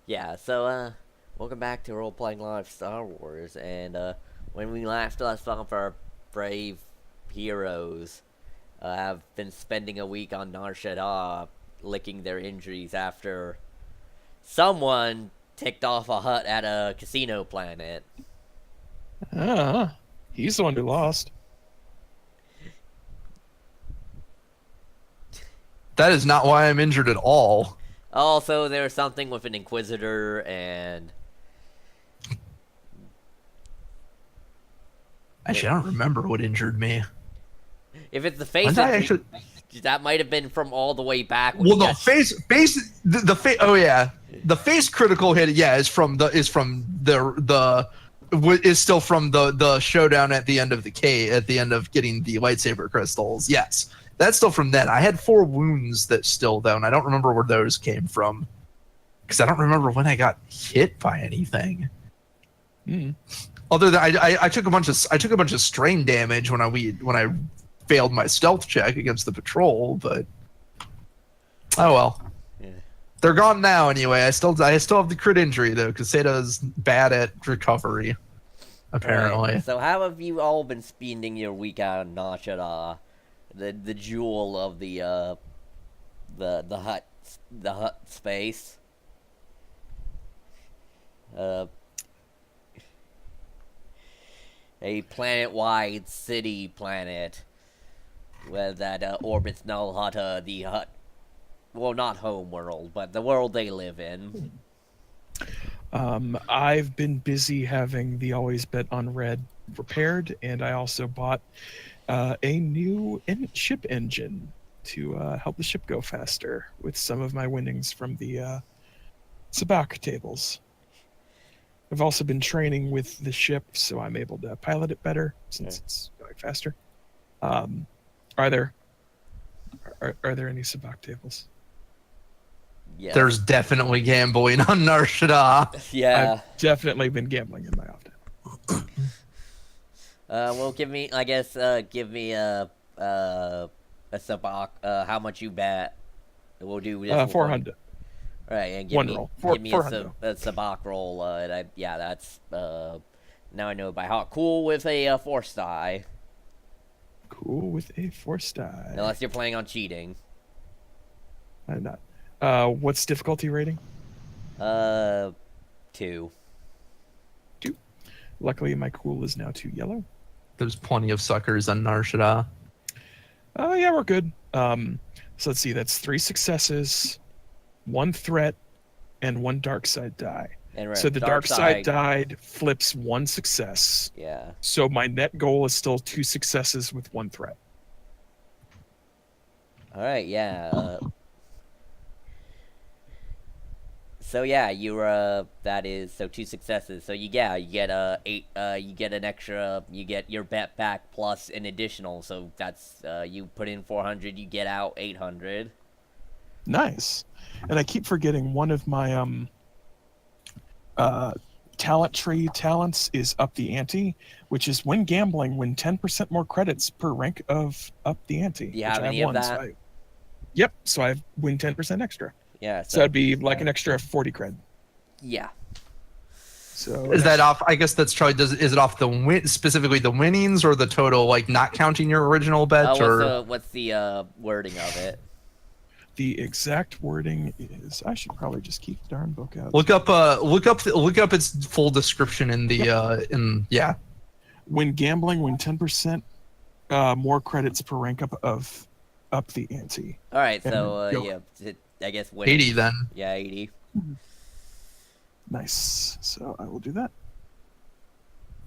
Yeah, so, welcome back to Roleplaying Live Star Wars, and, when we last off, our brave heroes, have been spending a week on Nar Shaddaa, licking their injuries after someone ticked off a hut at a casino planet. Ah, he's the one who lost. That is not why I'm injured at all. Also, there was something with an Inquisitor, and... Actually, I don't remember what injured me. If it's the When face did I injury, actually? that might have been from all the way back when Well, he no, got the face. Oh yeah, the face critical hit. Yeah, is still from the showdown at the end of the cave, at the end of getting the lightsaber crystals. Yes, that's still from then. I had 4 wounds that still though, and I don't remember where those came from because I don't remember when I got hit by anything. Mm. Other than I took a bunch of strain damage when I failed my stealth check against the patrol, but oh well. Yeah. They're gone now anyway. I still have the crit injury though, because Seta's bad at recovery, apparently. Right. So how have you all been spending your week out in Nar Shaddaa, the jewel of the hut space? A planet-wide city planet where that orbits Null Hutta, the hut. Well, not home world, but the world they live in. I've been busy having the Always Bet on Red repaired, and I also bought a new ship engine to help the ship go faster with some of my winnings from the sabacc tables. I've also been training with the ship, so I'm able to pilot it better since it's going faster. Are there any sabacc tables? Yeah. There's definitely gambling on Nar Shaddaa. Yeah. I've definitely been gambling in my off. Well, give me a sabacc. How much you bet? We'll do this. 400. Right, and One roll. give me a 400. sabacc roll. That's now I know by heart. Cool with a force die. Cool with a force die. Unless you're planning on cheating. I'm not. What's difficulty rating? 2. 2. Luckily, my cool is now 2 yellow. There's plenty of suckers on Nar Shaddaa. Yeah, we're good. So let's see. That's 3 successes, 1 threat, and 1 dark side die. And So the dark side died flips 1 success. Yeah. So my net goal is still 2 successes with 1 threat. All right. Yeah. So yeah, that is 2 successes. So you get 8. You get an extra. You get your bet back plus an additional. So that's you put in 400. You get out 800. Nice. And I keep forgetting one of my talent tree talents is up the ante, which is when gambling, win 10% more credits per rank of up the ante. Do you have any of that? Yep. So I win 10% extra. Yeah. So that'd be like an extra 40 cred. Yeah. So Is that off? I guess that's probably. Is it off the specifically the winnings or the total, like not counting your original bet? What's the wording of it? The exact wording is. I should probably just keep the darn book out. Look up its full description in the yeah. When gambling, win 10% more credits per rank up the ante. All right. So I guess 80 then. Yeah, 80. Nice. So I will do that.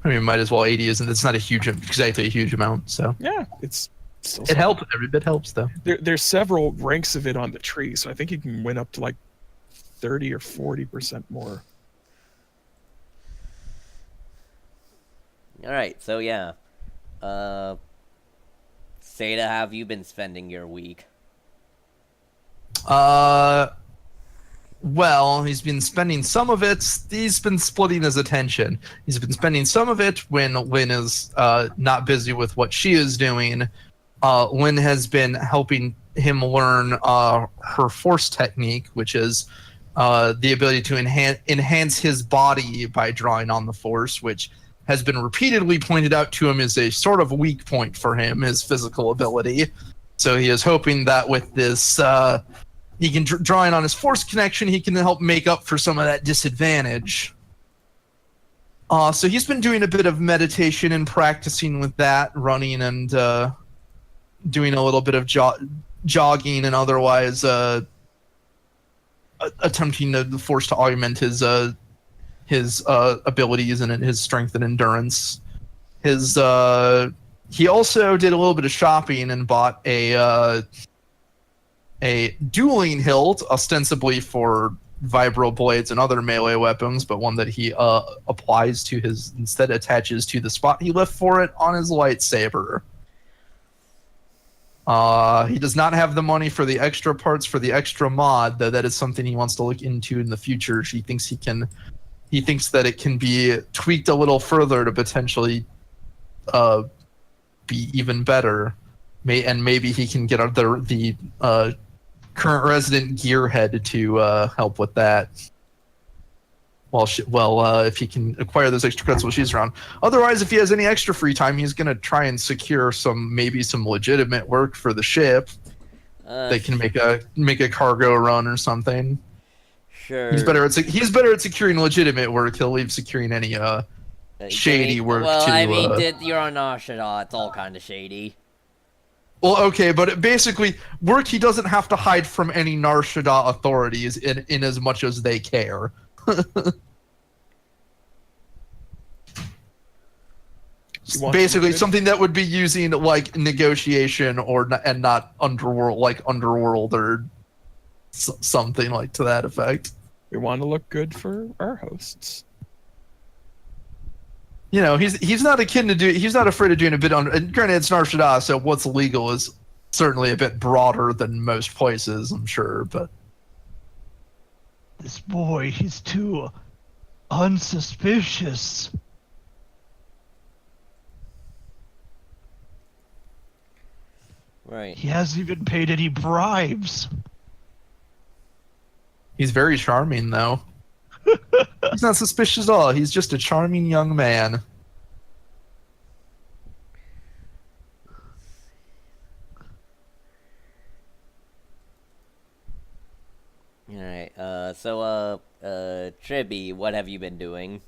I mean, might as well. 80 isn't. It's not exactly a huge amount. So yeah, it's still. It helps. Every bit helps, though. There's several ranks of it on the tree, so I think you can win up to like 30 or 40% more. All right. So yeah, Seda, how have you been spending your week? Well, he's been spending some of it. He's been splitting his attention. He's been spending some of it when Lynn is not busy with what she is doing. Lynn has been helping him learn her force technique, which is the ability to enhance his body by drawing on the Force, which has been repeatedly pointed out to him as a sort of weak point for him, his physical ability. So he is hoping that with this, he can drawing on his Force connection, he can help make up for some of that disadvantage. So he's been doing a bit of meditation and practicing with that, running and doing a little bit of jogging and otherwise attempting to force to augment his abilities and his strength and endurance. He also did a little bit of shopping and bought a dueling hilt, ostensibly for vibro blades and other melee weapons, but one that he attaches to the spot he left for it on his lightsaber. He does not have the money for the extra parts for the extra mod, though that is something he wants to look into in the future. He thinks that it can be tweaked a little further to potentially be even better. Maybe he can get the current resident gearhead to help with that. If he can acquire those extra credits while she's around. Otherwise, if he has any extra free time, he's gonna try and secure some legitimate work for the ship. They can make a cargo run or something. Sure. He's better at securing legitimate work. He'll leave securing any shady work. Well, you're on Nar Shaddaa. It's all kind of shady. Well, okay, but basically, work he doesn't have to hide from any Nar Shaddaa authorities in as much as they care. Basically, something that would be using like negotiation and not underworld or something like to that effect. We want to look good for our hosts. You know, he's not he's not afraid of doing a bit on. And granted, it's Nar Shaddaa, so what's legal is certainly a bit broader than most places, I'm sure. But this boy, he's too unsuspicious. Right. He hasn't even paid any bribes. He's very charming, though. He's not suspicious at all. He's just a charming young man. Alright, Tribby, what have you been doing?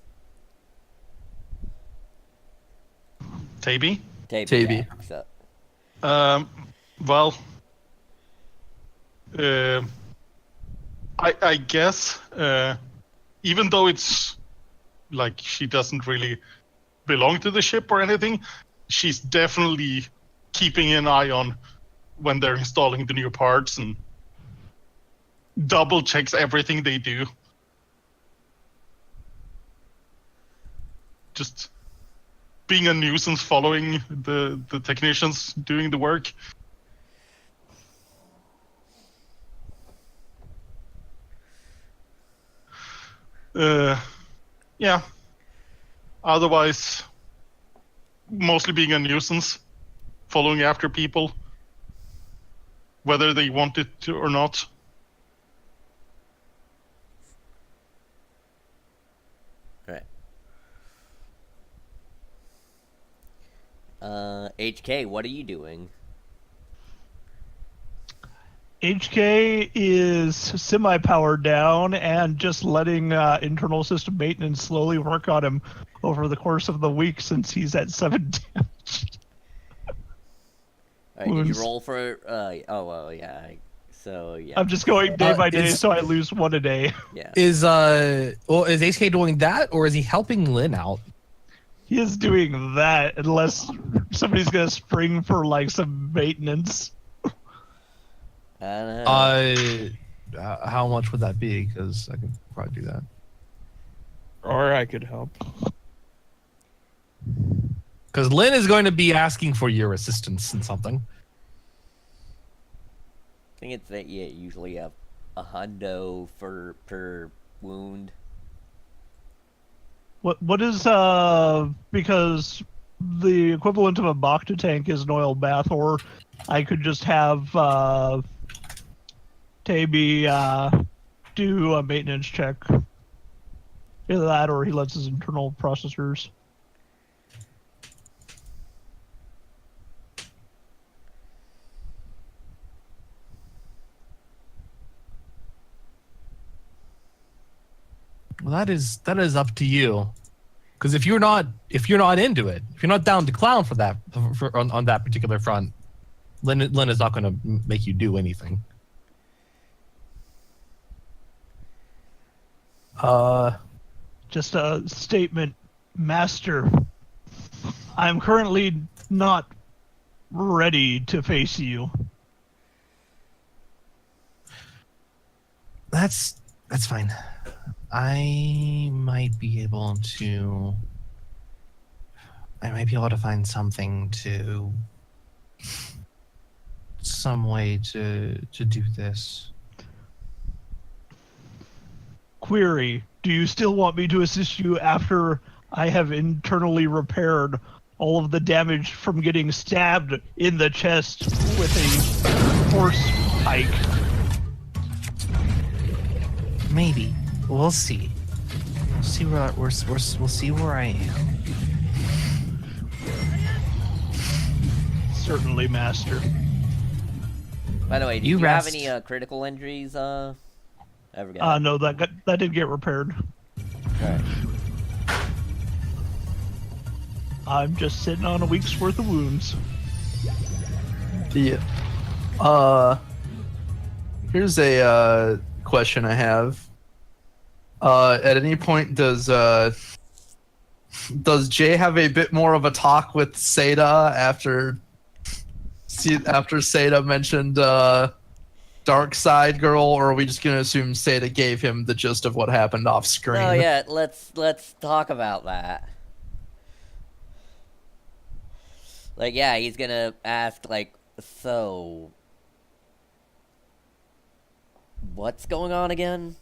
Taby? Taby. Yeah, Well, I guess, even though it's like she doesn't really belong to the ship or anything, she's definitely keeping an eye on when they're installing the new parts and double checks everything they do. Just being a nuisance, following the technicians doing the work. Yeah. Otherwise, mostly being a nuisance, following after people, whether they want it to or not. Right. HK, what are you doing? HK is semi-powered down and just letting internal system maintenance slowly work on him over the course of the week since he's at 7 damage. Alright, did you roll for, yeah. So, yeah. I'm just going day by day, so I lose 1 a day. Yeah. Is HK doing that, or is he helping Lynn out? He is doing that unless somebody's gonna spring for like some maintenance. I don't know. How much would that be? Because I can probably do that. Or I could help. Because Lynn is going to be asking for your assistance in something. I think it's that usually a hundo per wound. What is because the equivalent of a Bacta tank is an oil bath, or I could just have Taby do a maintenance check. Either that or he lets his internal processors. Well, that is up to you. Because if you're not into it, if you're not down to clown for that on that particular front, Lynn is not going to make you do anything. Just a statement, Master. I'm currently not ready to face you. That's fine. I might be able to find some way to do this. Query, do you still want me to assist you after I have internally repaired all of the damage from getting stabbed in the chest with a horse pike? Maybe. We'll see. We'll see where I am. Certainly, Master. By the way, did You you have rest. any critical injuries? Ever got? No, that did get repaired. Okay. I'm just sitting on a week's worth of wounds. Yeah. Here's a question I have. At any point, does Jay have a bit more of a talk with Seda after Seda mentioned Dark Side Girl, or are we just gonna assume Seda gave him the gist of what happened off screen? Oh yeah, let's talk about that. Like, yeah, he's gonna ask, like, so what's going on again?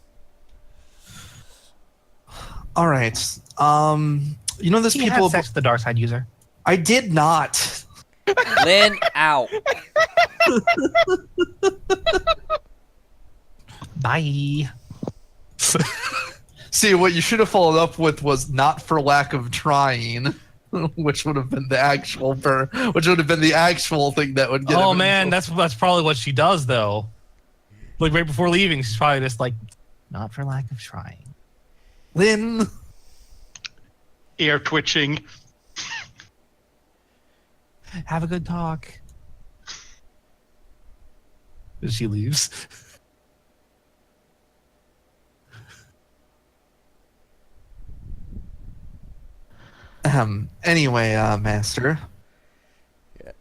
All right. You know, there's He people. had sex with the dark side user. I did not. Lynn, out. Bye. See, what you should have followed up with was not for lack of trying, which would have been the actual thing that would get. Oh him man, into- that's probably what she does though. Like right before leaving, she's probably just like, not for lack of trying. Lynn. Ear twitching. Have a good talk. As she leaves. Anyway, Master. Yeah.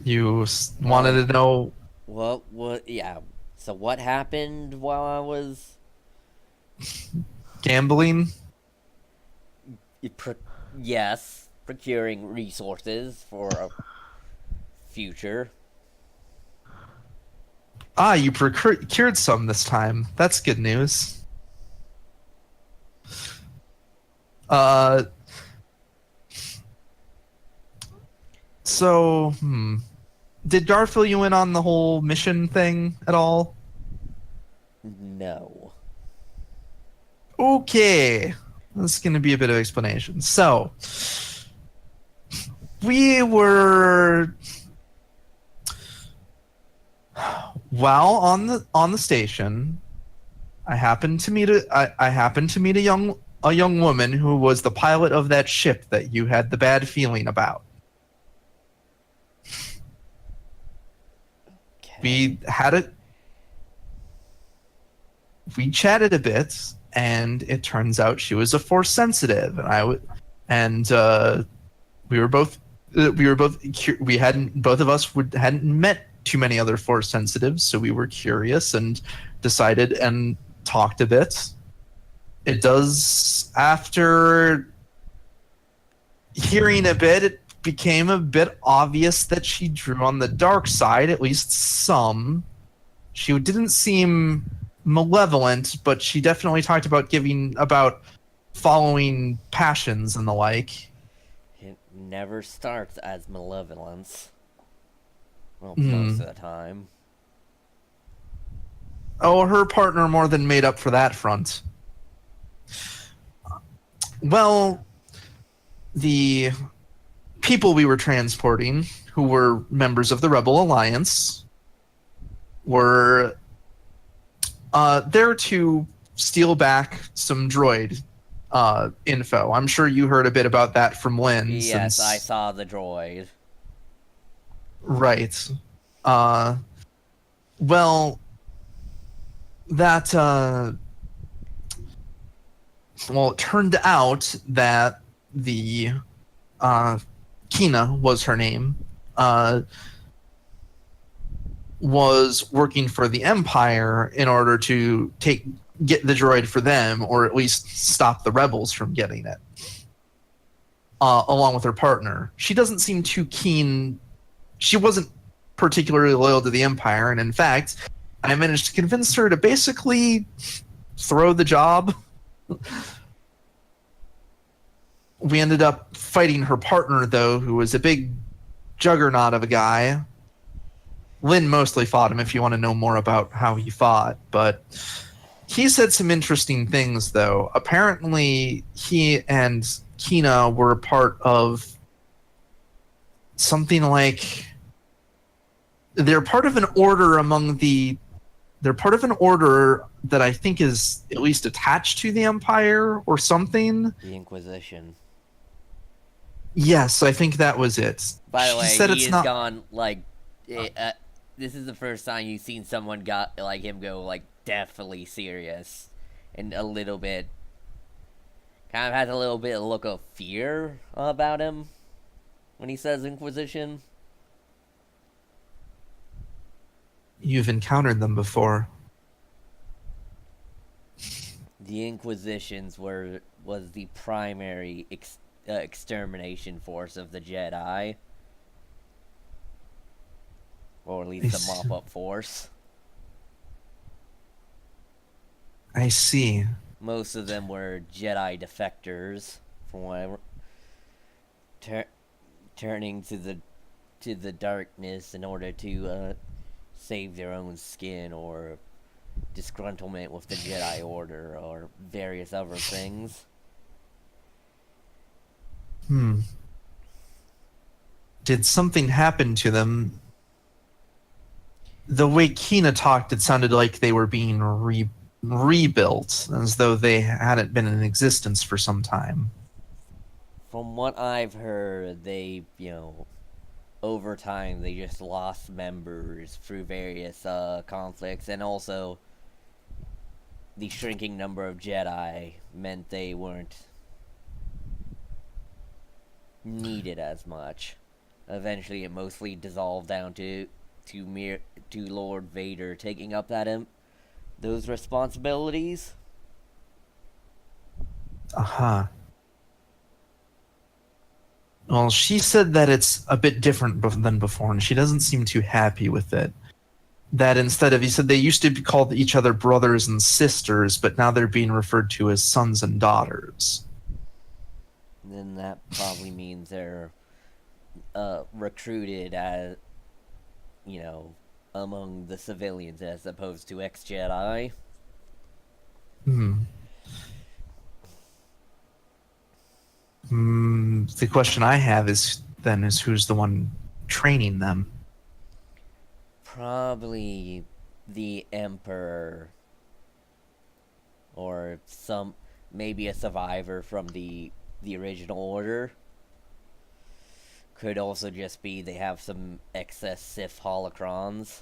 You wanted to know. What? Yeah. So what happened while I was Gambling? yes, procuring resources for a future. Ah, you procured some this time. That's good news. So, did Gar fill you in on the whole mission thing at all? No. Okay. This is going to be a bit of explanation. So, we were while on the station, I happened to meet a young woman who was the pilot of that ship that you had the bad feeling about. Okay. We chatted a bit, and it turns out she was a force sensitive, and both of us hadn't met too many other force sensitives, so we were curious and decided and talked a bit. It does, after hearing a bit, it became a bit obvious that she drew on the dark side, at least some. She didn't seem malevolent, but she definitely talked about following passions and the like. It never starts as malevolence. Well, most of the time. Oh, her partner more than made up for that front. Well, the people we were transporting, who were members of the Rebel Alliance, were there to steal back some droid info. I'm sure you heard a bit about that from Lynn. Yes, since... I saw the droid. Right. Well, that, well, it turned out that the, Kina was her name, was working for the Empire in order to get the droid for them, or at least stop the rebels from getting it. Along with her partner. She doesn't seem too keen. She wasn't particularly loyal to the Empire, and in fact, I managed to convince her to basically throw the job. We ended up fighting her partner, though, who was a big juggernaut of a guy. Lynn mostly fought him if you want to know more about how he fought, but he said some interesting things, though. Apparently, he and Kina were part of something like... They're part of an order They're part of an order that I think is at least attached to the Empire or something. The Inquisition. Yes, I think that was it. By the She way, said he it's has not... gone, like, this is the first time you've seen someone him go, like, deathly serious. And a little bit, kind of has a little bit of look of fear about him when he says Inquisition. You've encountered them before. The Inquisitions was the primary extermination force of the Jedi. Or at least the mop-up force. I see. Most of them were Jedi defectors, from what turning to the darkness in order to save their own skin, or disgruntlement with the Jedi Order, or various other things. Did something happen to them? The way Kina talked, it sounded like they were being rebuilt, as though they hadn't been in existence for some time. From what I've heard, they, over time, they just lost members through various conflicts, and also the shrinking number of Jedi meant they weren't needed as much. Eventually, it mostly dissolved down to Lord Vader taking up those responsibilities. Uh-huh. Well, she said that it's a bit different than before, and she doesn't seem too happy with it. That instead of... He said they used to be called each other brothers and sisters, but now they're being referred to as sons and daughters. Then that probably means they're recruited as, among the civilians as opposed to ex-Jedi. The question I have is who's the one training them? Probably the Emperor, or maybe a survivor from the original order. Could also just be they have some excess Sith holocrons.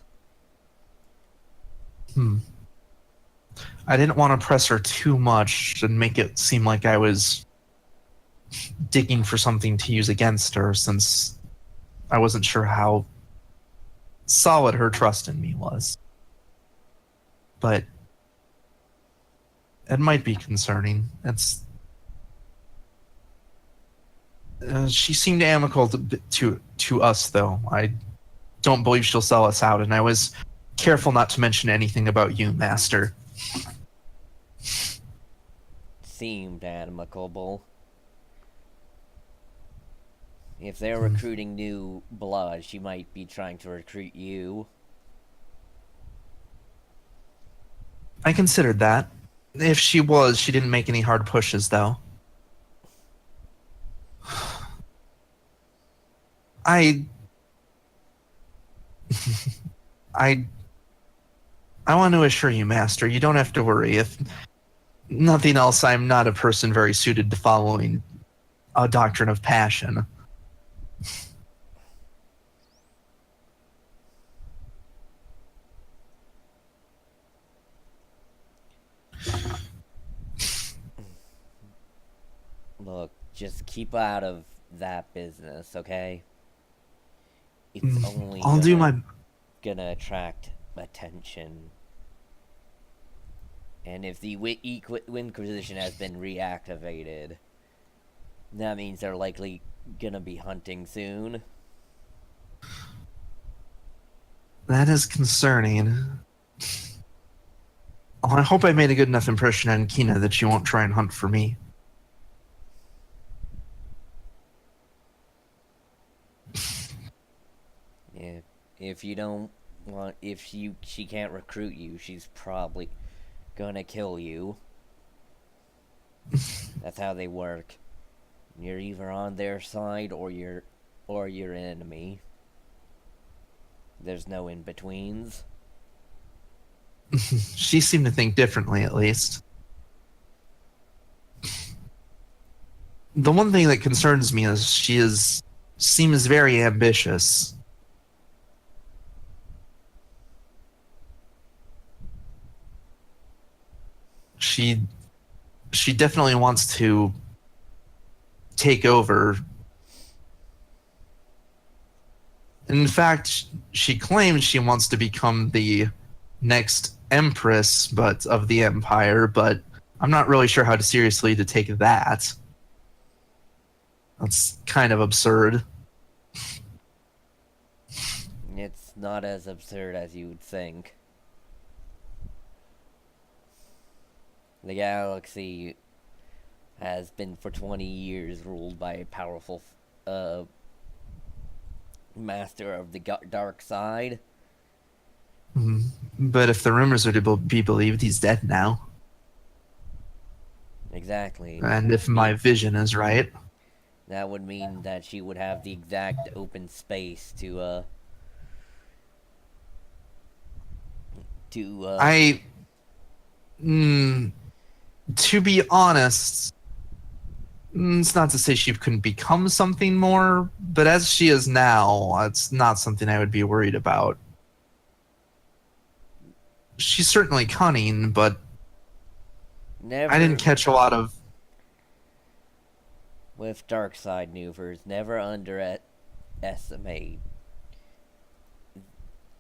I didn't want to press her too much and make it seem like I was digging for something to use against her, since I wasn't sure how solid her trust in me was. But it might be concerning. She seemed amicable to us, though. I don't believe she'll sell us out, and I was careful not to mention anything about you, Master. Seemed amicable. If they're recruiting new blood, she might be trying to recruit you. I considered that. If she was, she didn't make any hard pushes, though. I I want to assure you, Master, you don't have to worry. If nothing else, I'm not a person very suited to following a doctrine of passion. Look, just keep out of that business, okay? It's only I'll do my... gonna attract attention. And if the Inquisition has been reactivated, that means they're likely gonna be hunting soon. That is concerning. Oh, I hope I made a good enough impression on Kina that she won't try and hunt for me. Yeah, if you don't want, if she can't recruit you, she's probably gonna kill you. That's how they work. You're either on their side or you're an enemy. There's no in-betweens. She seemed to think differently, at least. The one thing that concerns me is seems very ambitious. She definitely wants to take over. In fact, she claims she wants to become the next empress of the empire, but I'm not really sure how seriously to take that. That's kind of absurd. It's not as absurd as you would think. The galaxy has been for 20 years ruled by a powerful master of the dark side. But if the rumors are to be believed, he's dead now. Exactly. And if my vision is right... That would mean that she would have the exact open space to to be honest, it's not to say she couldn't become something more, but as she is now, it's not something I would be worried about. She's certainly cunning, but I didn't catch a lot of... With dark side maneuvers, never underestimate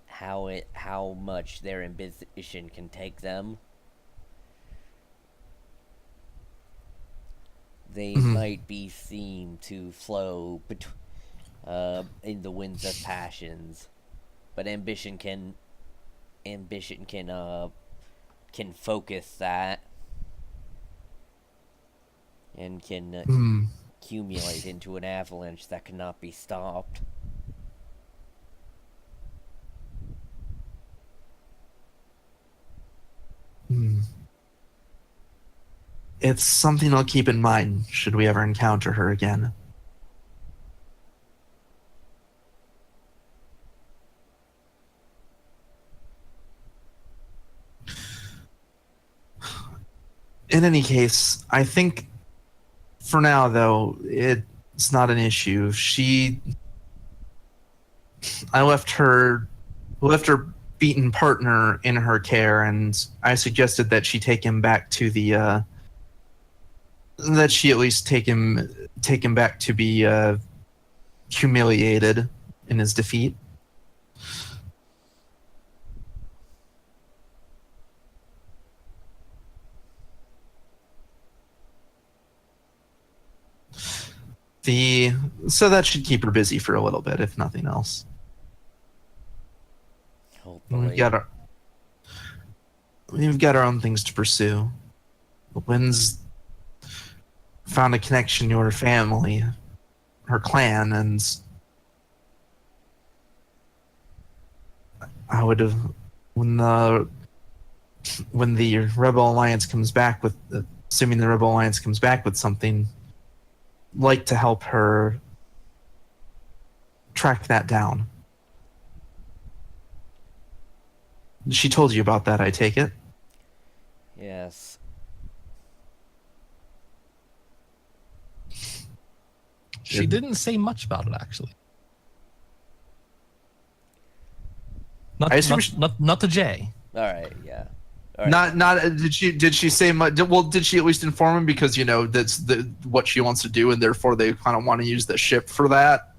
how much their ambition can take them. They might be seen to flow in the winds of passions, but ambition can focus that and can accumulate into an avalanche that cannot be stopped. It's something I'll keep in mind should we ever encounter her again. In any case, I think for now, though, it's not an issue. I left her beaten partner in her care, and I suggested that she take him back to the that she at least take him back to be humiliated in his defeat. So that should keep her busy for a little bit, if nothing else. Hopefully. We've got our own things to pursue. Lynn's found a connection to her family, her clan, and I would have, when the when the Rebel Alliance comes back with, assuming the Rebel Alliance comes back with something, like to help her track that down. She told you about that, I take it? Yes. She didn't say much about it, actually. Not, I assume not to Jay. All right. Yeah. All right. Not did she say much? Well, did she at least inform him, because that's what she wants to do, and therefore they kind of want to use the ship for that.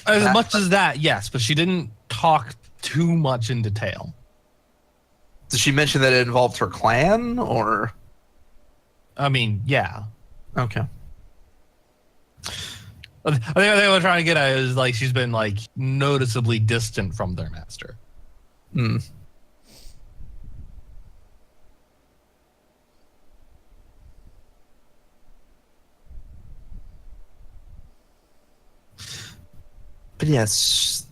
As much as that, yes, but she didn't talk too much in detail. Did she mention that it involved her clan, or? I mean, yeah. Okay. I think they were trying to get at is like she's been like noticeably distant from their master. Hmm. But yes,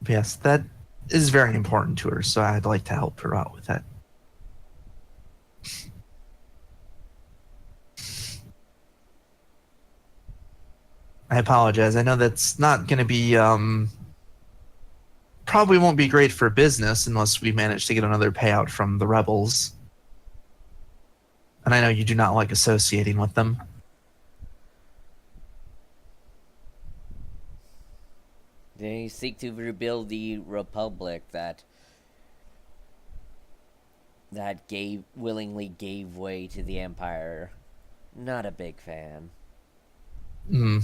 yes, that is very important to her, so I'd like to help her out with that. I apologize. I know that's not going to be, probably won't be great for business unless we manage to get another payout from the rebels. And I know you do not like associating with them. They seek to rebuild the Republic that willingly gave way to the Empire. Not a big fan. Hmm.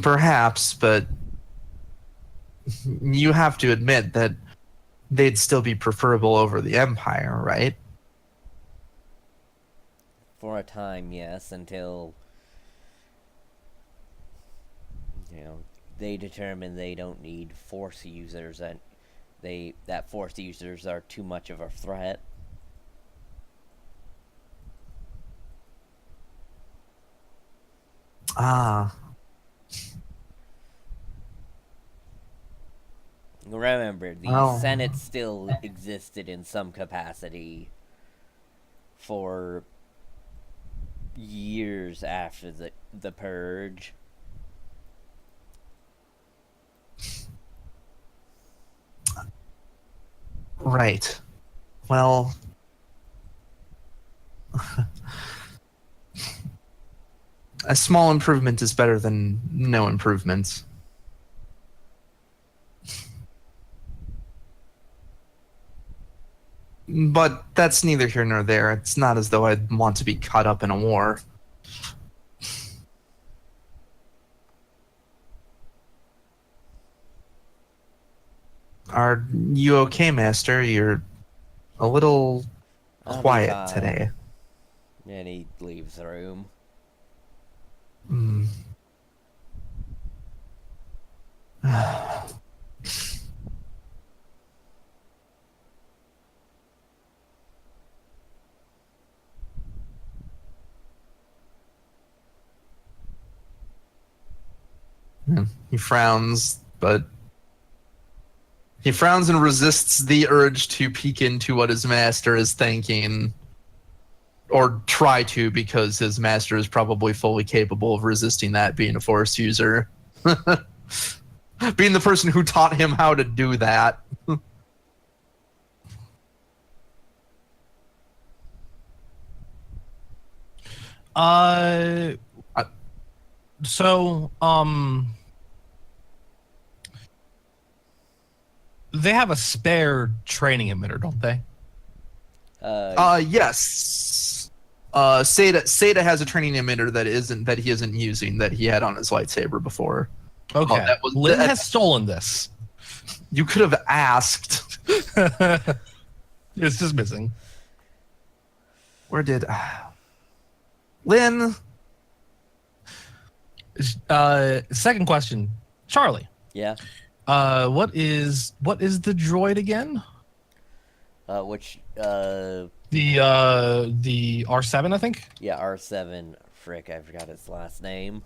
Perhaps, but you have to admit that they'd still be preferable over the Empire, right? For a time, yes, until they determine they don't need Force users, and that Force users are too much of a threat. Ah. Remember, the Senate still existed in some capacity for years after the purge. Right. Well, a small improvement is better than no improvement. But that's neither here nor there. It's not as though I'd want to be caught up in a war. Are you okay, Master? You're a little I'll be quiet fine. today. And he leaves the room. Hmm. He frowns, but he frowns and resists the urge to peek into what his master is thinking, or try to, because his master is probably fully capable of resisting that, being a Force user. Being the person who taught him how to do that. So, they have a spare training emitter, don't they? Yes. Seda has a training emitter that he isn't using, that he had on his lightsaber before. Okay. Lynn has stolen this. You could have asked. It's just missing. Where did Lynn? Second question, Charlie. Yeah. What is the droid again? The The R7, I think. Yeah, R7 frick, I forgot his last name.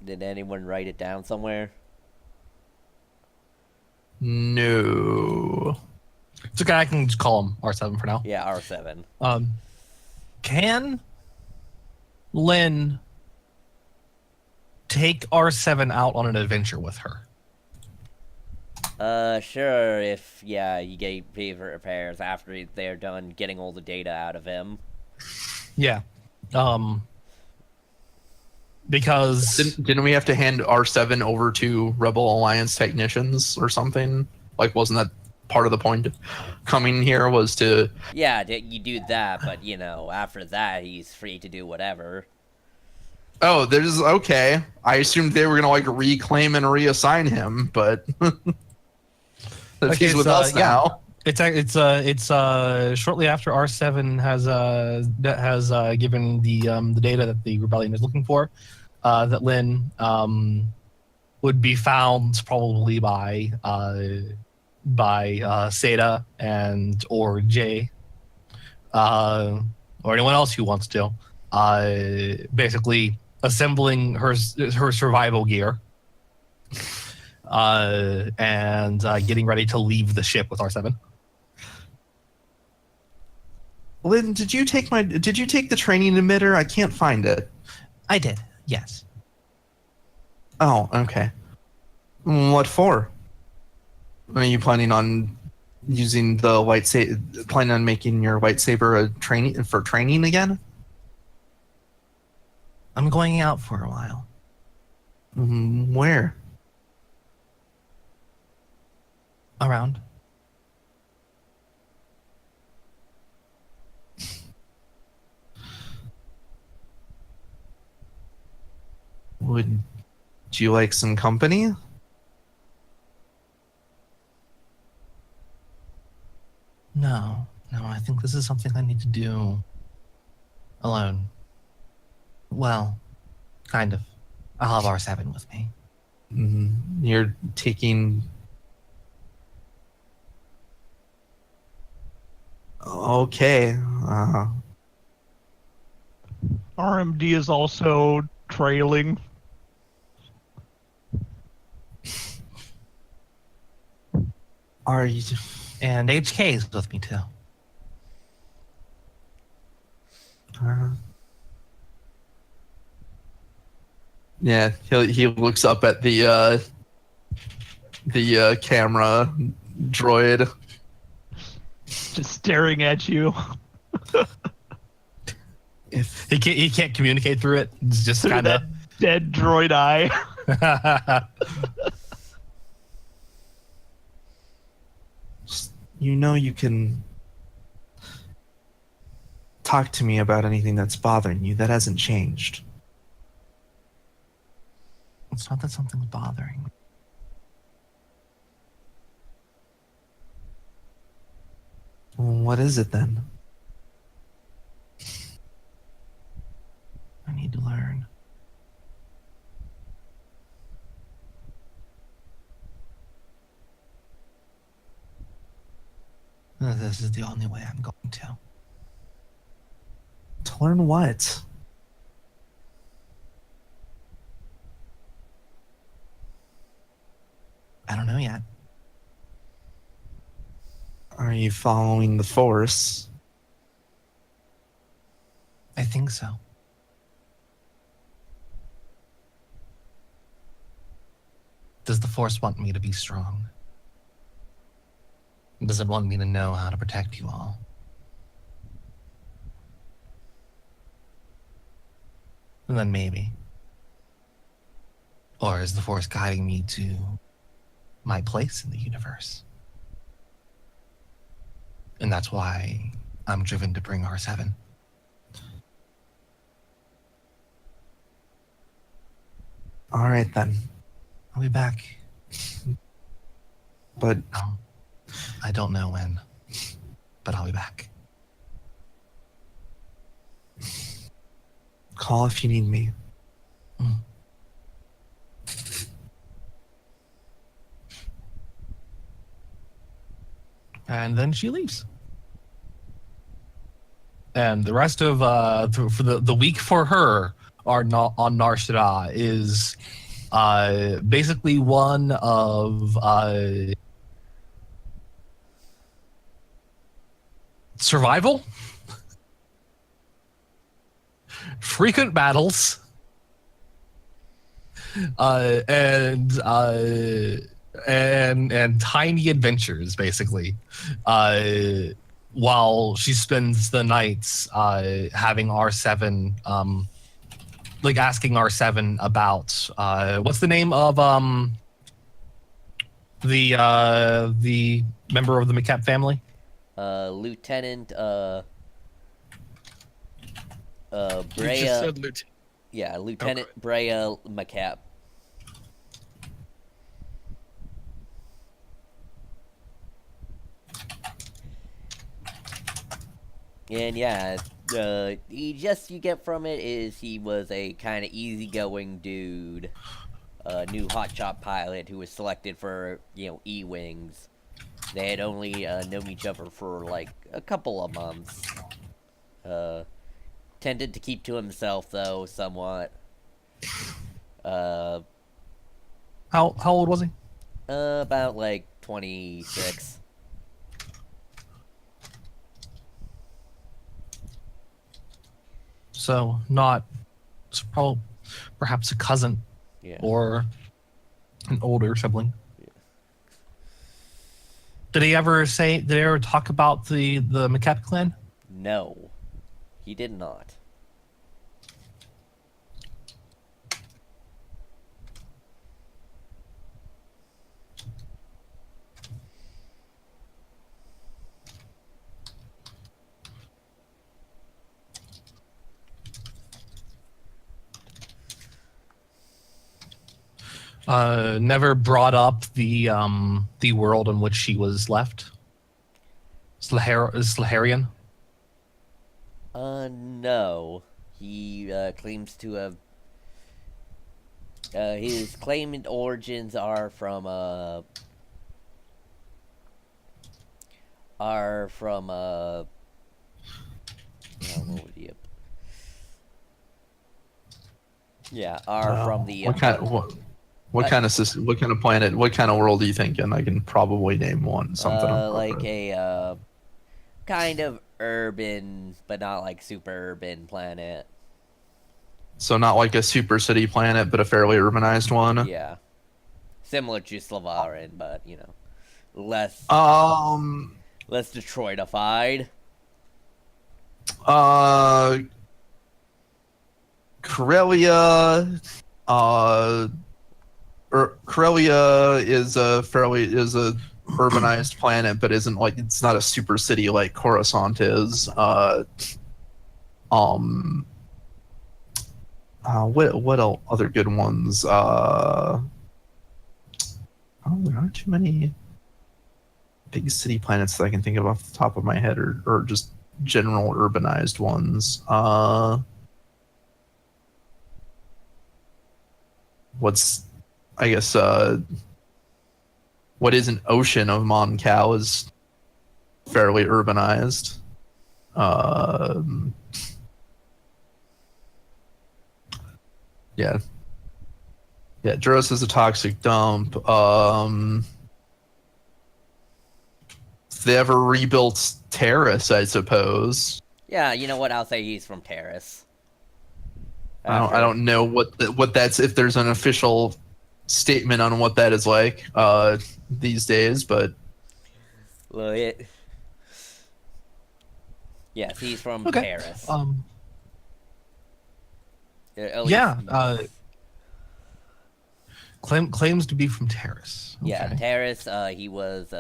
Did anyone write it down somewhere? No. It's okay. I can just call him R7 for now. Yeah, R7. Can Lynn take R7 out on an adventure with her? Sure, if, yeah, you get favorite repairs after they're done getting all the data out of him. Yeah. Because Didn't we have to hand R7 over to Rebel Alliance technicians or something? Like, wasn't that part of the point of coming here was to... Yeah, you do that, but, you know, after that, he's free to do whatever. Oh, there's... Okay. I assumed they were going to, like, reclaim and reassign him, but... if he's with us now... It's shortly after R7 has given the data that the rebellion is looking for, that Lynn would be found probably by Seda and or Jay, or anyone else who wants to, basically assembling her survival gear, and getting ready to leave the ship with R7. Lynn, did you take the training emitter? I can't find it. I did, yes. Oh, okay. What for? Are you planning on using the lightsaber? Planning on making your lightsaber for training again? I'm going out for a while. Where? Around. Would you like some company? No, I think this is something I need to do alone. Well, kind of. I'll have R7 with me. You're taking... Okay. RMD is also trailing. Are you... And HK is with me too. Yeah, he looks up at the camera droid. Just staring at you. If He can't communicate through it. It's just Through kind of that dead droid eye. you know, you can talk to me about anything that's bothering you. That hasn't changed. It's not that something's bothering me. What is it then? I need to learn. This is the only way I'm going to. To learn what? I don't know yet. Are you following the Force? I think so. Does the Force want me to be strong? Does it want me to know how to protect you all? And then maybe. Or is the Force guiding me to my place in the universe? And that's why I'm driven to bring R7. All right, then. I'll be back. But No, I don't know when, but I'll be back. call if you need me. And then she leaves. and the rest of for the week for her are not on Nar Shaddaa is basically one of survival, frequent battles, and tiny adventures, basically. While she spends the nights having R7, like asking R7 about what's the name of the member of the McCap family? Lieutenant You just Brea. said Lieutenant. Yeah, Lieutenant Okay. Brea McCap. And yeah, the gist you get from it is he was a kind of easygoing dude, new hotshot pilot who was selected for, E-Wings. They had only known each other for like a couple of months. Tended to keep to himself though, somewhat. How old was he? About like 26. So not, so probably perhaps a cousin Yeah. or an older sibling. Yeah. Did he ever talk about the McCap clan? No, he did not. Never brought up the world in which she was left. Slaharian. No. He claims to have. His claimed origins are from oh, what would he have? Yeah, are from the What kind of planet? What kind of world are you thinking? I can probably name one. Something. like a kind of urban, but not like super urban planet. So not like a super city planet, but a fairly urbanized one. Yeah, similar to Slavarin, but less less Detroitified. Corellia, Corellia is a urbanized planet, but isn't like it's not a super city like Coruscant is. What other good ones? Oh, there aren't too many big city planets that I can think of off the top of my head, or just general urbanized ones. What is an ocean of Mon Cal is fairly urbanized. Yeah. Yeah, Duros is a toxic dump. They ever rebuilt Terrace, I suppose. Yeah, you know what? I'll say he's from Terrace. I don't know what that's, if there's an official statement on what that is like these days, but Well, yes, he's from Okay. Terrace. At Yeah. least- Claims to be from Terrace. Yeah, Okay. Terrace. He was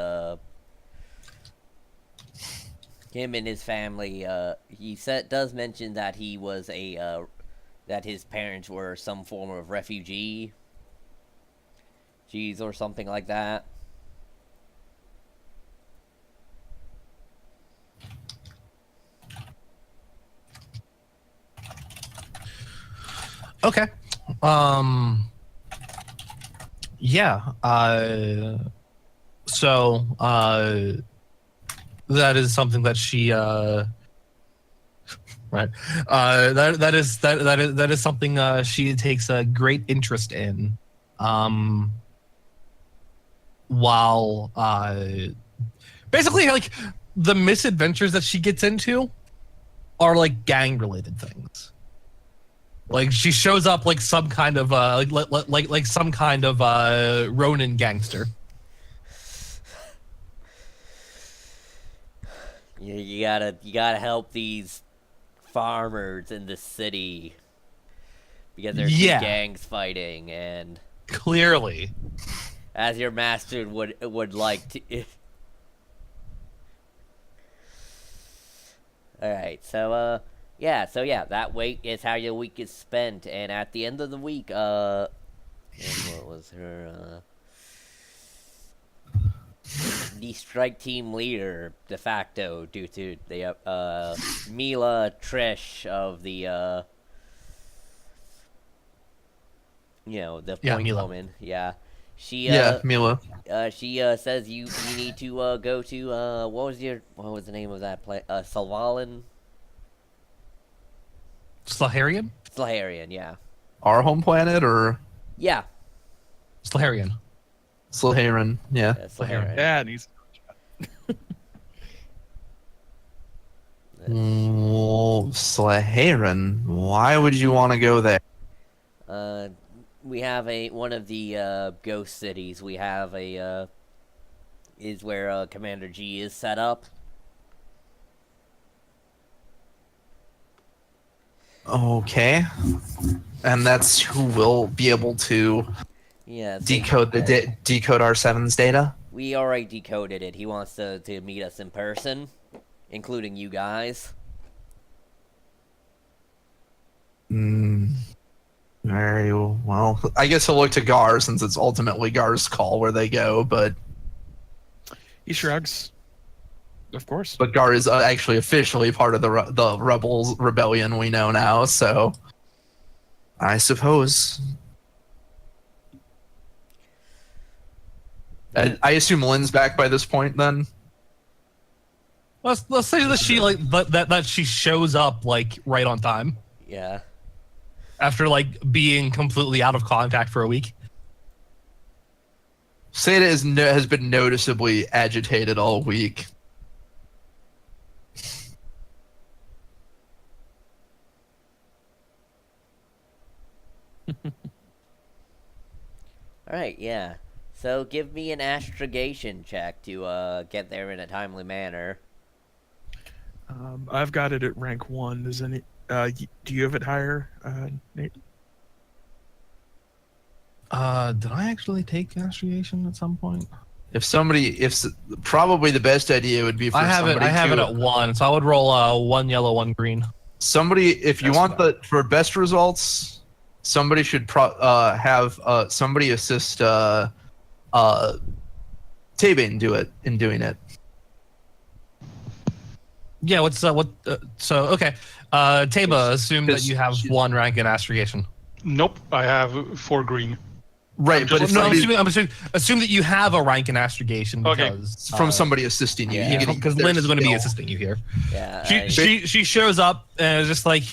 him and his family. He does mention that he was that his parents were some form of refugees or something like that. Okay. Yeah. So that is something that she Right. That is something she takes a great interest in. While basically like the misadventures that she gets into are like gang related things. Like she shows up like some kind of like some kind of Ronin gangster. You gotta help these farmers in the city because there's two Yeah. gangs fighting, and Clearly. as your master would like to. All right, so yeah, that week is how your week is spent, and at the end of the week, and what was her the strike team leader de facto due to the Mila Trish of the the Yeah, point Mila. woman, yeah. She Mila. she says you need to go to what was the name of that place? Salvalin? Slaharian? Slaharian, yeah. Our home planet or Yeah. Slaharian. Slharan? Yeah. Slaharian. Yeah, and he's Slharan. Why would you want to go there? We have one of the ghost cities. We have is where Commander G is set up. Okay. And that's who will be able to Yeah. decode decode R7's data? We already decoded it. He wants to meet us in person, including you guys. Very well. I guess he'll look to Gar since it's ultimately Gar's call where they go, but he shrugs. Of course. Gar is actually officially part of the rebels rebellion we know now, so I suppose. I assume Lynn's back by this point then. Let's say that she like that she shows up like right on time Yeah. after like being completely out of contact for a week. Seda has been noticeably agitated all week. Alright, yeah. So give me an astrogation check to get there in a timely manner. I've got it at rank 1. Does any? Do you have it higher, Nate? Did I actually take astrogation at some point? Probably the best idea would be for I have it to at 1, so I would roll 1 yellow, 1 green. somebody. If you That's want for best results, somebody should have somebody assist Tabane doing it. Yeah, so okay. Taba, assume that you have 1 rank in astrogation. Nope, I have 4 green. Right, but if No, somebody, assume that you have a rank in astrogation Okay. because from somebody assisting you, yeah. you get because their Lynn is going to be skill. assisting you here. Yeah. She shows up and is just like,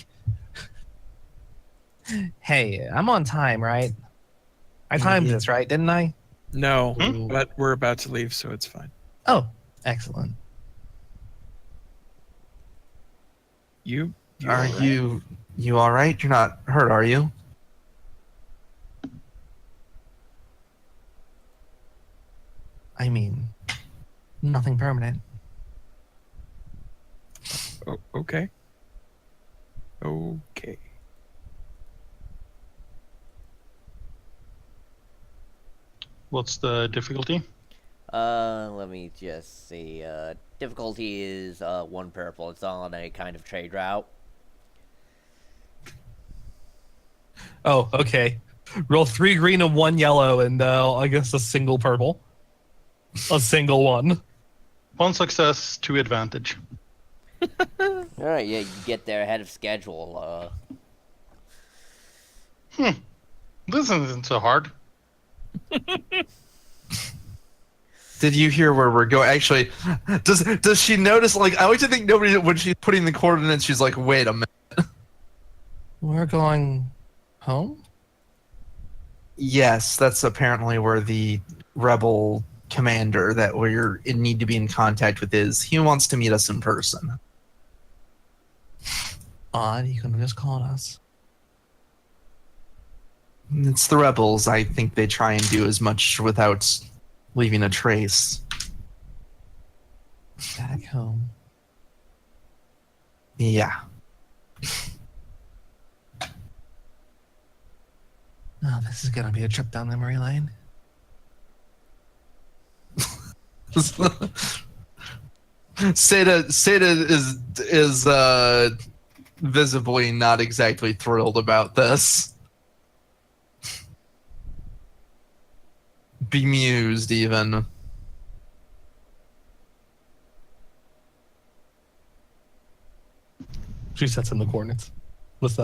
"Hey, I'm on time, right? I timed this right, didn't I?" No, Hmm? but we're about to leave, so it's fine. Oh, excellent. You Are all right? you all right? You're not hurt, are you? I mean, nothing permanent. Okay. Okay. What's the difficulty? Let me just see. Difficulty is 1 purple. It's on a kind of trade route. Oh, okay. Roll 3 green and 1 yellow, and I guess a single purple. A single 1. 1 success, 2 advantage. Alright, yeah, you get there ahead of schedule. This isn't so hard. Did you hear where we're going? Actually, does she notice? Like, I like to think nobody when she's putting the coordinates, she's like, "Wait a minute, We're going home? Yes, that's apparently where the rebel commander that we're in need to be in contact with is. He wants to meet us in person. Odd, you could have just called us. It's the rebels. I think they try and do as much without leaving a trace. Back home. Yeah. Oh, this is gonna be a trip down memory lane. Seda is visibly not exactly thrilled about this. Bemused even. She sets in the coordinates with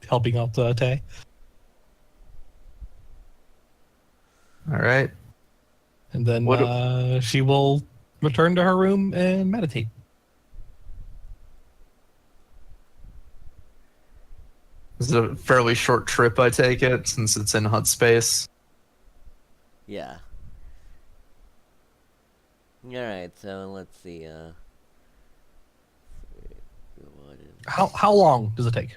helping out Tay. All right. And then she will return to her room and meditate. This is a fairly short trip, I take it, since it's in hut space. Yeah. Alright, so let's see, what is... How long does it take?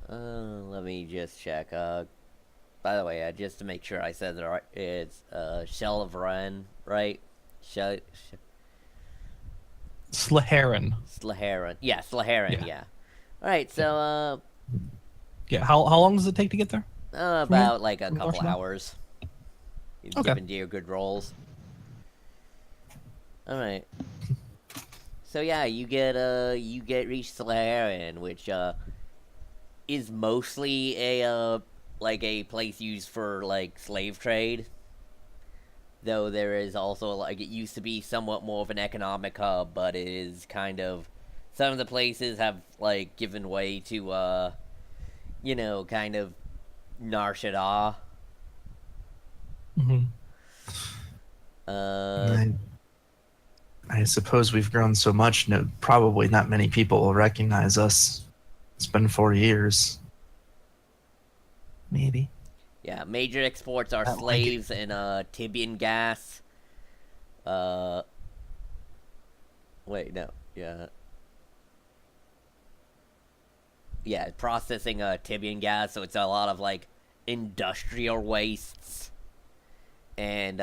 Let me just check, by the way, just to make sure I said it right, it's, Shell of Ren, right? Slaharan. Slaharan. Yeah, Slaharan, Yeah. yeah. Alright, so, Yeah, how long does it take to get there? about, like, a from couple Washington? hours. Okay. Given to your good rolls. Alright. So yeah, you get reach Slaharan, which, is mostly a, like a place used for, like, slave trade. Though there is also, like, it used to be somewhat more of an economic hub, but it is kind of, some of the places have, like, given way to, you know, kind of Nar Shaddaa. Mm-hmm. I suppose we've grown so much, no, probably not many people will recognize us. It's been 4 years. Maybe. Yeah, major exports are I like slaves and Tibian gas. Wait, no, yeah. Yeah, processing Tibian gas, so it's a lot of like industrial wastes and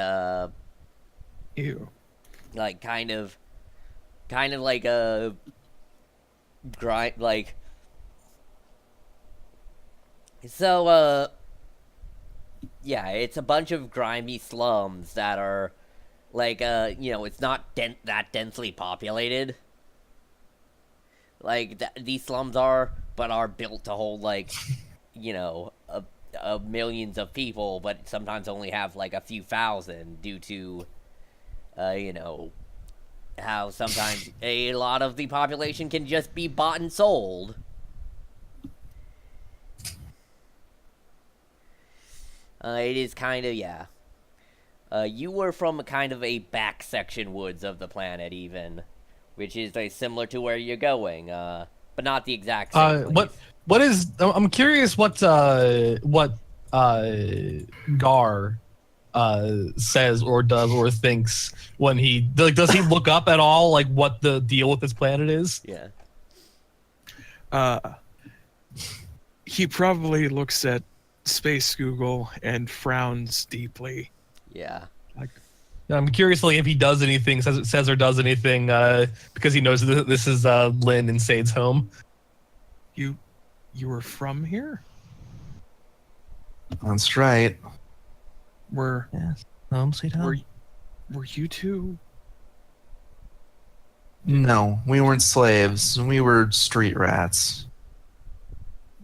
Ew. like kind of like a grind, like, so yeah, it's a bunch of grimy slums that are like, you know, it's not that densely populated, like these slums are, but are built to hold, like, you know, millions of people, but sometimes only have like a few thousand due to you know, how sometimes a lot of the population can just be bought and sold. It is kind of, yeah. You were from kind of a back section woods of the planet, even, which is similar to where you're going, but not the exact same place. What is? I'm curious what Gar says or does or thinks when he, like, does he look up at all, like, what the deal with this planet is? Yeah. He probably looks at Space Google and frowns deeply. Yeah. I'm curious, like, if he does anything, says or does anything, because he knows that this is Lynn and Sade's home. You were from here? That's right. Yes, home sweet home. Were you two? No, we weren't slaves. We were street rats.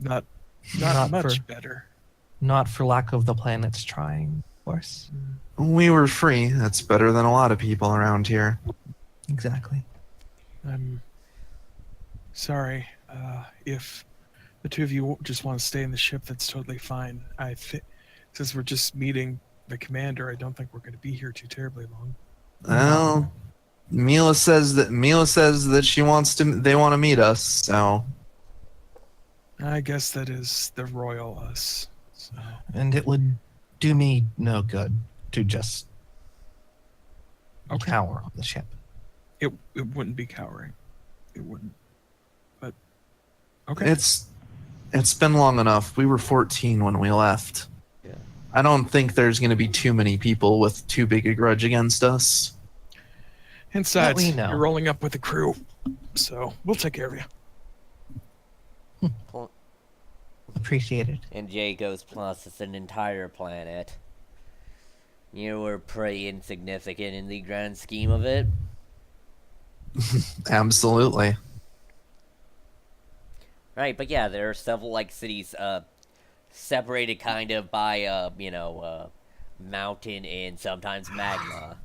Not Not much for- better. Not for lack of the planet's trying, of course. We were free. That's better than a lot of people around here. Exactly. I'm sorry. If the two of you just want to stay in the ship, that's totally fine. I think since we're just meeting the commander, I don't think we're going to be here too terribly long. Well, Mila says that she wants to. They want to meet us. So I guess that is the royal us. So. And it would do me no good to just Okay. cower on the ship. It wouldn't be cowering. It wouldn't. But okay. It's been long enough. We were 14 when we left. Yeah. I don't think there's going to be too many people with too big a grudge against us. And besides, we know. you're rolling up with the crew, so we'll take care of you. Appreciated. And Jay goes, plus it's an entire planet. You were pretty insignificant in the grand scheme of it. Absolutely. Right, but yeah, there are several, like, cities, separated kind of by, mountain and sometimes magma.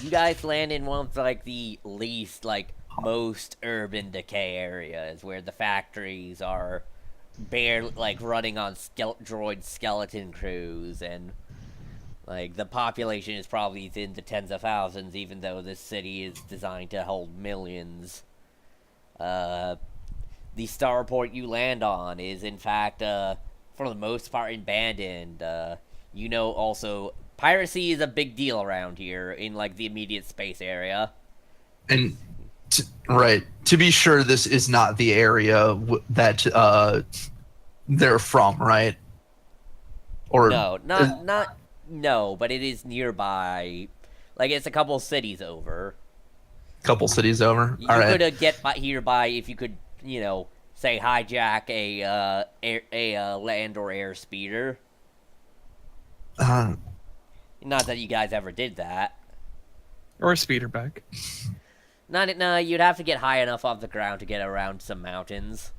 You guys land in one of, like, the least, like, most urban decay areas, where the factories are barely, like, running on droid skeleton crews, and, like, the population is probably in the tens of thousands, even though this city is designed to hold millions. The starport you land on is, in fact, for the most part, abandoned. Also, piracy is a big deal around here in, like, the immediate space area. And right, to be sure, this is not the area that they're from, right? Or No, no, but it is nearby. Like, it's a couple cities over. couple cities over. You All right. could get here by if you could, say hijack a land or air speeder. Not that you guys ever did that. Or a speeder bag. No, you'd have to get high enough off the ground to get around some mountains.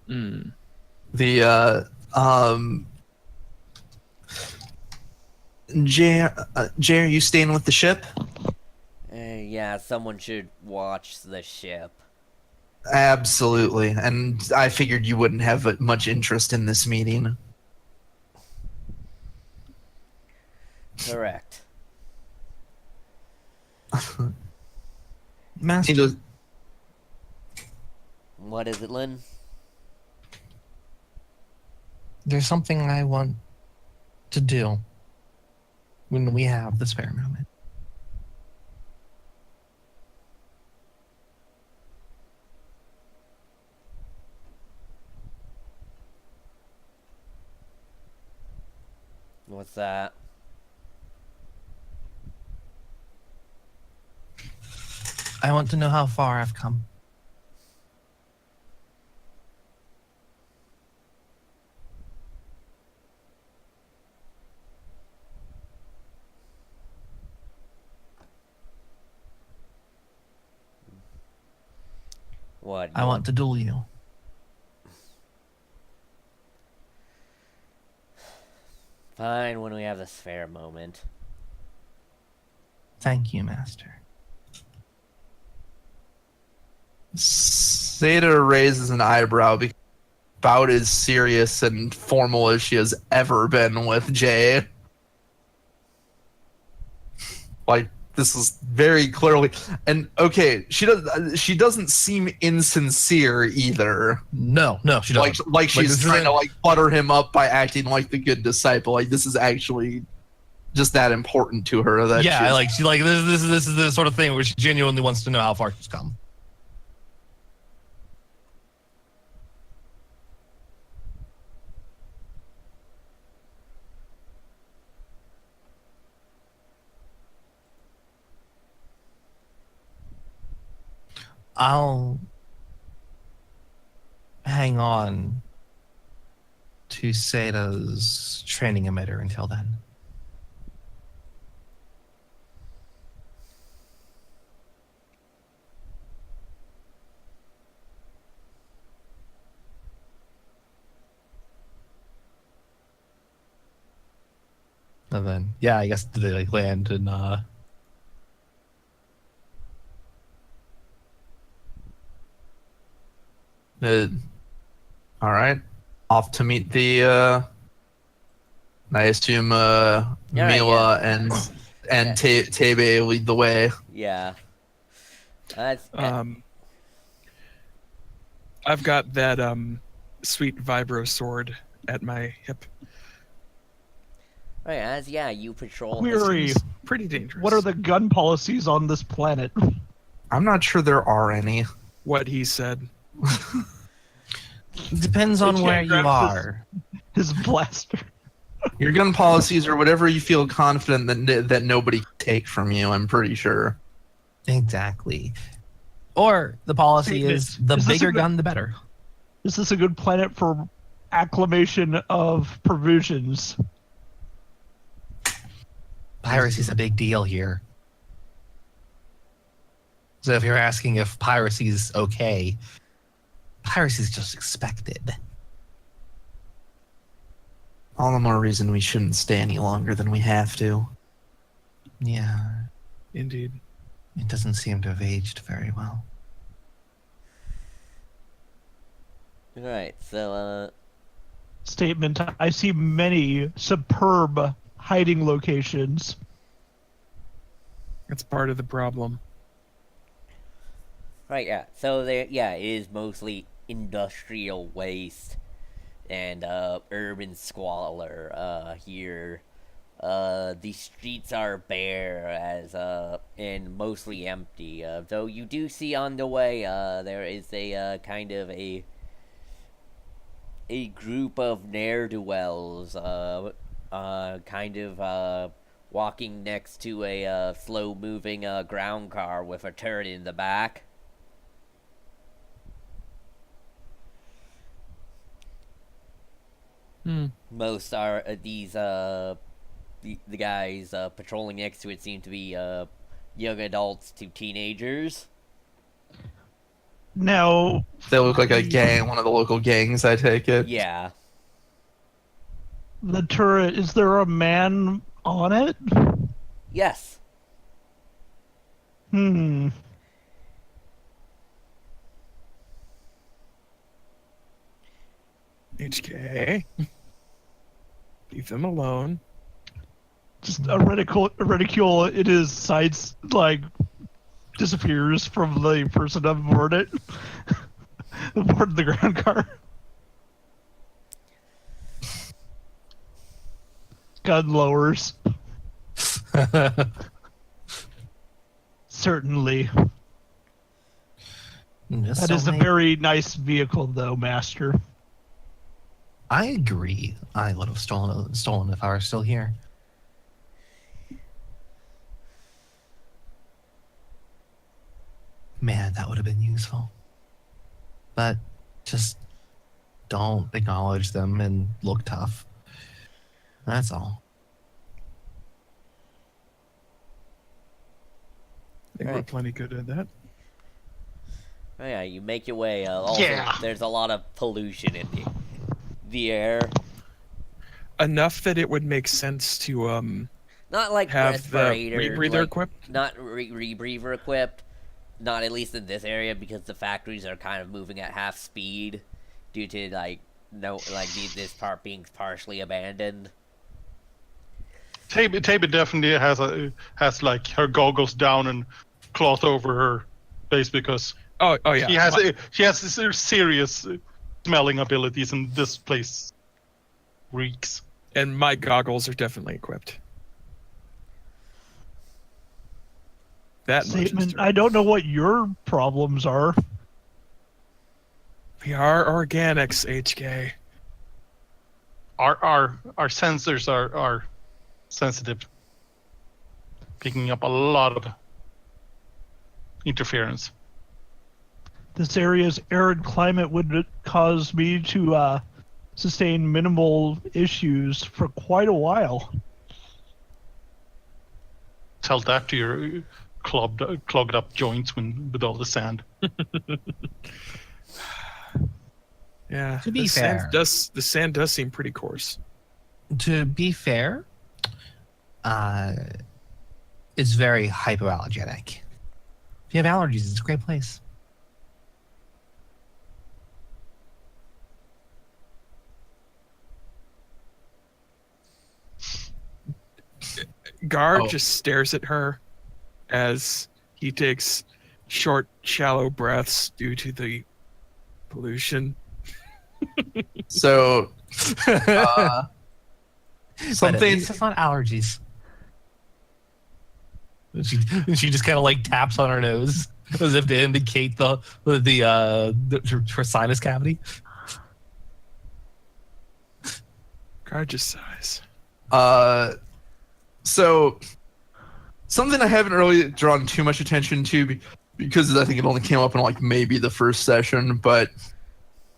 The Jay, are you staying with the ship? Yeah, someone should watch the ship. Absolutely. And I figured you wouldn't have much interest in this meeting. Correct. Master, What is it, Lynn? there's something I want to do when we have the spare moment. What's that? I want to know how far I've come. What? I want to duel you. Fine, when we have the spare moment. Thank you, Master. Zeta raises an eyebrow because about as serious and formal as she has ever been with Jay. Like, this is very clearly, and okay, she doesn't seem insincere either. No, she doesn't. Like she's this trying to isn't- butter him up by acting like the good disciple. Like, this is actually just that important to her that Yeah, she's, this is the sort of thing where she genuinely wants to know how far she's come. I'll hang on to Seta's training emitter until then. And then, yeah, I guess they land in all right, off to meet the I assume Yeah, Mila yeah. and Yeah. Tebe lead the way. Yeah. That's, I I've got that sweet vibro sword at my hip. Right, as you patrol. Query. Seems pretty dangerous. What are the gun policies on this planet? I'm not sure there are any. What he said. Depends on HK where you grabs are. His blaster. Your gun policies are whatever you feel confident that nobody can take from you, I'm pretty sure. Exactly. Or the policy Hey, is the is this a bigger good- gun, the better. Is this a good planet for acclamation of provisions? Piracy's a big deal here. So if you're asking if piracy's okay, piracy's just expected. All the more reason we shouldn't stay any longer than we have to. Yeah, Indeed. it doesn't seem to have aged very well. Right, so Statement. I see many superb hiding locations. That's part of the problem. right, yeah. So there, it is mostly industrial waste and urban squalor here. The streets are bare as and mostly empty. Though you do see on the way there is a kind of a group of ne'er-do-wells kind of walking next to a slow-moving ground car with a turret in the back. Most are these the guys patrolling next to it seem to be young adults to teenagers. Now, They look like a gang, one of the local gangs, I take it. Yeah. the turret, is there a man on it? Yes. Hmm. HK. Leave them alone. Just a ridicule in his sights, like, disappears from the person aboard it. Aboard the ground car. Gun lowers. Certainly. That is a very nice vehicle, though, Master. I agree. I would have stolen if I were still here. Man, that would have been useful. But just don't acknowledge them and look tough. That's all. I think we're plenty good at that. Oh, yeah, you make your way. Also, there's a lot of pollution in the air. Enough that it would make sense to Not like have the respirator, rebreather like, equipped. not rebreather equipped. Not at least in this area because the factories are kind of moving at half speed due to this part being partially abandoned. Tabby definitely has like her goggles down and cloth over her face because Oh yeah. she has serious smelling abilities, and this place reeks. And my goggles are definitely equipped. That much is Statement. true. I don't know what your problems are. We are organics, HK. Our sensors are sensitive, picking up a lot of interference. This area's arid climate would cause me to sustain minimal issues for quite a while. Tell that to your clogged up joints with all the sand. Yeah. To be the fair. the sand does seem pretty coarse. To be fair, it's very hypoallergenic. If you have allergies, it's a great place. Gar Oh. just stares at her as he takes short, shallow breaths due to the Pollution. So, But at something. least it's not allergies. And she just kind of like taps on her nose as if to indicate her sinus cavity. Gorgeous size. So something I haven't really drawn too much attention to because I think it only came up in like maybe the first session, but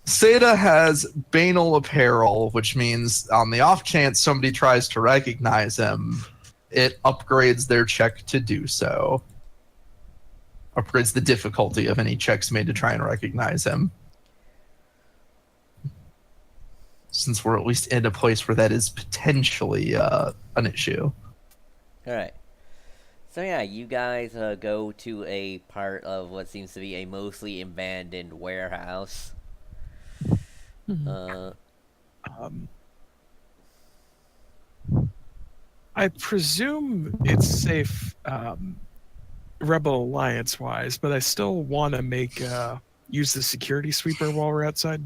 Seda has banal apparel, which means on the off chance somebody tries to recognize him, it upgrades their check to do so. Upgrades the difficulty of any checks made to try and recognize him. Since we're at least in a place where that is potentially an issue. Alright. So yeah, you guys go to a part of what seems to be a mostly abandoned warehouse. I presume it's safe, Rebel Alliance wise, but I still want to make use the security sweeper while we're outside.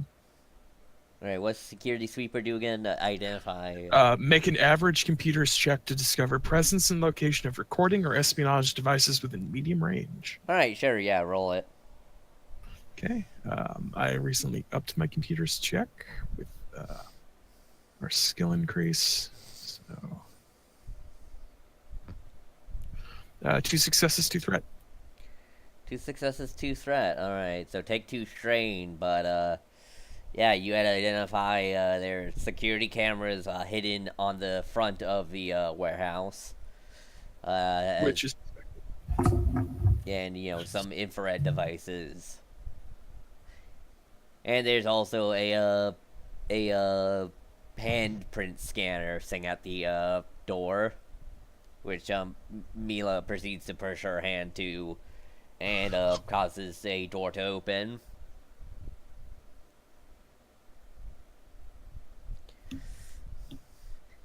Alright, what's security sweeper do again? Identify. Make an average computer's check to discover presence and location of recording or espionage devices within medium range. Alright, sure, yeah, roll it. Okay. I recently upped my computer's check with our skill increase. So 2 successes, 2 threat. 2 successes, 2 threat. Alright, so take 2 strain, but yeah, you had to identify their security cameras hidden on the front of the warehouse. Which is and you know, some infrared devices. And there's also a handprint scanner sitting at the door, which Mila proceeds to push her hand to, and causes a door to open.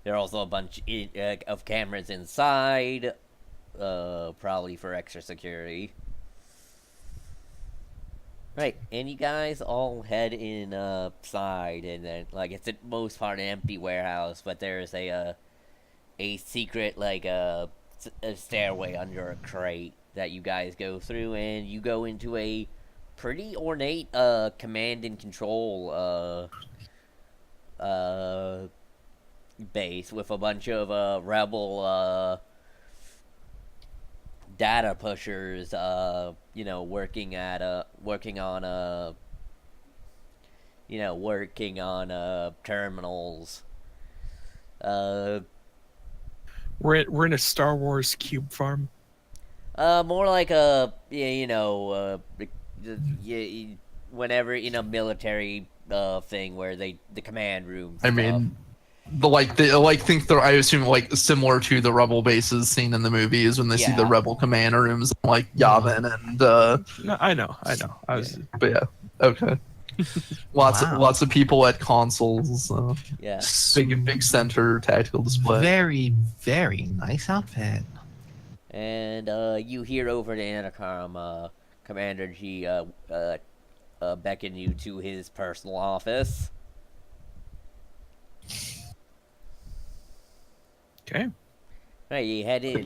There are also a bunch of cameras inside, probably for extra security. Right, and you guys all head inside, and then, like, it's at most part an empty warehouse, but there's a secret, like, a stairway under a crate that you guys go through, and you go into a pretty ornate, command and control, base with a bunch of, rebel, data pushers, you know, working on terminals. we're in a Star Wars cube farm. More like a, whenever in a military thing where the command room I stuff. mean, I assume like similar to the rebel bases seen in the movies when they see the Yeah. rebel command rooms like Yavin and No, I know. I was but yeah, okay. Wow. Lots of people at consoles. Yeah. Big center tactical display. Very, very nice outfit. And you hear over the intercom, Commander G beckon you to his personal office. okay. Right, you head in.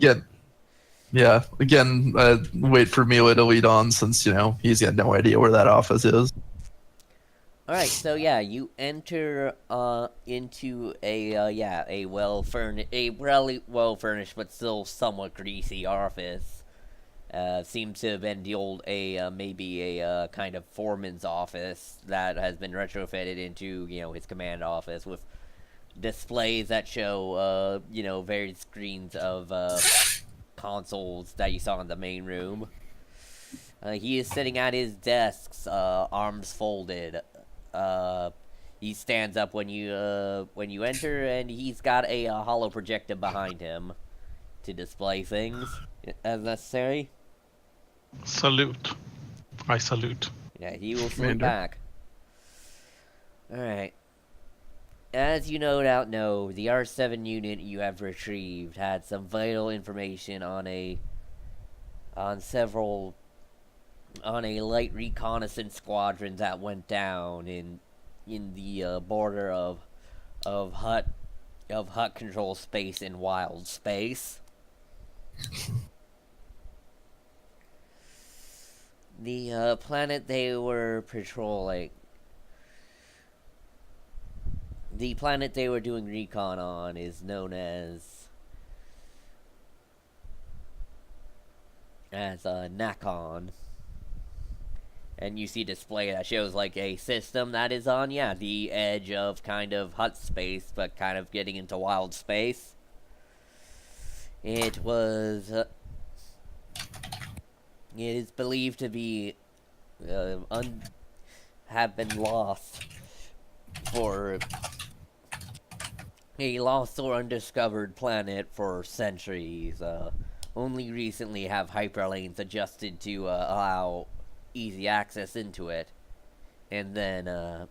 Again, wait for Mila to lead on since he's got no idea where that office is. Alright, so yeah, you enter into a really well furnished but still somewhat greasy office. Seems to have been the old maybe a kind of foreman's office that has been retrofitted into his command office with displays that show various screens of consoles that you saw in the main room. He is sitting at his desk, arms folded. He stands up when you enter, and he's got a hollow projector behind him to display things as necessary. Salute. I salute. Yeah, he will salute Commander. back. Alright. As you no doubt know, the R7 unit you have retrieved had some vital information on several on a light reconnaissance squadron that went down in the border of hut control space in wild space. The planet they were patrolling, the planet they were doing recon on is known as Nakon. And you see a display that shows like a system that is on, yeah, the edge of kind of hut space, but kind of getting into wild space. It was, it is believed to be, have been lost for a lost or undiscovered planet for centuries. Only recently have hyperlanes adjusted to allow easy access into it. And then,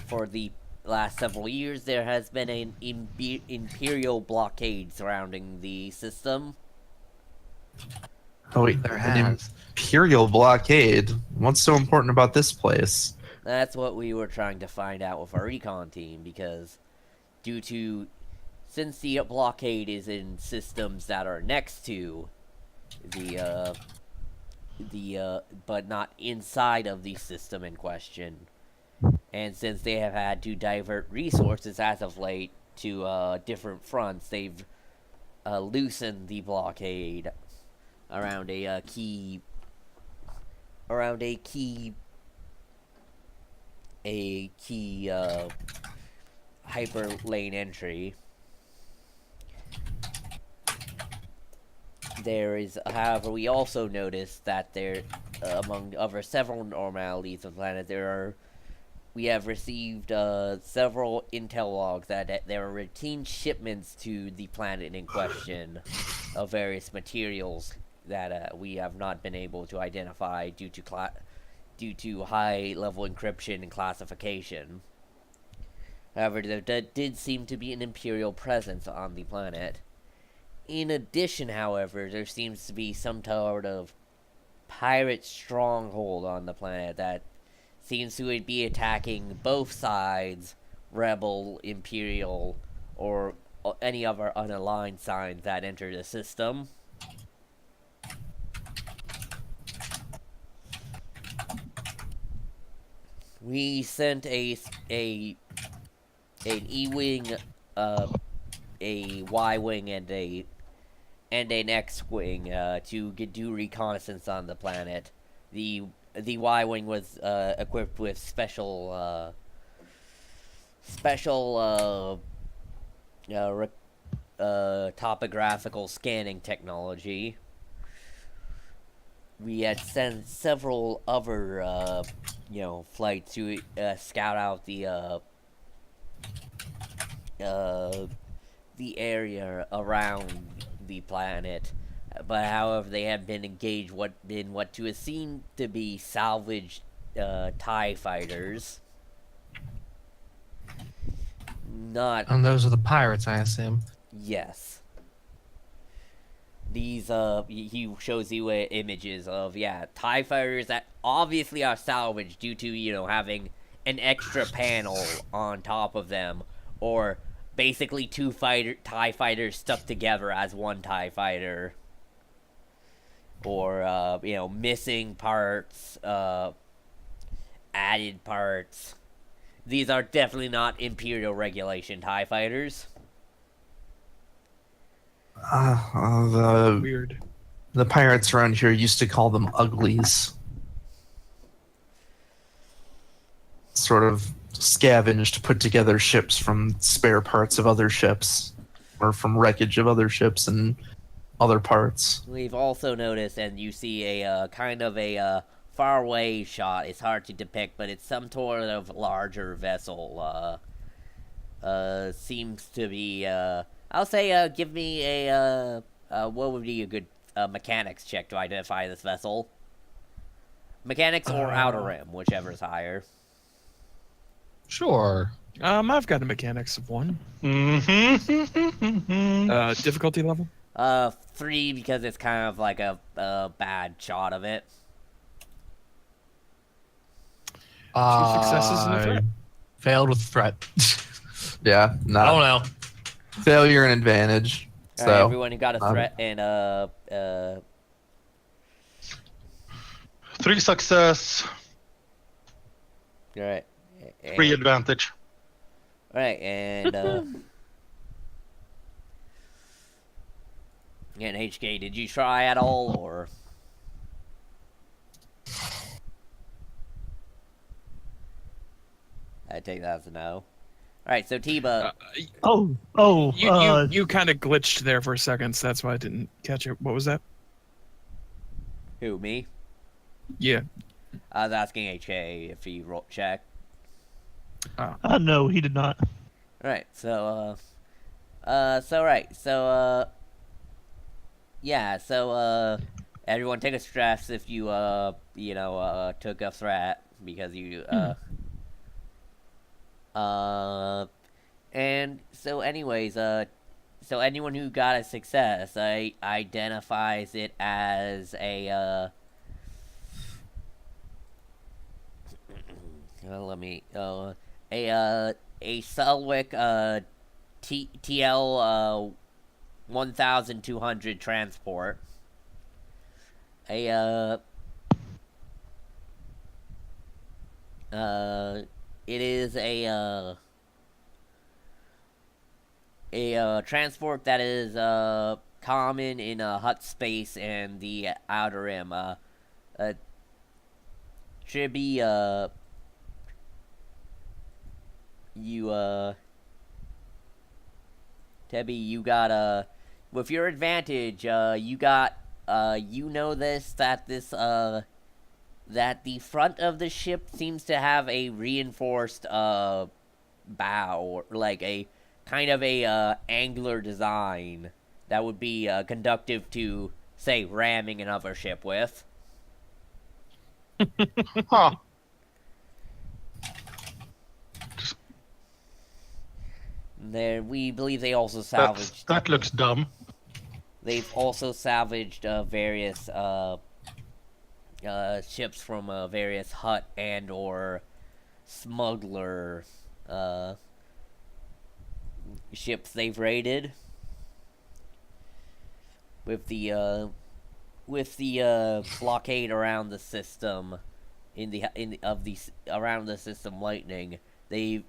for the last several years, there has been an imperial blockade surrounding the system. Oh wait, There an has. imperial blockade. What's so important about this place? That's what we were trying to find out with our recon team, because since the blockade is in systems that are next to the but not inside of the system in question, and since they have had to divert resources as of late to different fronts, they've loosened the blockade around a key hyperlane entry. There is, however, we also noticed that there, among other several normalities of the planet, we have received several intel logs that there are routine shipments to the planet in question of various materials that we have not been able to identify due to high-level encryption and classification. However, there did seem to be an Imperial presence on the planet. In addition, however, there seems to be some sort of pirate stronghold on the planet that seems to be attacking both sides, Rebel, Imperial, or any other unaligned signs that enter the system. We sent an E-wing, a Y-wing, and an X-wing to do reconnaissance on the planet. The Y-wing was equipped with special topographical scanning technology. We had sent several other flights to scout out the area around the planet, but however they have been engaged in what to seem to be salvaged TIE fighters. Not And those are the pirates, I assume. Yes. These he shows you images of TIE fighters that obviously are salvaged due to having an extra panel on top of them, or basically two TIE fighters stuck together as one TIE fighter, or missing parts, added parts. These are definitely not Imperial regulation TIE fighters. Weird. The pirates around here used to call them uglies. Sort of scavenged, put together ships from spare parts of other ships, or from wreckage of other ships and other parts. We've also noticed, and you see a kind of a far away shot. It's hard to depict, but it's some sort of larger vessel. Seems to be. I'll say, give me a. What would be a good mechanics check to identify this vessel? Mechanics or outer rim, whichever's higher. Sure. I've got a mechanics of 1. Difficulty level? 3 because it's kind of like a bad shot of it. successes and a threat. Failed with threat. Yeah, I not don't know. failure and advantage. All So right, everyone who got a not- threat and 3 success, all right, 3 and, advantage. all right, and and HK, did you try at all, or? I take that as a no. All right, so Tiba, You kind of glitched there for a second, so that's why I didn't catch it. What was that? who, me? Yeah. I was asking HK if he checked. No, he did not. All right, so yeah, so everyone take a stress if you took a threat because you and so anyways, so anyone who got a success, identifies it as a let me a Selwick TL 1200 transport. It is a transport that is common in hut space and the outer rim. Should be Tebby, you got with your advantage, you got you know this that the front of the ship seems to have a reinforced bow, or like a kind of a angular design that would be conductive to, say, ramming another ship with. Huh. There, we believe they also salvaged. That looks dumb. They've also salvaged various ships from various hut and or smuggler ships they've raided. With the blockade around the system, around the system lightning, the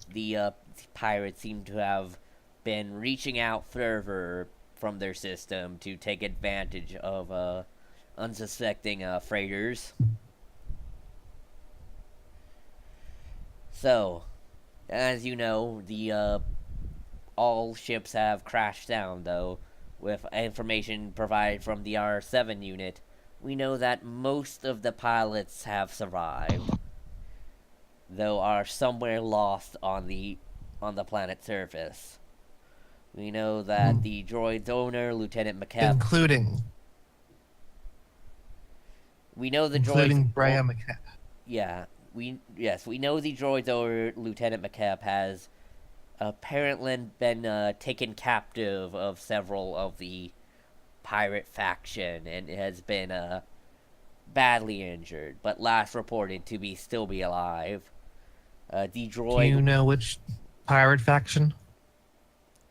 pirates seem to have been reaching out further from their system to take advantage of unsuspecting freighters. So, as you know, the all ships have crashed down, though. With information provided from the R7 unit, we know that most of the pilots have survived, though are somewhere lost on the planet's surface. We know that the droid's owner, Lieutenant McKepp. Including We know the including droid's. Brea McKepp. Yeah, we know the droid's owner, Lieutenant McKepp, has apparently been taken captive of several of the pirate faction and has been badly injured, but last reported to still be alive. The droid. Do you know which pirate faction?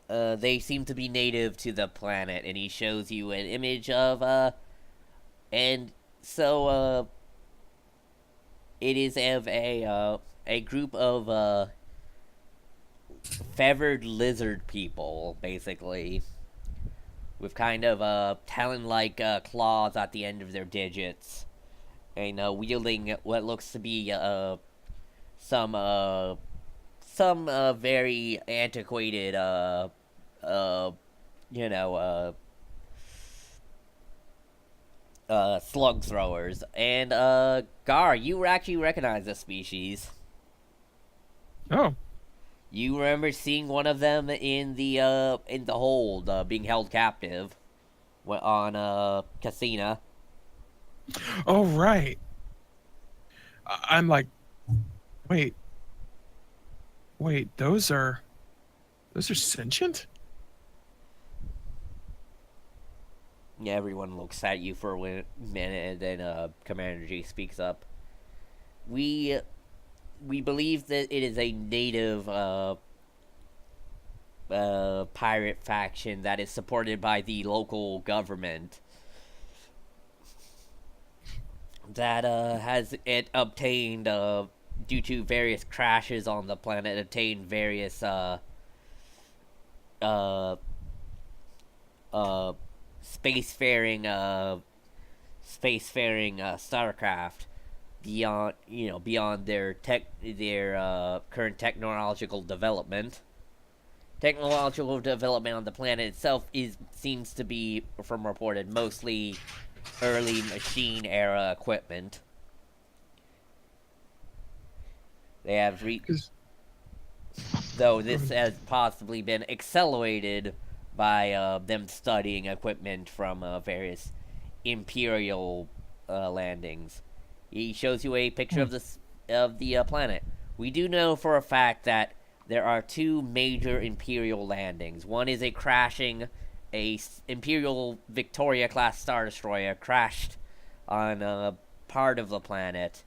They seem to be native to the planet, and he shows you an image of and so it is of a group of feathered lizard people, basically, with kind of talon-like claws at the end of their digits, and wielding what looks to be some very antiquated slug throwers. And Gar, you actually recognize this species. Oh, You remember seeing one of them in the hold, being held captive on Casina. oh right. I'm like, wait, those are sentient? Yeah, everyone looks at you for a minute, and then Commander G speaks up. we believe that it is a native pirate faction that is supported by the local government that has it obtained due to various crashes on the planet, obtained various spacefaring starcraft beyond their current technological development. Technological development on the planet itself seems to be, from reported, mostly early machine era equipment. They have though this has possibly been accelerated by them studying equipment from various imperial landings. He shows you a picture of the planet. We do know for a fact that there are two major imperial landings. One is a imperial Victoria class star destroyer crashed on a part of the planet,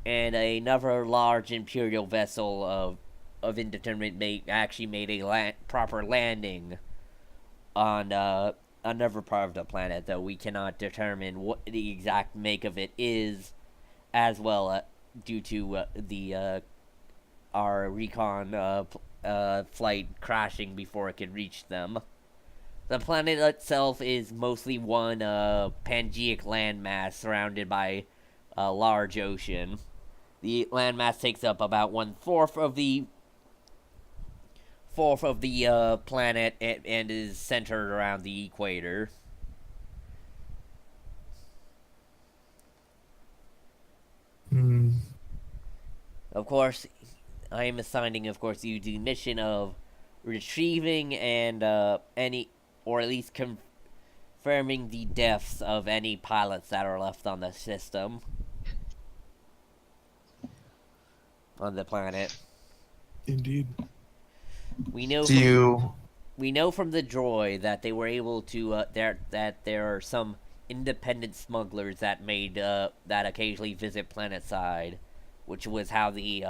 and another large imperial vessel of indeterminate actually made a proper landing on another part of the planet, though we cannot determine what the exact make of it is, as well due to our recon flight crashing before it could reach them. The planet itself is mostly one Pangeic landmass surrounded by a large ocean. The landmass takes up about 1/4 of the planet and is centered around the equator. Of course, I am assigning, you the mission of retrieving and or at least confirming the deaths of any pilots that are left on the system. On the planet. Indeed. We know from the droid that they were able to that there are some independent smugglers that occasionally visit planetside, which was how the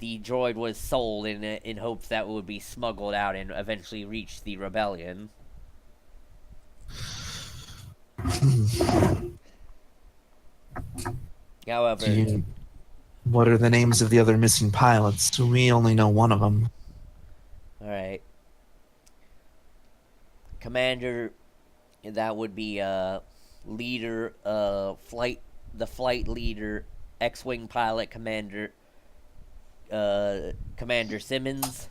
droid was sold in hopes that it would be smuggled out and eventually reach the rebellion. However, what are the names of the other missing pilots? We only know one of them. Alright. Commander, that would be leader, the flight leader, X-Wing pilot Commander Simmons.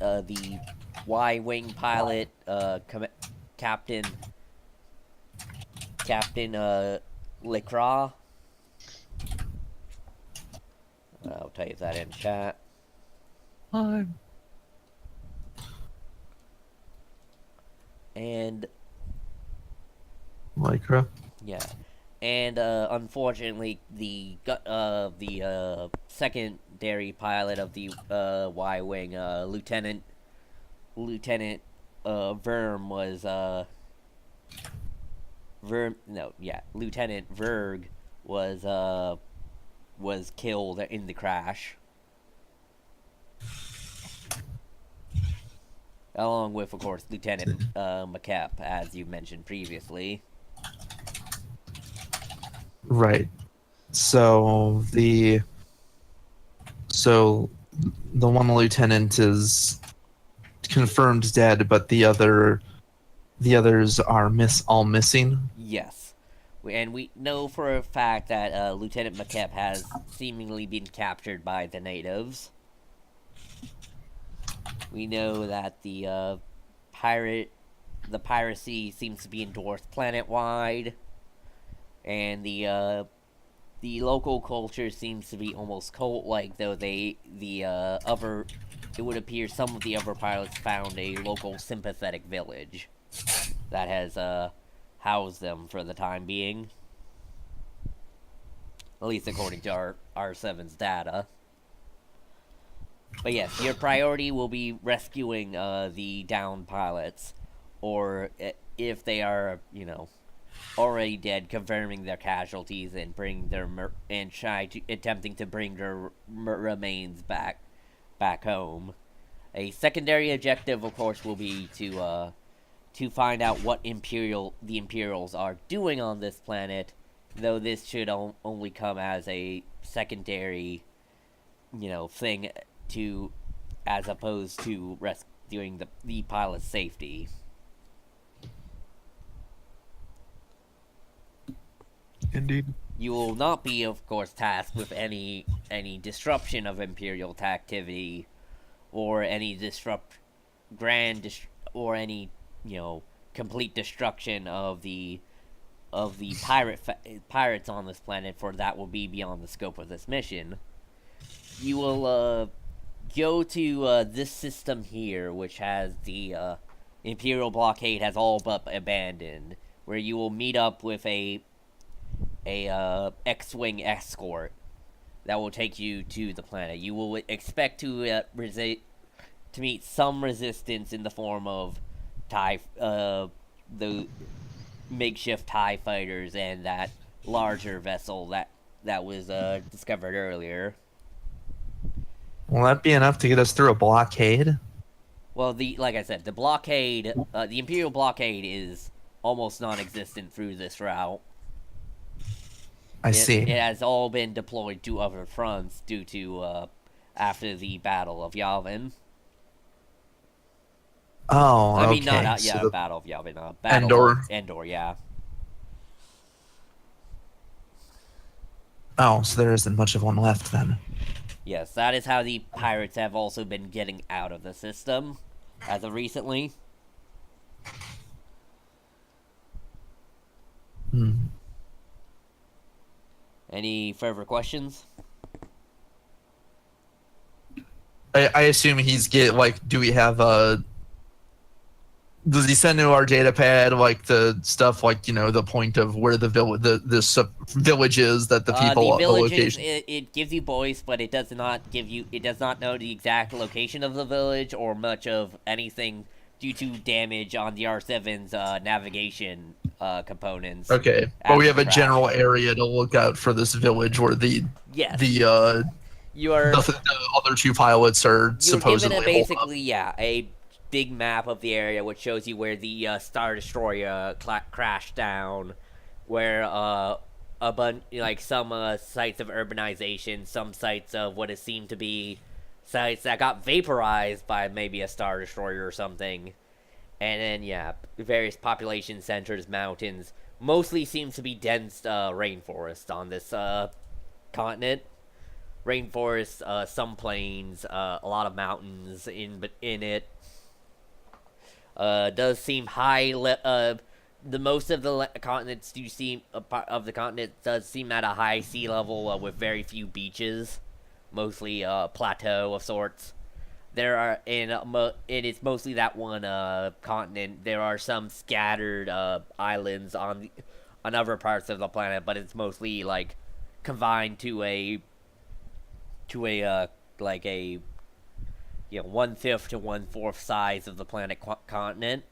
The Y-Wing pilot, Captain Licra. I'll type that in chat. And Lycra. Yeah, and unfortunately, the secondary pilot of the Y-Wing, Lieutenant Verm was Lieutenant Verg was killed in the crash, along with, of course, Lieutenant McKep, as you mentioned previously. Right. So the one lieutenant is confirmed dead, but the others are all missing. Yes, and we know for a fact that Lieutenant McKep has seemingly been captured by the natives. We know that the piracy seems to be endorsed planet-wide, and the local culture seems to be almost cult-like, though it would appear some of the other pilots found a local sympathetic village that has housed them for the time being. At least according to our R7's data. But yes, your priority will be rescuing the downed pilots. if they are, already dead, confirming their casualties and attempting to bring their remains back home. A secondary objective, of course, will be to find out what the Imperials are doing on this planet, though this should only come as a secondary, thing as opposed to rescuing the pilot's safety. Indeed. You will not be, of course, tasked with any disruption of Imperial activity, or any complete destruction of the pirates on this planet, for that will be beyond the scope of this mission. You will go to this system here, which has the Imperial blockade has all but abandoned, where you will meet up with a X-wing escort that will take you to the planet. You will expect to meet some resistance in the form of the makeshift TIE fighters and that larger vessel that was discovered earlier. Will that be enough to get us through a blockade? Well, like I said, the blockade, the Imperial blockade is almost non-existent through this route. I see. It has all been deployed to other fronts due to after the Battle of Yavin. Oh, okay. I mean, not Battle of Yavin. Battle of Endor, yeah. Oh, so there isn't much of one left then. Yes, that is how the pirates have also been getting out of the system, as of recently. Any further questions? I assume do we have does he send to our data pad the stuff the point of where the village is, that the people the location? It gives you voice, but it does not know the exact location of the village or much of anything due to damage on the R7's navigation components. Okay, but we have a general area to look out for this village where the other two pilots are supposedly given basically a big map of the area, which shows you where the Star Destroyer crashed down, where some sites of urbanization, some sites of what is seemed to be sites that got vaporized by maybe a Star Destroyer or something, and then various population centers, mountains. Mostly seems to be dense rainforest on this continent. Rainforest, some plains, a lot of mountains in it. Does seem high. The most of the continents does seem at a high sea level with very few beaches, mostly plateau of sorts. There are it is mostly that one continent. There are some scattered islands on other parts of the planet, but it's mostly confined to a 1/5 to 1/4 size of the planet continent.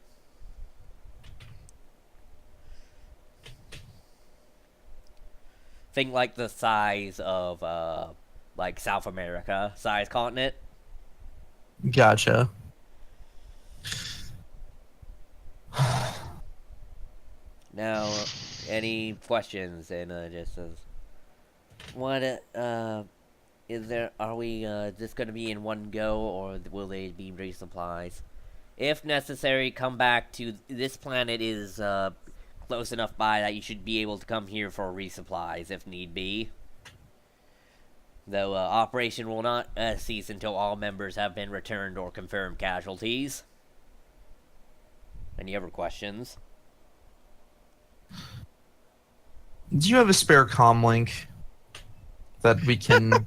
Think like the size of South America size continent. Gotcha. Now, any questions? And just says, what is there? Are we just going to be in one go, or will they be resupplies? If necessary, come back to this planet. Is close enough by that you should be able to come here for resupplies if need be. Though operation will not cease until all members have been returned or confirmed casualties. Any other questions? Do you have a spare comm link that we can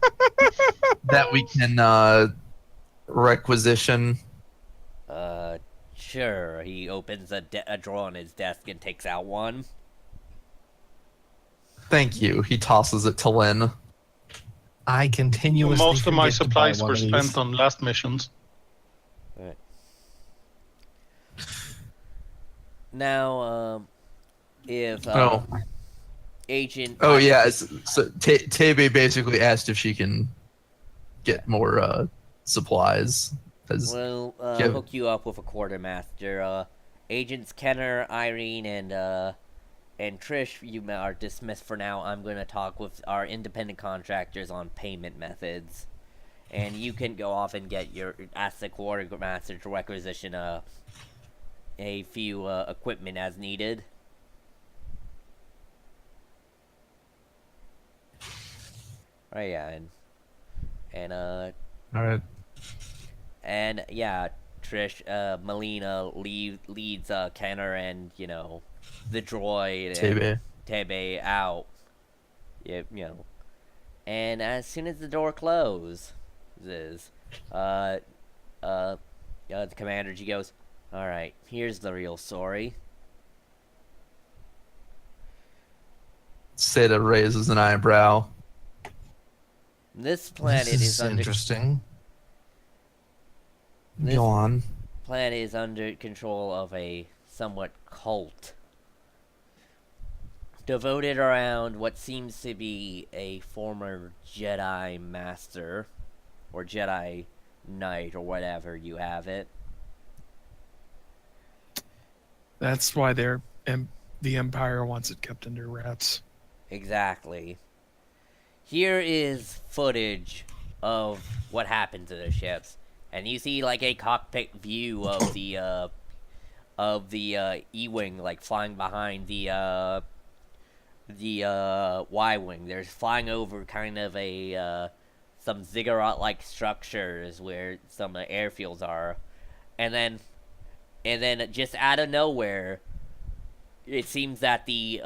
requisition? Sure. He opens a drawer on his desk and takes out one. Thank you. He tosses it to Lynn. I continuously Most of my forget to buy supplies one were of these. spent on last missions. Alright. Now, if Oh. Agent. Oh yeah. So Tebe basically asked if she can get more supplies. We'll Give- hook you up with a quartermaster. Agents Kenner, Irene, and Trish, you are dismissed for now. I'm going to talk with our independent contractors on payment methods. And you can go off and ask the quartermaster to requisition a few equipment as needed. Oh yeah, All right. and yeah, Trish, Melina leads Kenner and the droid and Tebe out. Yep, and as soon as the door closes, the commander she goes, "All right, here's the real story." Seda raises an eyebrow. This planet This is is under interesting. This- Go on. planet is under control of a somewhat cult devoted around what seems to be a former Jedi Master or Jedi Knight or whatever you have it. That's why the Empire wants it kept under wraps. Exactly. Here is footage of what happened to the ships, and you see like a cockpit view of the E-wing like flying behind the Y-wing. There's flying over kind of some ziggurat-like structures where some airfields are, and then just out of nowhere, it seems that the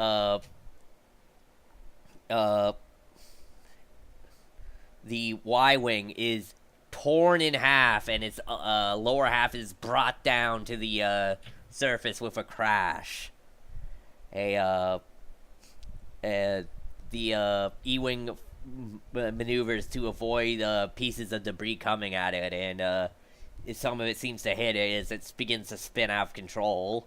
Y-wing is torn in half, and its lower half is brought down to the surface with a crash. The E-wing maneuvers to avoid pieces of debris coming at it, and some of it seems to hit it as it begins to spin out of control.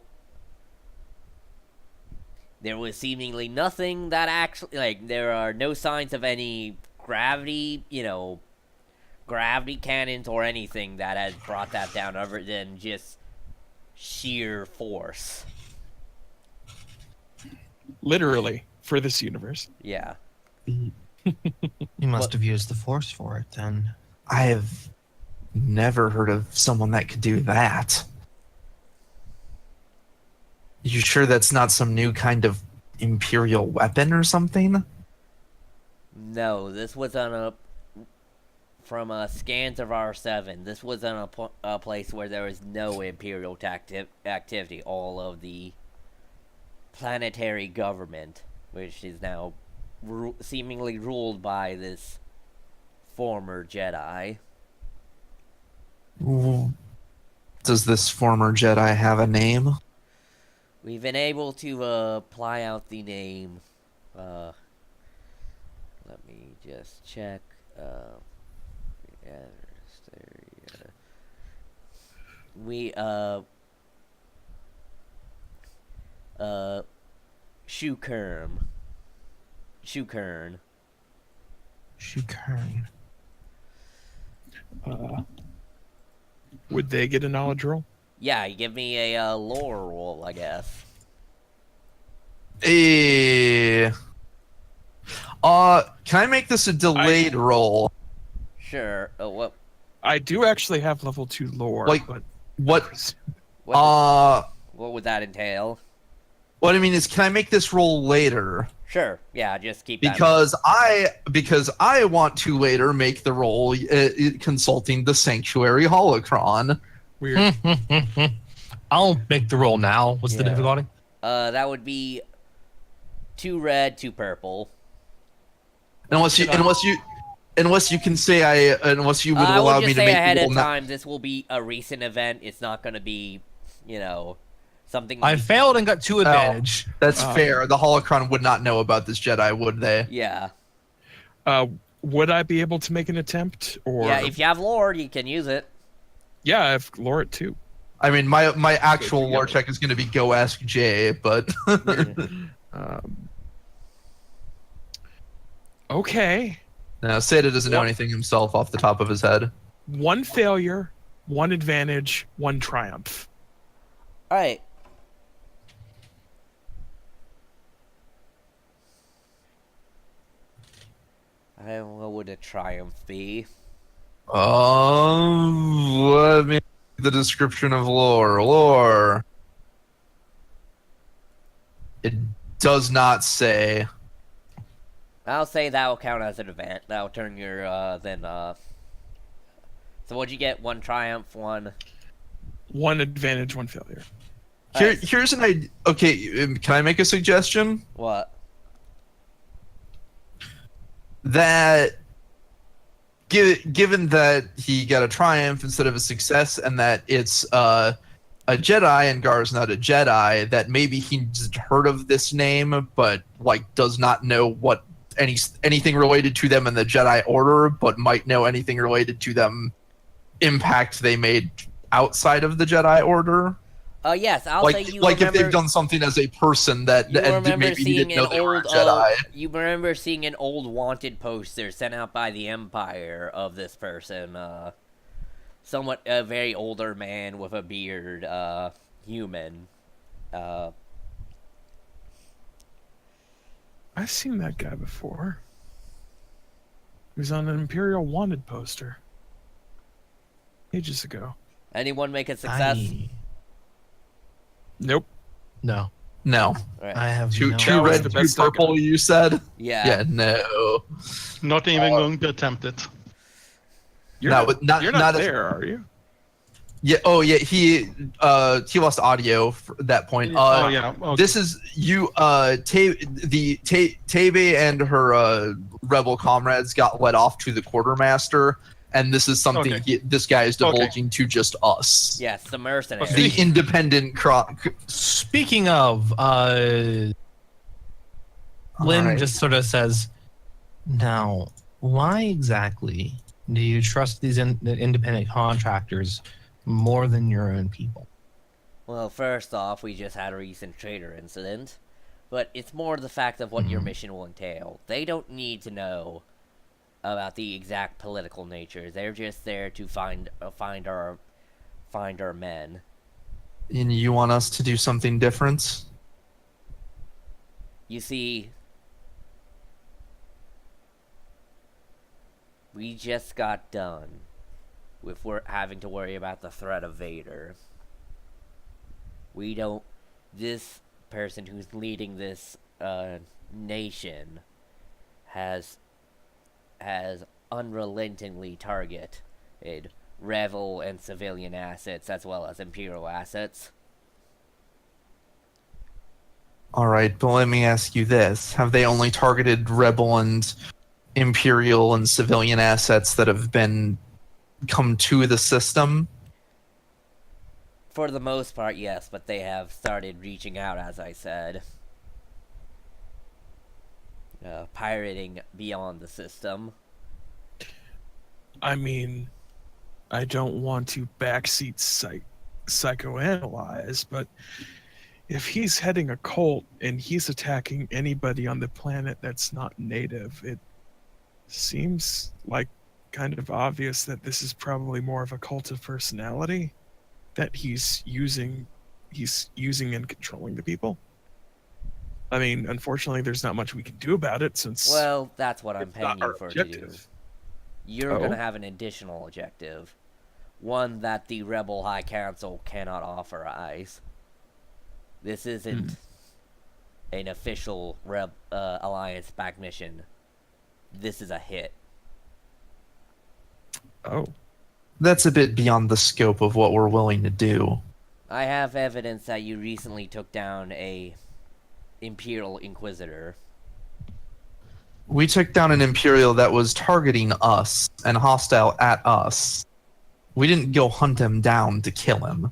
There was seemingly nothing that actually, there are no signs of any gravity cannons or anything that has brought that down other than just sheer force. Literally, for this universe. Yeah. You must have used the Force for it then. I have never heard of someone that could do that. You sure that's not some new kind of Imperial weapon or something? No, this was from scans of R7. This was on a place where there was no Imperial activity. All of the planetary government, which is now seemingly ruled by this former Jedi. Does this former Jedi have a name? We've been able to ply out the name. Let me just check. We Shukern. Would they get a knowledge roll? Yeah, you give me a lore roll, I guess. Can I make this a delayed roll? Sure. What? I do actually have level 2 lore. Like, but What? What would that entail? What I mean is, can I make this roll later? Sure. Yeah, just keep that. Because I want to later make the roll consulting the Sanctuary Holocron. weird. I'll make the roll now. What's the Yeah. difficulty? That would be 2 red, 2 purple. Unless you can say unless you would I allow will me just to say make ahead the of roll now. time, this will be a recent event. It's not going to be, something. I failed and got 2 advantage. That's Oh. fair. The Holocron would not know about this Jedi, would they? Yeah. Would I be able to make an attempt? Or Yeah, if you have lore, you can use it. yeah, I've lore it too. I mean, my actual lore together. check is going to be go ask Jay, but Okay. no, Seda doesn't know What? anything himself off the top of his head. 1 failure, 1 advantage, 1 triumph. All right. What would a triumph be? Let me the description of lore. Lore. It does not say. I'll say that'll count as an event. That'll turn your So what'd you get? 1 triumph, 1. 1 advantage, 1 failure. Alright. Here's an idea. Okay, can I make a suggestion? What? That given that he got a triumph instead of a success, and that it's a Jedi and Gar's not a Jedi, that maybe he's heard of this name, but like does not know what anything related to them in the Jedi Order, but might know anything related to them impact they made outside of the Jedi Order. Yes, I'll Like, say you like remember, if they've done something as a person that you and remember maybe he seeing didn't know an they were a old Jedi. you remember seeing an old wanted poster sent out by the Empire of this person, somewhat a very older man with a beard, human. I've seen that guy before. He was on an Imperial Wanted poster. Ages ago. Anyone make a success? Nope. No. No. Right. I have Two no That two was red, the two best I purple, got. you said? Yeah. Yeah, no. Not even going to attempt it. You're No, not, but not- you're not not as- there, are you? Yeah. Oh, yeah. He lost audio at that point. Oh yeah. Okay. This is you. Tabe and her rebel comrades got led off to the quartermaster, and this is something Okay. this guy is divulging to just us. Yes, the mercenary. The independent Speaking of, Lynn Alright. just sort of says, "Now, why exactly do you trust these independent contractors more than your own people?" Well, first off, we just had a recent trader incident, but it's more the fact of what your mission will entail. They don't need to know about the exact political nature. They're just there to find our men. And you want us to do something different? You see, we just got done with having to worry about the threat of Vader. This person who's leading this nation has unrelentingly targeted Rebel and civilian assets as well as Imperial assets. All right, but let me ask you this: have they only targeted Rebel and Imperial and civilian assets that have come to the system? For the most part, yes, but they have started reaching out, as I said. Pirating beyond the system. I mean, I don't want to backseat psychoanalyze, but if he's heading a cult and he's attacking anybody on the planet that's not native, it seems like kind of obvious that this is probably more of a cult of personality that he's using and controlling the people. I mean, unfortunately, there's not much we can do about it since Well, that's what I'm it's paying not you our for to do. objective. You're Oh? gonna have an additional objective. One that the Rebel High Council cannot authorize. This isn't an official Alliance-backed mission. This is a hit. Oh, That's a bit beyond the scope of what we're willing to do. I have evidence that you recently took down a Imperial Inquisitor. We took down an Imperial that was targeting us and hostile at us. We didn't go hunt him down to kill him.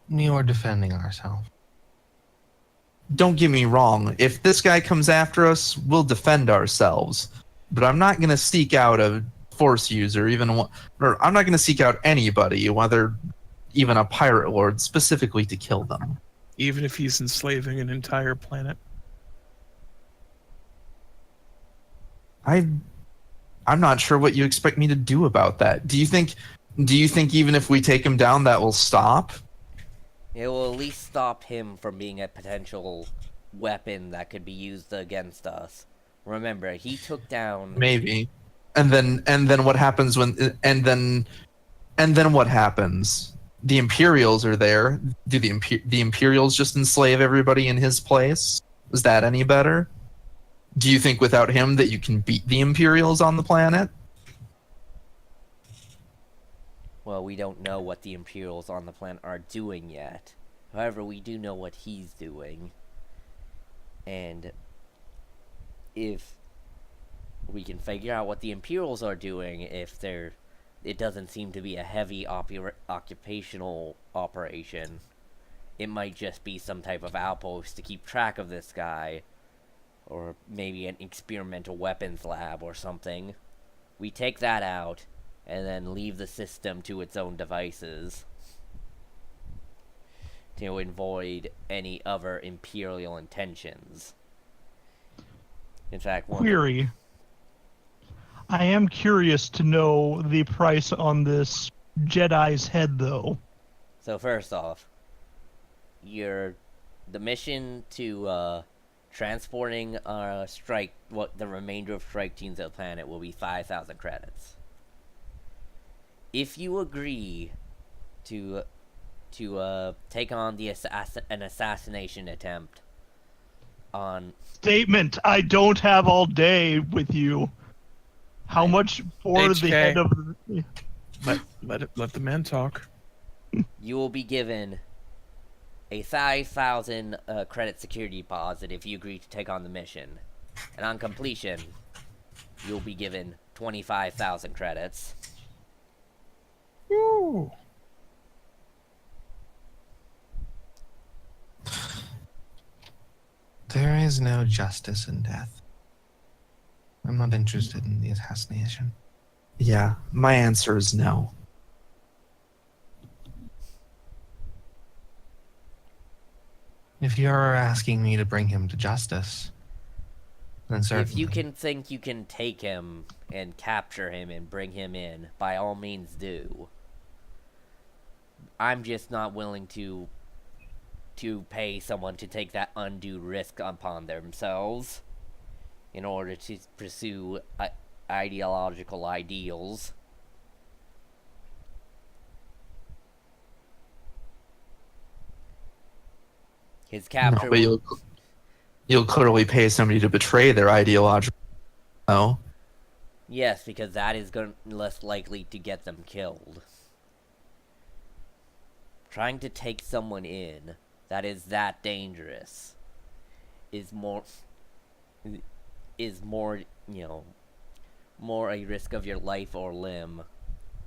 We were defending ourselves. Don't get me wrong, if this guy comes after us, we'll defend ourselves. But I'm not going to seek out a Force user, or I'm not going to seek out anybody, whether even a pirate lord specifically to kill them. Even if he's enslaving an entire planet. I'm not sure what you expect me to do about that. Do you think even if we take him down that will stop? It will at least stop him from being a potential weapon that could be used against us. Remember, he took down... Maybe. And then what happens when and then what happens? The Imperials are there. Do the Imperials just enslave everybody in his place? Is that any better? Do you think without him that you can beat the Imperials on the planet? Well, we don't know what the Imperials on the planet are doing yet. However, we do know what he's doing. And if we can figure out what the Imperials are doing, it doesn't seem to be a heavy occupational operation. It might just be some type of outpost to keep track of this guy. Or maybe an experimental weapons lab or something. We take that out, and then leave the system to its own devices to avoid any other Imperial intentions. In fact, Query. I am curious to know the price on this Jedi's head, though. So first off, the mission to transporting the remainder of strike teams to the planet will be 5,000 credits. If you agree to take on an assassination attempt on... Statement, I don't have all day with you. How much for HK. the head of... Let the man talk. You will be given a 5,000 credit security deposit if you agree to take on the mission. And on completion, you'll be given 25,000 credits. Woo. There is no justice in death. I'm not interested in the assassination. Yeah, my answer is no. If you're asking me to bring him to justice, then certainly. If you can think you can take him and capture him and bring him in, by all means do. I'm just not willing to pay someone to take that undue risk upon themselves in order to pursue ideological ideals. His capture No, but you'll clearly pay somebody to betray their ideological. No. Yes, because that is less likely to get them killed. Trying to take someone in that is that dangerous is more, more a risk of your life or limb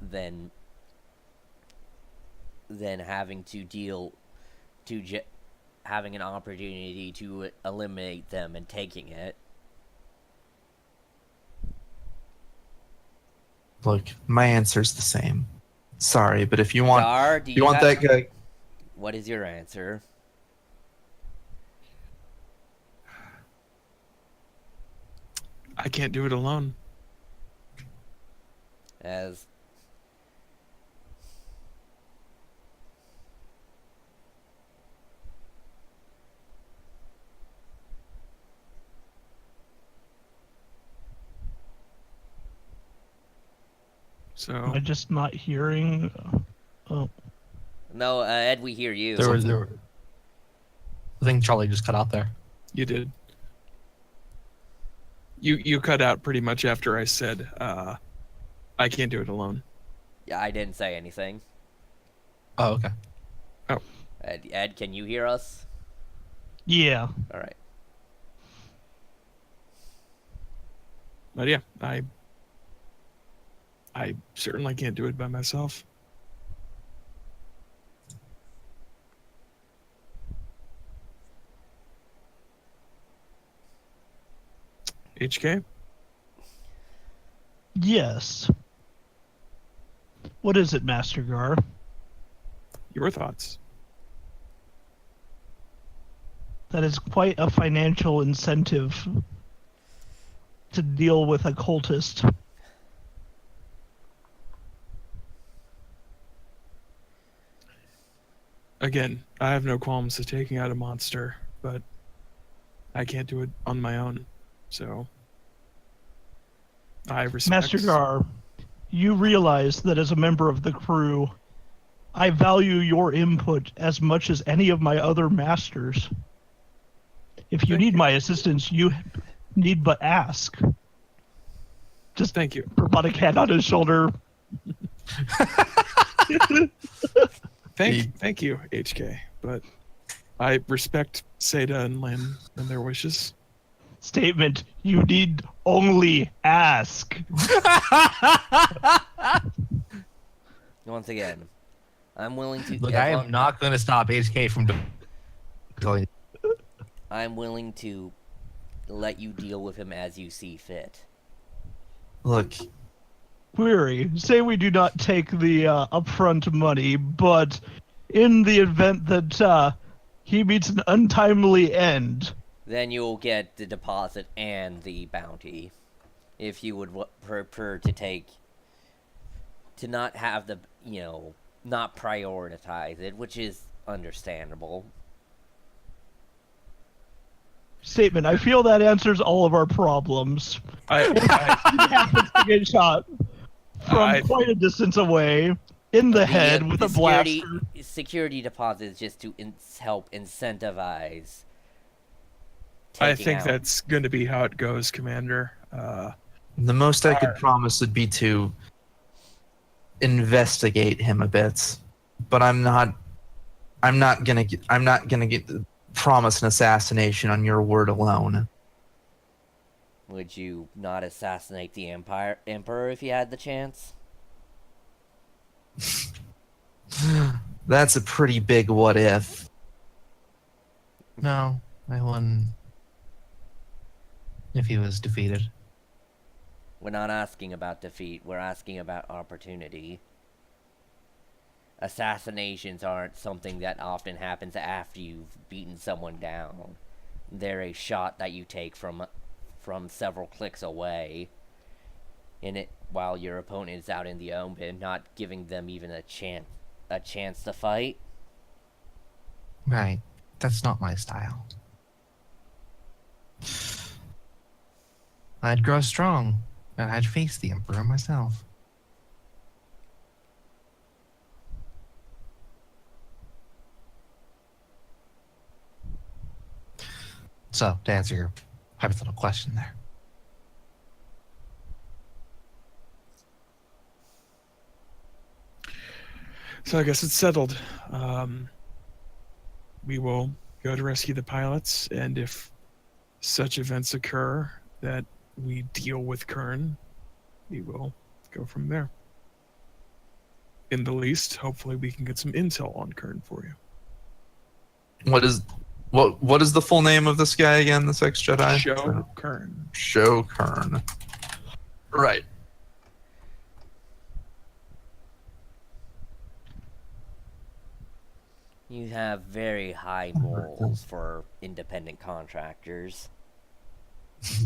than having to having an opportunity to eliminate them and taking it. Look, my answer's the same. Sorry, but if you want, Dar, do you want have- that guy. What is your answer? I can't do it alone. As So Am I just not hearing? Oh, no, Ed, we hear you. I think Charlie just cut out there. you did. You cut out pretty much after I said I can't do it alone. Yeah, I didn't say anything. Oh, okay. Ed, can you hear us? yeah. All right. But yeah, I certainly can't do it by myself. HK? Yes. What is it, Master Gar? Your thoughts? That is quite a financial incentive to deal with a cultist. Again, I have no qualms with taking out a monster, but I can't do it on my own. So I respect. Master Gar, you realize that as a member of the crew, I value your input as much as any of my other masters. If you need my assistance, you need but ask. Just Thank you. robotic hand on his shoulder. Thank you, HK. But I respect Seda and Lynn and their wishes. Statement, you need only ask. Once again, I'm willing to. Look, I am not going to stop HK from doing. I'm willing to let you deal with him as you see fit. Look, Query, say we do not take the upfront money, but in the event that he meets an untimely end, Then you'll get the deposit and the bounty. If you would prefer to not have the, not prioritize it, which is understandable. statement, I feel that answers all of our problems. I He happens to get shot from quite a distance away in the head with a blaster. Security deposit is just to help incentivize. I think that's going to be how it goes, Commander. the most I could promise would be to investigate him a bit, but I'm not gonna promise an assassination on your word alone. Would you not assassinate the Emperor if you had the chance? That's a pretty big what if. No, I wouldn't. If he was defeated. We're not asking about defeat, we're asking about opportunity. Assassinations aren't something that often happens after you've beaten someone down. They're a shot that you take from several clicks away, in it while your opponent is out in the open, not giving them even a chance to fight. Right. That's not my style. I'd grow strong, and I'd face the Emperor myself. So, to answer your hypothetical question there. So I guess it's settled. We will go to rescue the pilots, and if such events occur that we deal with Kern, we will go from there. In the least, hopefully we can get some intel on Kern for you. What is the full name of this guy again? This ex-Jedi? Show Kern. Show Kern. Right. You have very high morals for independent contractors.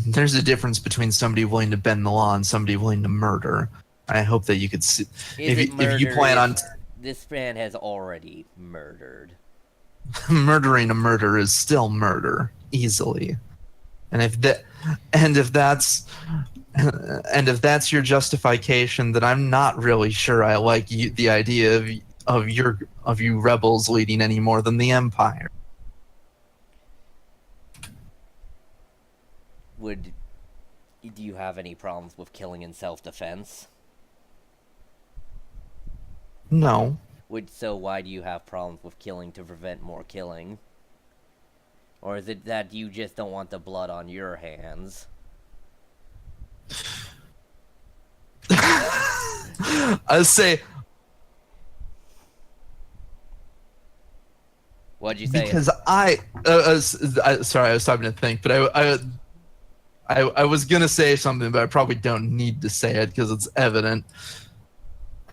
There's a difference between somebody willing to bend the law and somebody willing to murder. I hope that you could see. If you plan on this man has already murdered. murdering a murder is still murder easily, and if that's your justification, then I'm not really sure I like the idea of you rebels leading any more than the Empire. Do you have any problems with killing in self-defense? No. So why do you have problems with killing to prevent more killing? Or is it that you just don't want the blood on your hands? I say. What'd you say? Because sorry, I was stopping to think, but I was gonna say something, but I probably don't need to say it because it's evident.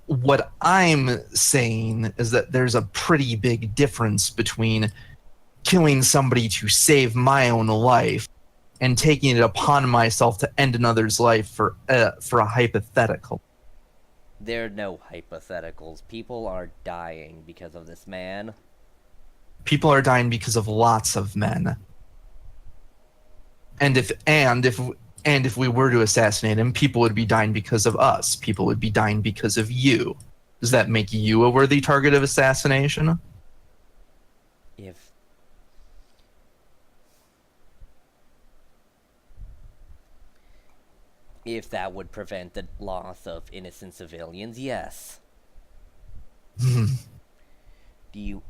what I'm saying is that there's a pretty big difference between killing somebody to save my own life and taking it upon myself to end another's life for a hypothetical. There are no hypotheticals. People are dying because of this man. People are dying because of lots of men. And if we were to assassinate him, people would be dying because of us. People would be dying because of you. Does that make you a worthy target of assassination? If that would prevent the loss of innocent civilians, yes. Hmm. Do you...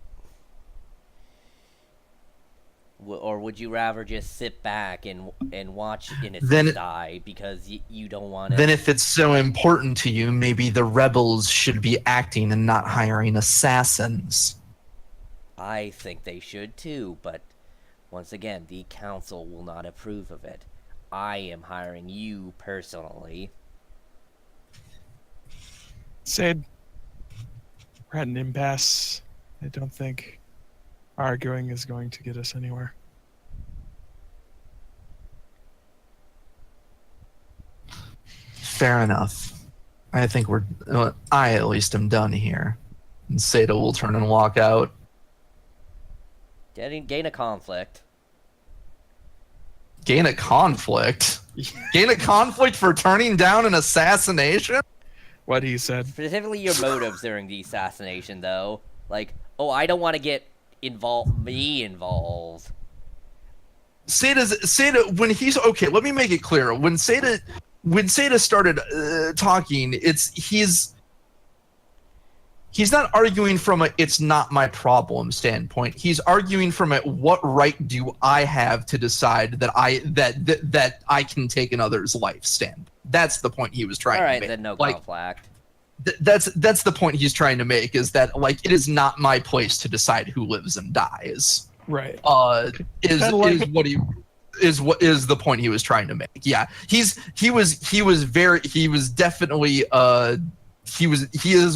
Or would you rather just sit back and watch innocents die because you don't want to... Then if it's so important to you, maybe the rebels should be acting and not hiring assassins. I think they should too, but once again, the council will not approve of it. I am hiring you personally. Sid, we're at an impasse. I don't think arguing is going to get us anywhere. Fair enough. I think I at least am done here. And Seda will turn and walk out. Gain a conflict. Gain a conflict? Gain a conflict for turning down an assassination? What he said. Specifically your motives during the assassination, though. Like, oh, I don't want to get me involved. Seda, when he's... Okay, let me make it clear. When Seda started talking, he's not arguing from a "it's not my problem" standpoint. He's arguing from a "what right do I have to decide that I can take another's life" stand. That's the point he was trying to make. All right, then no conflict. That's the point he's trying to make, is that, like, it is not my place to decide who lives and dies. Right. Is the point he was trying to make. Yeah. He is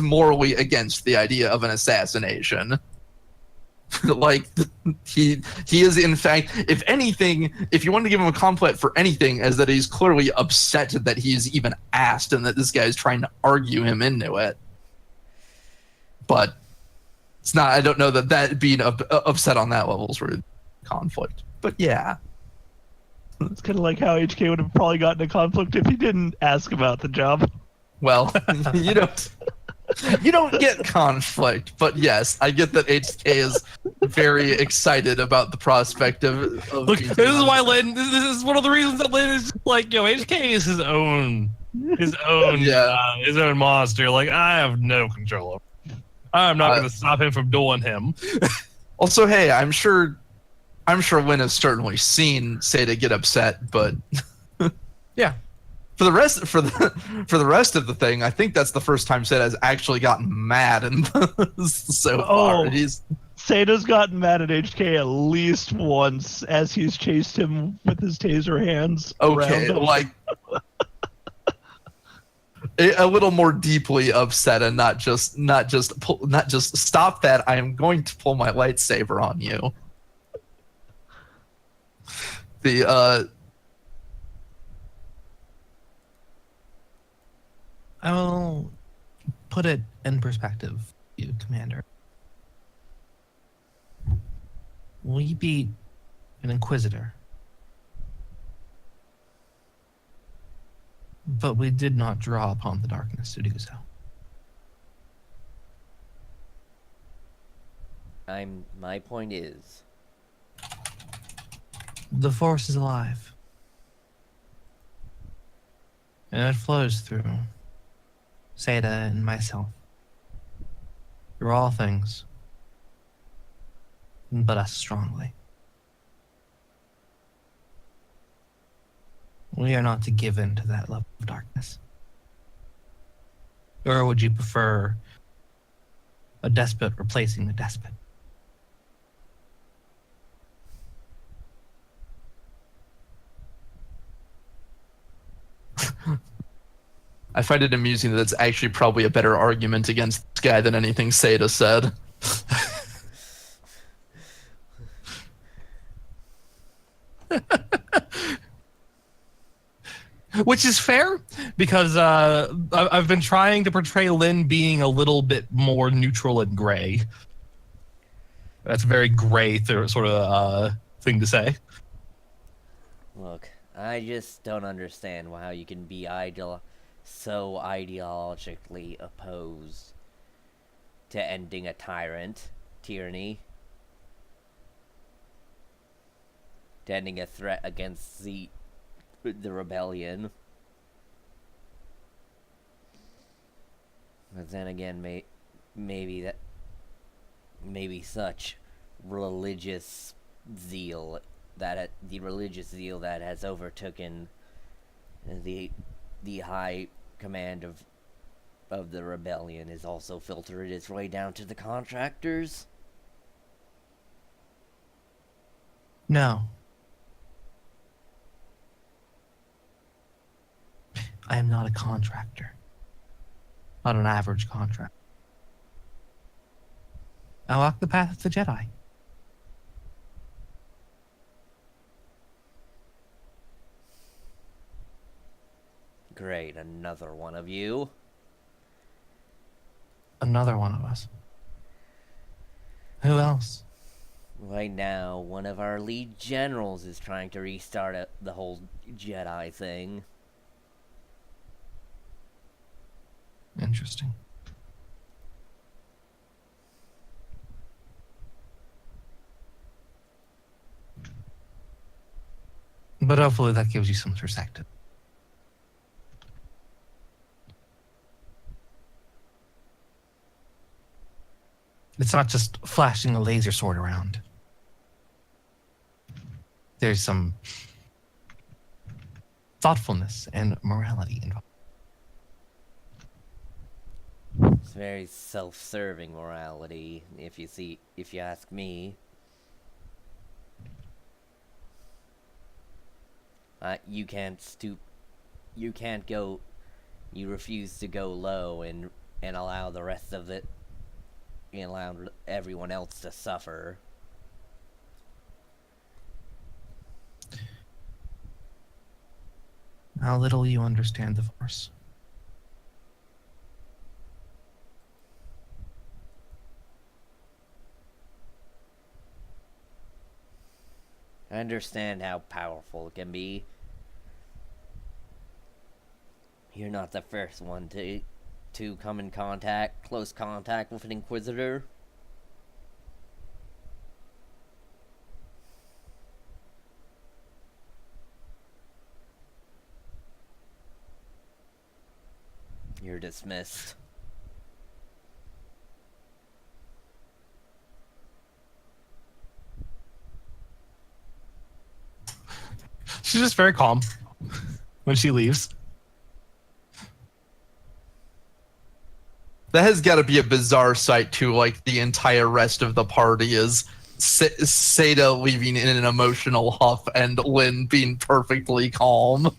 morally against the idea of an assassination. Like, he is, in fact, if anything, if you want to give him a compliment for anything, is that he's clearly upset that he's even asked and that this guy is trying to argue him into it. But it's not, I don't know that being upset on that level is really conflict. But yeah. It's kind of like how HK would have probably gotten a conflict if he didn't ask about the job. Well, you don't get conflict, but yes, I get that HK is very excited about the prospect of Look, this is why Lynn. This is one of the reasons that Lynn is like, HK is his own monster. Like, I have no control over him. I'm not going to stop him from doing him. Also, hey, I'm sure Lynn has certainly seen Seda get upset, but yeah. For the rest of the thing, I think that's the first time Seda has actually gotten mad and so far. Seda's gotten mad at HK at least once as he's chased him with his taser hands. Okay, like a little more deeply upset and not just stop that. I am going to pull my lightsaber on you. I will put it in perspective, you Commander. We beat an Inquisitor, but we did not draw upon the darkness to do so. My point is, the Force is alive, and it flows through Seda and myself, through all things, but us strongly. We are not to give in to that level of darkness. Or would you prefer a despot replacing the despot? I find it amusing that it's actually probably a better argument against this guy than anything Seda said. Which is fair, because I've been trying to portray Lynn being a little bit more neutral and gray. That's a very gray sort of thing to say. Look, I just don't understand how you can be so ideologically opposed to ending a tyranny, to ending a threat against the rebellion. But then again, maybe such religious zeal the religious zeal that has overtaken the high command of the rebellion is also filtered its way down to the contractors. No. I am not a contractor. Not an average contractor. I walk the path of the Jedi. Great, another one of you. Another one of us. Who else? Right now, one of our lead generals is trying to restart the whole Jedi thing. Interesting. But hopefully that gives you some perspective. It's not just flashing a laser sword around. There's some thoughtfulness and morality involved. It's very self-serving morality, if you ask me. You refuse to go low and allow the rest of it, and allow everyone else to suffer. How little you understand the Force. I understand how powerful it can be. You're not the first one to come in close contact with an Inquisitor. You're dismissed. She's just very calm when she leaves. That has got to be a bizarre sight too. Like the entire rest of the party is Seda leaving in an emotional huff and Lynn being perfectly calm.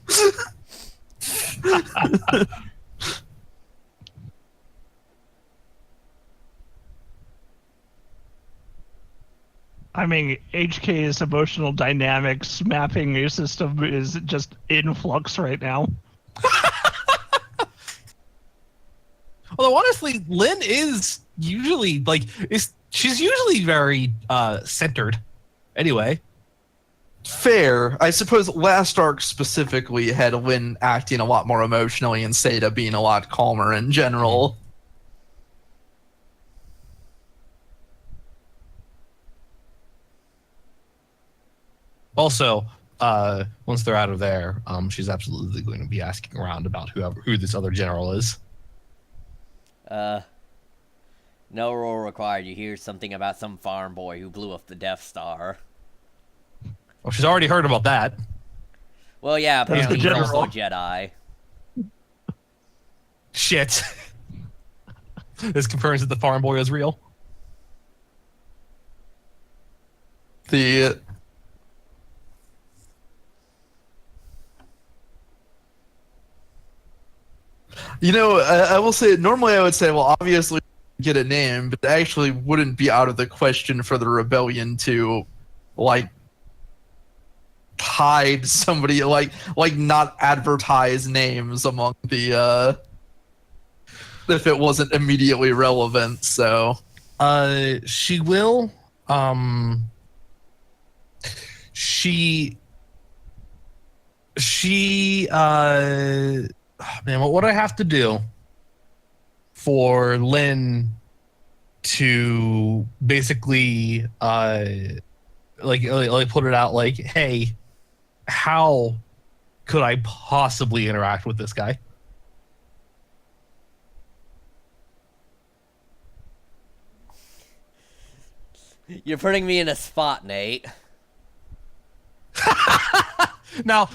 I mean, HK's emotional dynamics mapping system is just in flux right now. Although honestly, Lynn is usually she's usually very centered. Anyway. Fair. I suppose last arc specifically had Lynn acting a lot more emotionally and Seda being a lot calmer in general. Also, once they're out of there, she's absolutely going to be asking around about who this other general is. No role required. You hear something about some farm boy who blew up the Death Star. Well, she's already heard about that. Well, yeah, That's the apparently he's also a general. Jedi. Shit. This confirms that the farm boy is real. You know, I will say, normally I would say, well, obviously get a name, but it actually wouldn't be out of the question for the rebellion to, like, hide somebody, like not advertise names among the, if it wasn't immediately relevant, so. She will. She man, what would I have to do for Lynn to basically like put it out like, hey, how could I possibly interact with this guy? You're putting me in a spot, Nate. Now,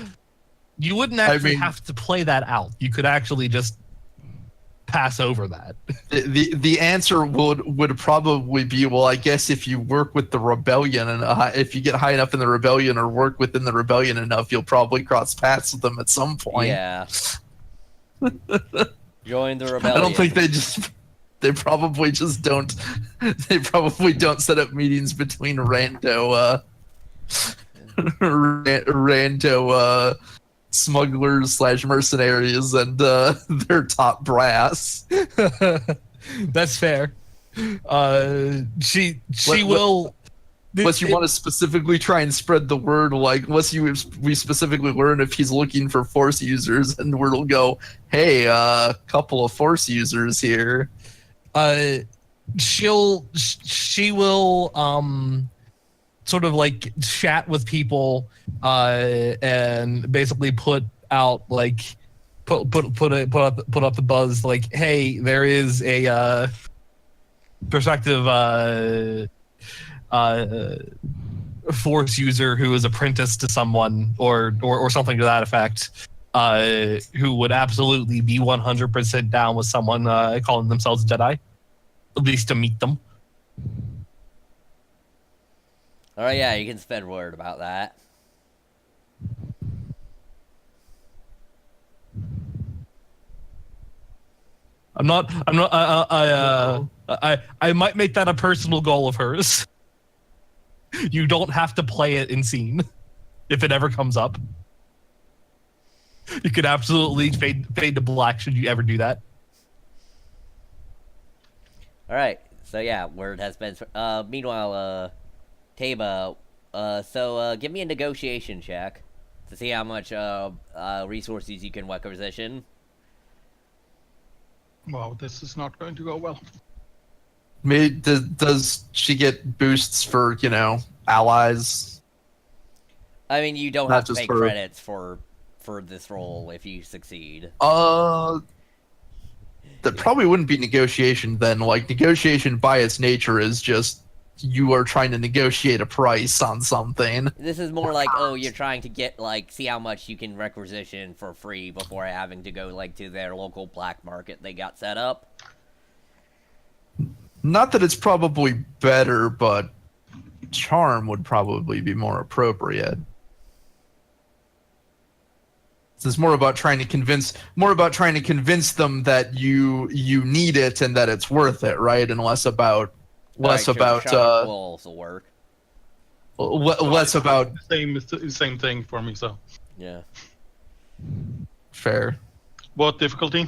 you wouldn't actually mean- have to play that out. You could actually just pass over that. The answer would probably be, well, I guess if you work with the rebellion and if you get high enough in the rebellion or work within the rebellion enough, you'll probably cross paths with them at some point. Yeah. Join the rebellion. I don't think they probably just don't. They probably don't set up meetings between rando smugglers / mercenaries and their top brass. That's fair. She What- will. Unless you want to specifically try and spread the word, like we specifically learn if he's looking for Force users, and word will go, "Hey, couple of Force users here." She will sort of like chat with people and basically put out like put up the buzz like, hey, there is a prospective Force user who is apprenticed to someone or something to that effect, who would absolutely be 100% down with someone calling themselves Jedi, at least to meet them. Alright, yeah, you can spread word about that. I might make that a personal goal of hers. You don't have to play it in scene if it ever comes up. You could absolutely fade to black should you ever do that. Alright, so yeah, word has been... meanwhile, Taba, give me a negotiation check to see how much, resources you can requisition. Wow, this is not going to go well. Does she get boosts for, allies? I mean, you don't Not have to just pay for- credits for this role if you succeed. That probably wouldn't be negotiation then. Like, negotiation by its nature is just you are trying to negotiate a price on something. This is more like, oh, you're trying to get, like, see how much you can requisition for free before having to go, like, to their local black market they got set up. Not that it's probably better, but charm would probably be more appropriate. It's more about trying to convince them that you need it and that it's worth it, right? And less about Charm will also work. less about Same thing for me. So, Yeah. fair. what difficulty?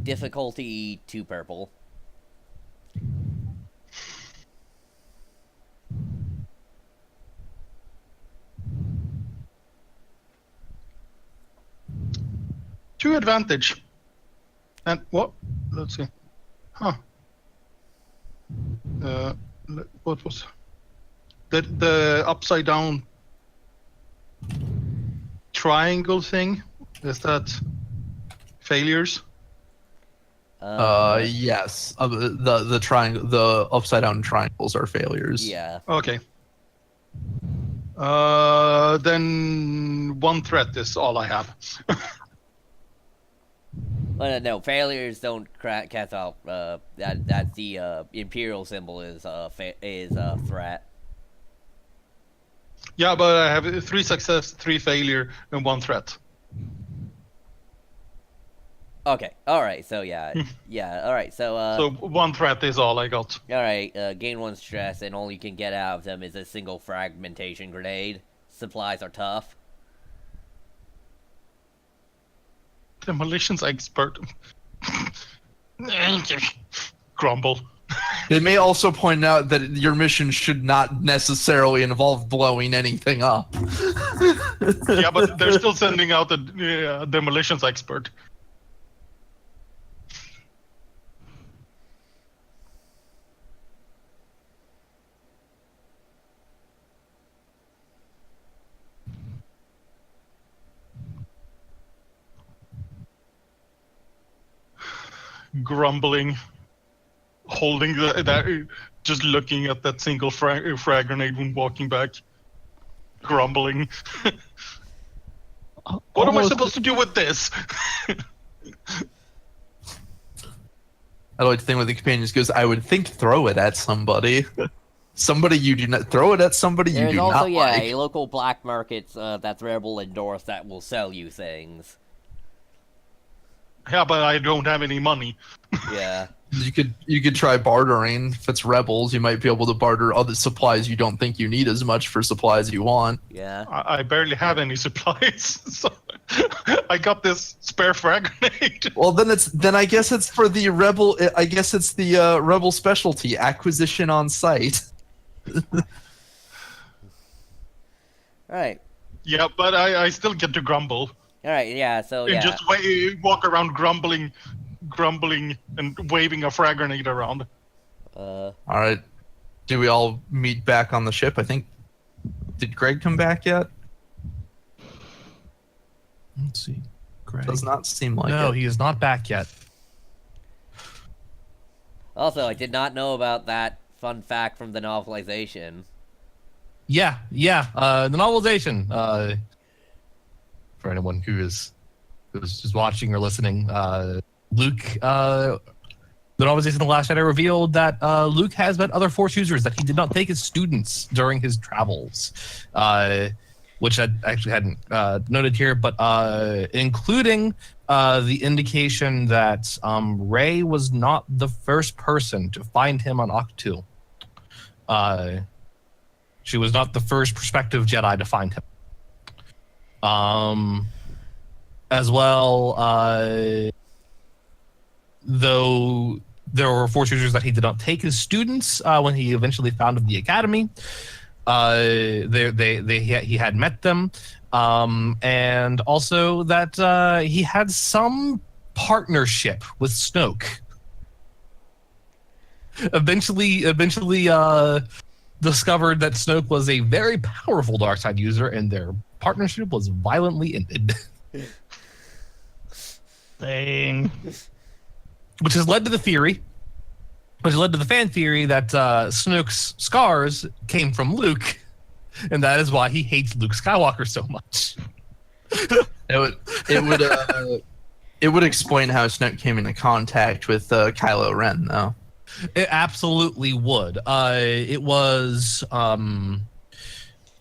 Difficulty 2 purple. To advantage. And what? Let's see. Huh. What was the upside down triangle thing? Is that failures? Yes. The triangle, the upside down triangles are failures. Yeah. Okay. Then one threat is all I have. Well, no, failures don't cast out. That's the imperial symbol is a threat. Yeah, but I have 3 success, 3 failure, and 1 threat. Okay. All right. So yeah. All right. So one threat is all I got. All right. Gain 1 stress, and all you can get out of them is a single fragmentation grenade. Supplies are tough. Demolitions expert. Grumble. They may also point out that your mission should not necessarily involve blowing anything up. Yeah, but they're still sending out a demolitions expert. Grumbling, holding that, just looking at that single frag grenade when walking back, grumbling. What am I supposed to do with this? I like to think when the companions goes, I would think throw it at somebody. Somebody you do not throw it at somebody you There's do also not like. a local black markets that's Rebel endorsed that will sell you things. Yeah, but I don't have any money. Yeah. You could try bartering. If it's rebels, you might be able to barter other supplies you don't think you need as much for supplies you want. Yeah. I barely have any supplies, so I got this spare frag grenade. Well, then I guess it's for the rebel. I guess it's the rebel specialty acquisition on site. Alright. Yeah, but I still get to grumble. Alright, yeah, so And yeah. just walk around grumbling and waving a frag grenade around. All right. Do we all meet back on the ship? I think. Did Greg come back yet? Let's see. Greg. Does not seem like No, it. he is not back yet. Also, I did not know about that fun fact from the novelization. Yeah. The novelization. For anyone who's just watching or listening, Luke. The novelization of The Last Jedi revealed that Luke has met other Force users that he did not take as students during his travels, which I actually hadn't noted here, but including the indication that Rey was not the first person to find him on Octu. She was not the first prospective Jedi to find him. As well, though there were Force users that he did not take as students when he eventually founded the Academy. He had met them, and also that he had some partnership with Snoke. Eventually, discovered that Snoke was a very powerful dark side user, and their partnership was violently ended. Dang. Which has led to the fan theory that Snoke's scars came from Luke, and that is why he hates Luke Skywalker so much. It would explain how Snoke came into contact with Kylo Ren, though. It absolutely would. It was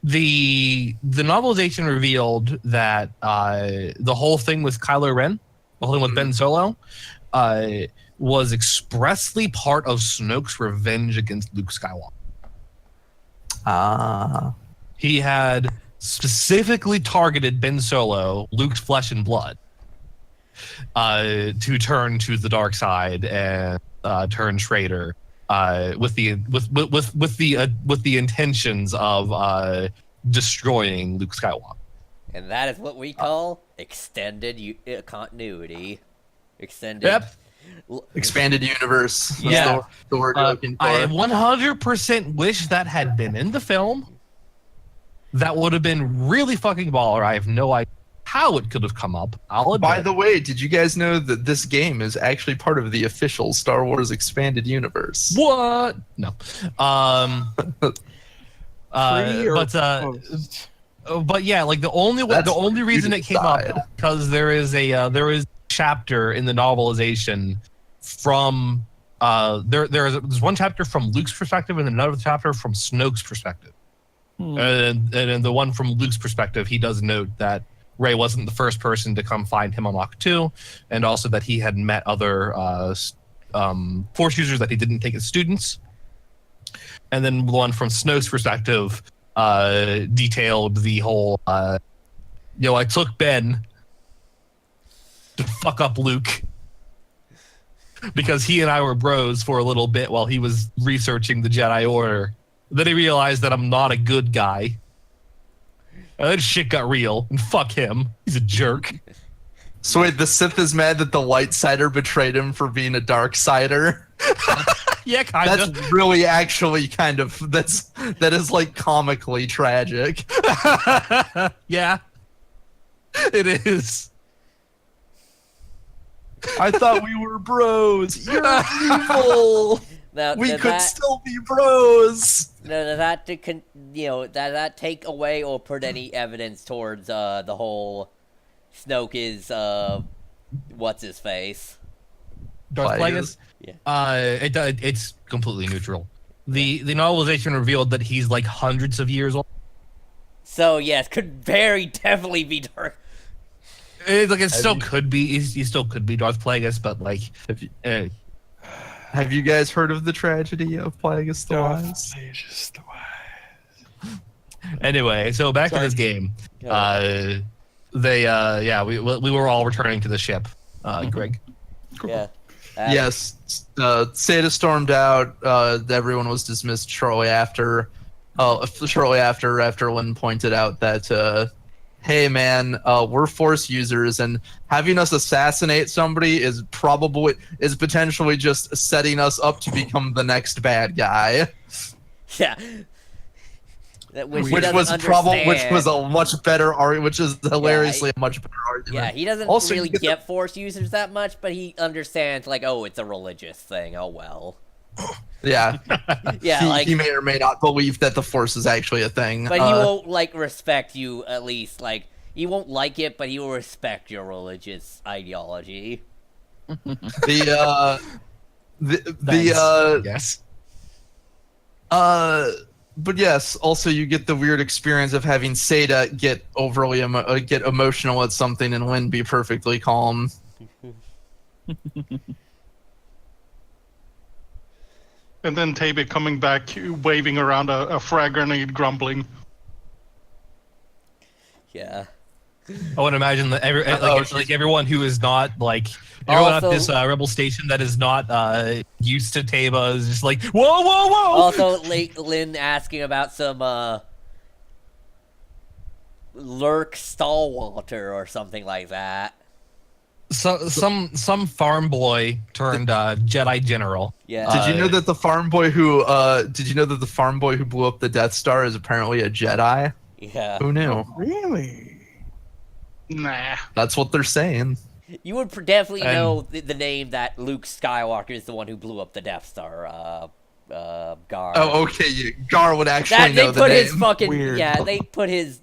the novelization revealed that the whole thing with Kylo Ren, the whole thing with Ben Solo, was expressly part of Snoke's revenge against Luke Skywalker. He had specifically targeted Ben Solo, Luke's flesh and blood, to turn to the dark side and turn traitor, with the intentions of destroying Luke Skywalker. And that is what we call extended continuity. Extended. Yep. Expanded universe. That's Yeah. the word you're looking for. I 100% wish that had been in the film. That would have been really fucking baller. I have no idea how it could have come up. I'll admit. By the way, did you guys know that this game is actually part of the official Star Wars Expanded Universe? What? No. But yeah, like the only reason it came up because there is a chapter in the novelization from there's one chapter from Luke's perspective and another chapter from Snoke's perspective. And in the one from Luke's perspective, he does note that Ray wasn't the first person to come find him on Mach 2, and also that he had met other Force users that he didn't take as students. And then the one from Snoke's perspective detailed the whole, I took Ben to fuck up Luke because he and I were bros for a little bit while he was researching the Jedi Order. Then he realized that I'm not a good guy. And then shit got real, and fuck him. He's a jerk. So wait, the Sith is mad that the light sider betrayed him for being a dark sider? Yeah, kind of. That's really actually that is like comically tragic. Yeah, it is. I thought we were bros. You're evil. Now, We does could that, still be bros. now, does that does that take away or put any evidence towards the whole Snoke is what's his face? Darth Plagueis? Yeah. It's completely neutral. The novelization revealed that he's like hundreds of years old. So yes, could very definitely be Darth. It still could be. He still could be Darth Plagueis, but like, Have you guys heard of the tragedy of Plagueis the Wise? Just the wise. Anyway, so back to this game. Go We were all returning to the ship. Greg. Yeah. Yes. Seda stormed out. Everyone was dismissed shortly after. After Lynn pointed out that, hey man, we're Force users, and having us assassinate somebody is potentially just setting us up to become the next bad guy. Yeah. Which was a much better argument, which is hilariously a much better argument. Yeah, he doesn't Also, really you get Force users that much, but he understands, like, oh, it's a religious thing. Oh, well. Yeah. Yeah, he may or may not believe that the Force is actually a thing. But he won't, like, respect you, at least. Like, he won't like it, but he will respect your religious ideology. Yes. But yes, also you get the weird experience of having Seda get get emotional at something and Lynn be perfectly calm. And then Tabe coming back, waving around a frag grenade, grumbling. Yeah. I would imagine that everyone who is not like everyone Also- at this rebel station that is not used to Taba is just like whoa. Also, Lynn asking about some, Lurk Stalwater or something like that. So some farm boy turned Jedi general. Yeah. Did you know that the farm boy who blew up the Death Star is apparently a Jedi? Yeah. Who knew? Really? Nah. That's what they're saying. You would definitely And- know the name that Luke Skywalker is the one who blew up the Death Star, Gar. Oh, okay. Gar would actually That, they know the put name. his fucking, Weird. yeah, they put his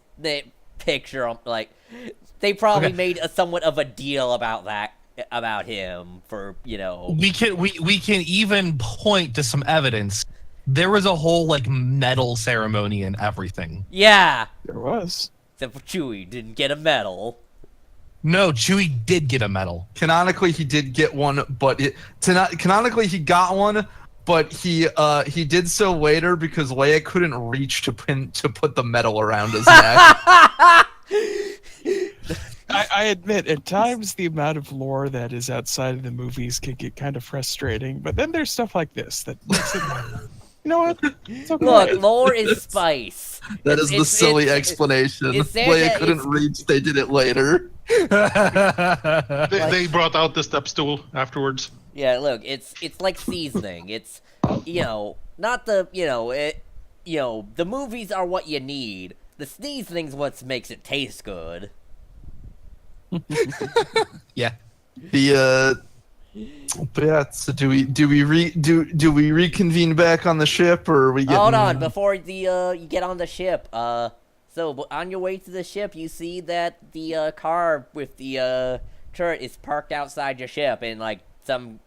picture on, like, they probably Okay. made somewhat of a deal about him for, you know. We can even point to some evidence. There was a whole like medal ceremony and everything. There Yeah. was. Except for Chewie, didn't get a medal. No, Chewie did get a medal. Canonically, he did get one, but canonically he got one, but he did so later because Leia couldn't reach to put the medal around his neck. I admit, at times the amount of lore that is outside of the movies can get kind of frustrating, but then there's stuff like this that makes it. You know what? It's okay. Look, lore is spice. That is the It's- silly it's- explanation. it's there Leia that couldn't it's- reach; they did it later. They brought out the step stool afterwards. Yeah, look, it's like seasoning. It's, not the, the movies are what you need. The seasoning's what makes it taste good. Yeah. But yeah. So do we reconvene back on the ship, or are we getting? Hold on, before you get on the ship. So on your way to the ship, you see that the car with the turret is parked outside your ship, and like some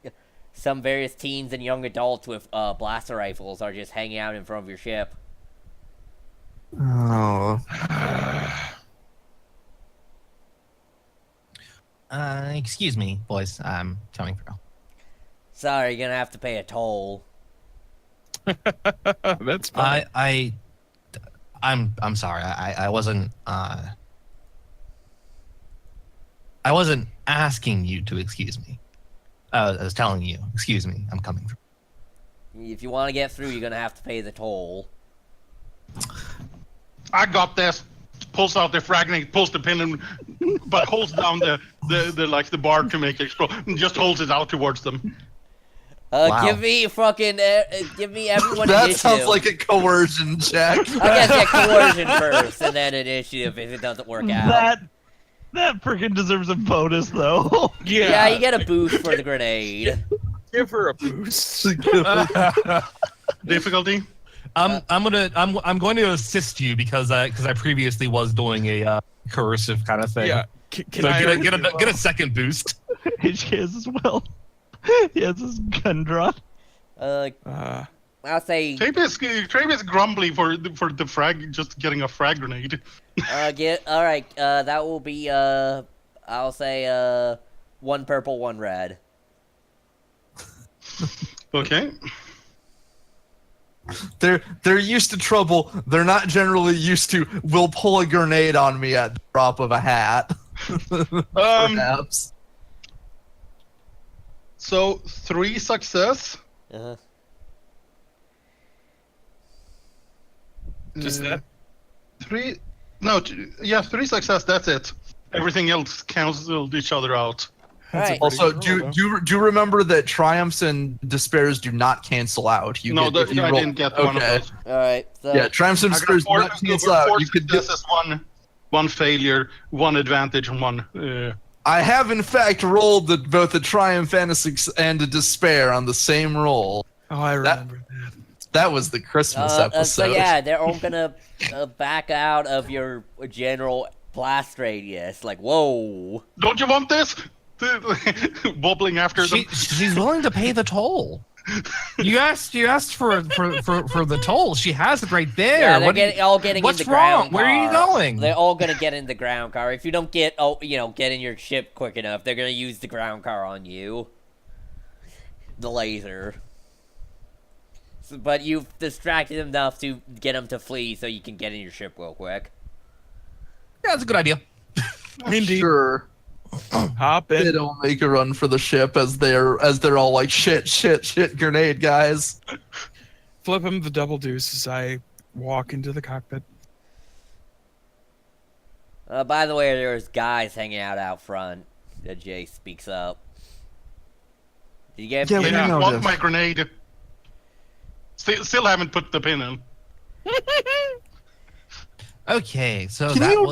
various teens and young adults with blaster rifles are just hanging out in front of your ship. Oh. Excuse me, boys. I'm coming through. Sorry, you're gonna have to pay a toll. That's fine. I'm sorry. I wasn't I wasn't asking you to excuse me. I was telling you, excuse me, I'm coming through. If you want to get through, you're gonna have to pay the toll. I got this. Pulls out the frag grenade, pulls the pin, but holds down the bar to make it explode, and just holds it out towards them. Wow. Give me fucking, give me everyone That initiative. sounds like a coercion check. I guess get coercion first, and then initiative if it doesn't work out. That freaking deserves a bonus, though. Yeah, you get a boost for the grenade. Give her a boost. Difficulty? I'm going to assist you because I previously was doing a coercive kind of thing. Yeah. Can So I get a second boost. HK has as well. He has his gun drawn. I'll say, Travis is grumbly for the frag, just getting a frag grenade. alright, that will be, I'll say, 1 purple, 1 red. Okay. They're used to trouble. They're not generally used to, will pull a grenade on me at the drop of a hat. Perhaps. So 3 success. Uh-huh. Just that? 3. No, yeah, 3 success. That's it. Everything else canceled each other out. That's a Alright. pretty Also, good roll, do you remember that triumphs and despairs do not cancel out? You No, get, if you I roll- didn't get one of okay. those. Alright, so, Yeah, triumphs and I got despairs do 4, not cancel out. You could get. successes, one failure, 1 advantage, and 1. I have in fact rolled both a triumph and a despair on the same roll. Oh, I remember that. That was the Christmas episode. so yeah, they're all gonna back out of your general blast radius. Like, whoa. Don't you want this? Wobbling after them. She's willing to pay the toll. You asked for the toll. She has it right there. Yeah, they're What- all getting what's in the ground wrong? Where are you car. going? They're all gonna get in the ground car. If you don't get in your ship quick enough, they're gonna use the ground car on you. The laser. But you've distracted them enough to get them to flee so you can get in your ship real quick. Yeah, that's a good idea. Indeed. Sure. Hop They in. don't make a run for the ship as they're all like shit, grenade, guys. Flip him the double deuce as I walk into the cockpit. By the way, there's guys hanging out front. Jay speaks up. Did you get? Yeah, we Yeah, know want this. my grenade. Still haven't put the pin in. Okay, so Can that you-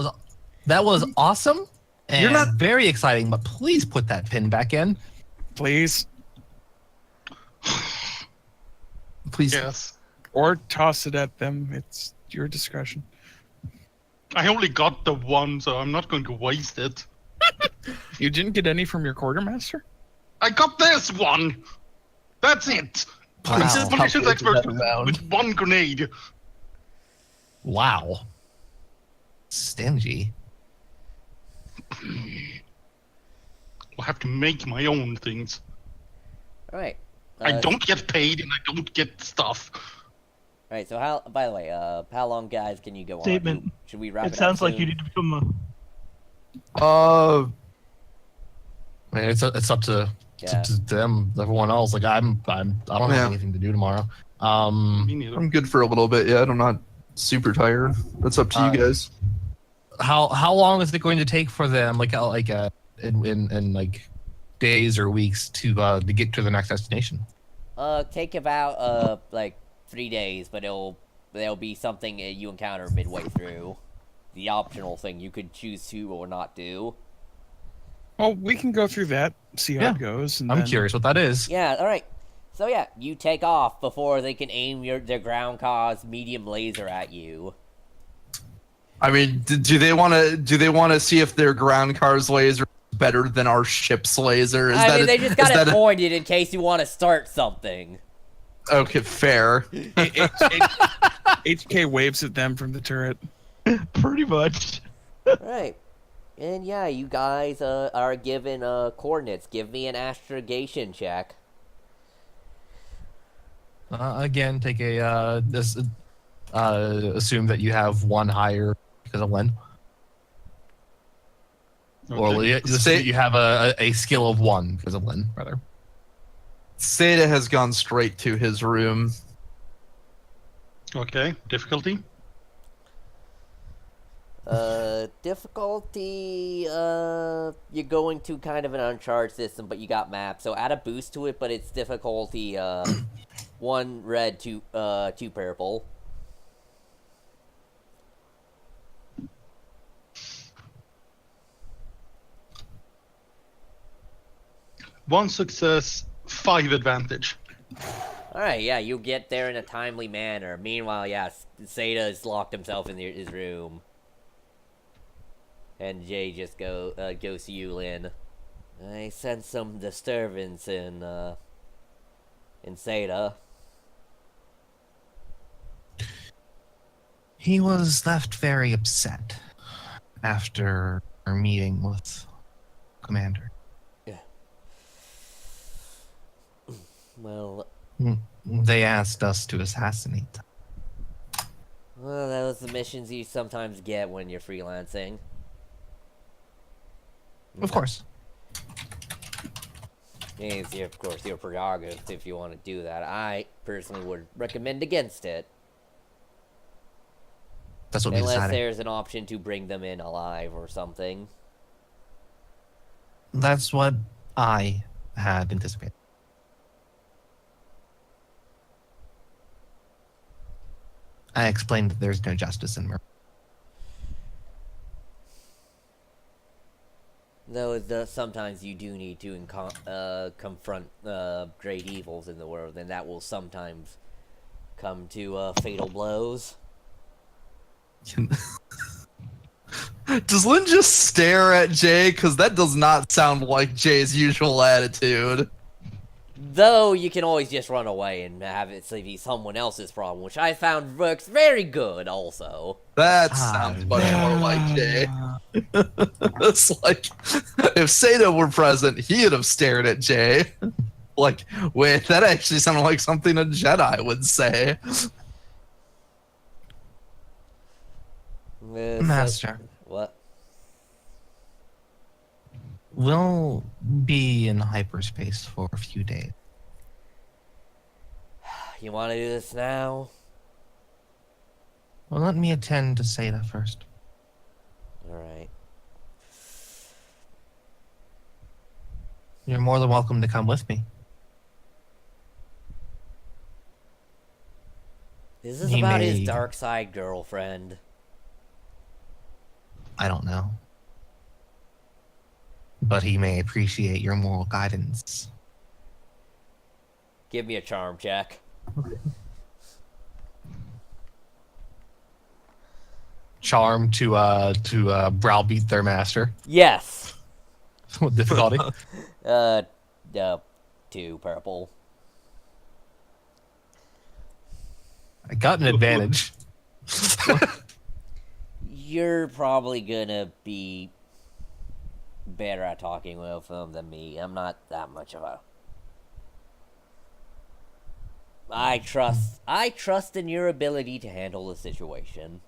was awesome and You're not- very exciting. But please put that pin back in. Please. Please. Yes. Or toss it at them. It's your discretion. I only got the 1, so I'm not going to waste it. You didn't get any from your quartermaster? I got this 1. That's it. Wow. This is munitions How expert big is that amount? with 1 grenade. Wow. Stingy. I'll have to make my own things. All right. I don't get paid and I don't get stuff. All right. So how? By the way, how long, guys, can you go Statement. on? Should we wrap it It sounds up like you soon? need to become a. Uh, I mean, it's up to Yeah. to them, everyone else. Like I don't have Yeah. anything to do tomorrow. Me neither. I'm good for a little bit yet. I'm not super tired. That's up to you guys. How long is it going to take for them? In like days or weeks to get to the next destination? Take about like 3 days, but there'll be something you encounter midway through. The optional thing you could choose to or not do. Well, we can go through that, see how Yeah. it goes. And I'm then- curious what that is. Yeah. All right. So yeah, you take off before they can aim their ground car's medium laser at you. I mean, do they want to see if their ground car's laser is better than our ship's laser? I mean, they just got it pointed in case you want to start something. Okay, fair. HK waves at them from the turret. Pretty much. Right. And yeah, you guys are given coordinates. Give me an astrogation check. Again, take a this. Assume that you have one higher because of Lynn. Or Okay. assume that you have a skill of 1 because of Lynn, rather. Seda has gone straight to his room. Okay. Difficulty. Difficulty, you're going to kind of an uncharted system, but you got maps, so add a boost to it, but it's difficulty, 1 red, 2 purple. One success, 5 advantage. Alright, yeah, you get there in a timely manner. Meanwhile, yeah, Seda has locked himself in his room. And Jay just goes to you, Lynn. I sense some disturbance in Seda. He was left very upset after our meeting with Commander. Yeah. Well, They asked us to assassinate them. well, those are the missions you sometimes get when you're freelancing. Of course. It's, of course, your prerogative if you want to do that. I personally would recommend against it. That's what we Unless decided. there's an option to bring them in alive or something. That's what I had anticipated. I explained that there's no justice in murder. Though sometimes you do need to confront great evils in the world, and that will sometimes come to fatal blows. Does Lynn just stare at Jay? Because that does not sound like Jay's usual attitude. Though you can always just run away and have it be someone else's problem, which I found works very good also. That sounds much more like Jay. It's like, if Seda were present, he'd have stared at Jay. Like, wait, that actually sounded like something a Jedi would say. Master. What? We'll be in hyperspace for a few days. You want to do this now? Well, let me attend to Seda first. Alright. You're more than welcome to come with me. Is this He about his may- dark side girlfriend? I don't know. But he may appreciate your moral guidance. Give me a charm check. Charm to browbeat their master. Yes! With difficulty. 2 purple. I got an advantage. You're probably gonna be better at talking with them than me. I'm not that much of a... I trust in your ability to handle the situation.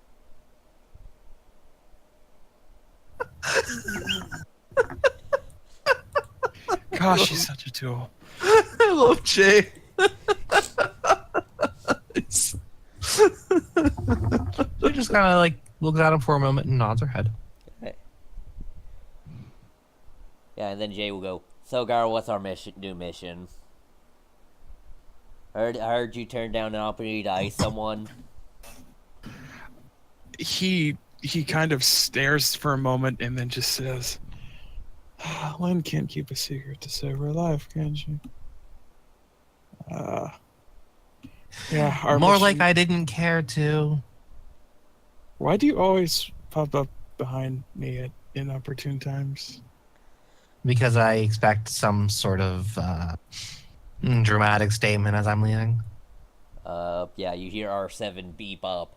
Gosh, he's such a tool. I love Jay. She just kind of like looks at him for a moment and nods her head. Yeah, and then Jay will go, so Gar, what's our new mission? I heard you turn down an opportunity to ice someone. He kind of stares for a moment and then just says, Lynn can't keep a secret to save her life, can she? Yeah, our More mission- like I didn't care to. Why do you always pop up behind me at inopportune times? Because I expect some sort of dramatic statement as I'm leaving. Yeah, you hear R7 beep up.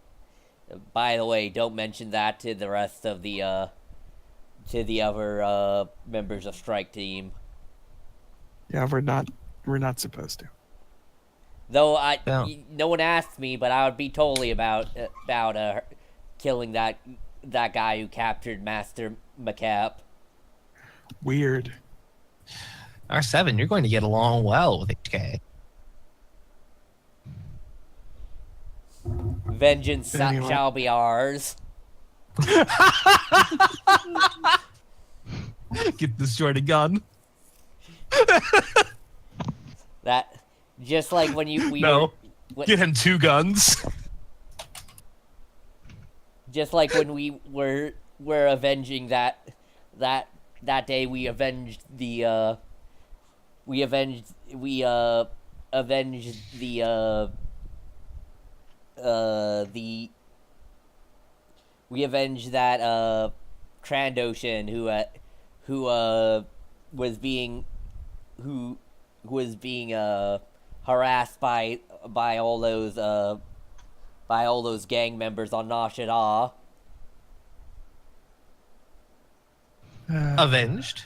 By the way, don't mention that to the rest of the to the other members of Strike Team. Yeah, we're not supposed to. Though Yeah. no one asked me, but I would be totally about killing that guy who captured Master McCap. Weird. R7, you're going to get along well with HK. Vengeance Anyway. shall be ours. Get destroyed a gun. That just like when we No. were, Get him 2 guns. just like when we were avenging that day we avenged the we avenged the we avenged that Trandoshan who was being harassed by all those gang members on Nashada. Avenged?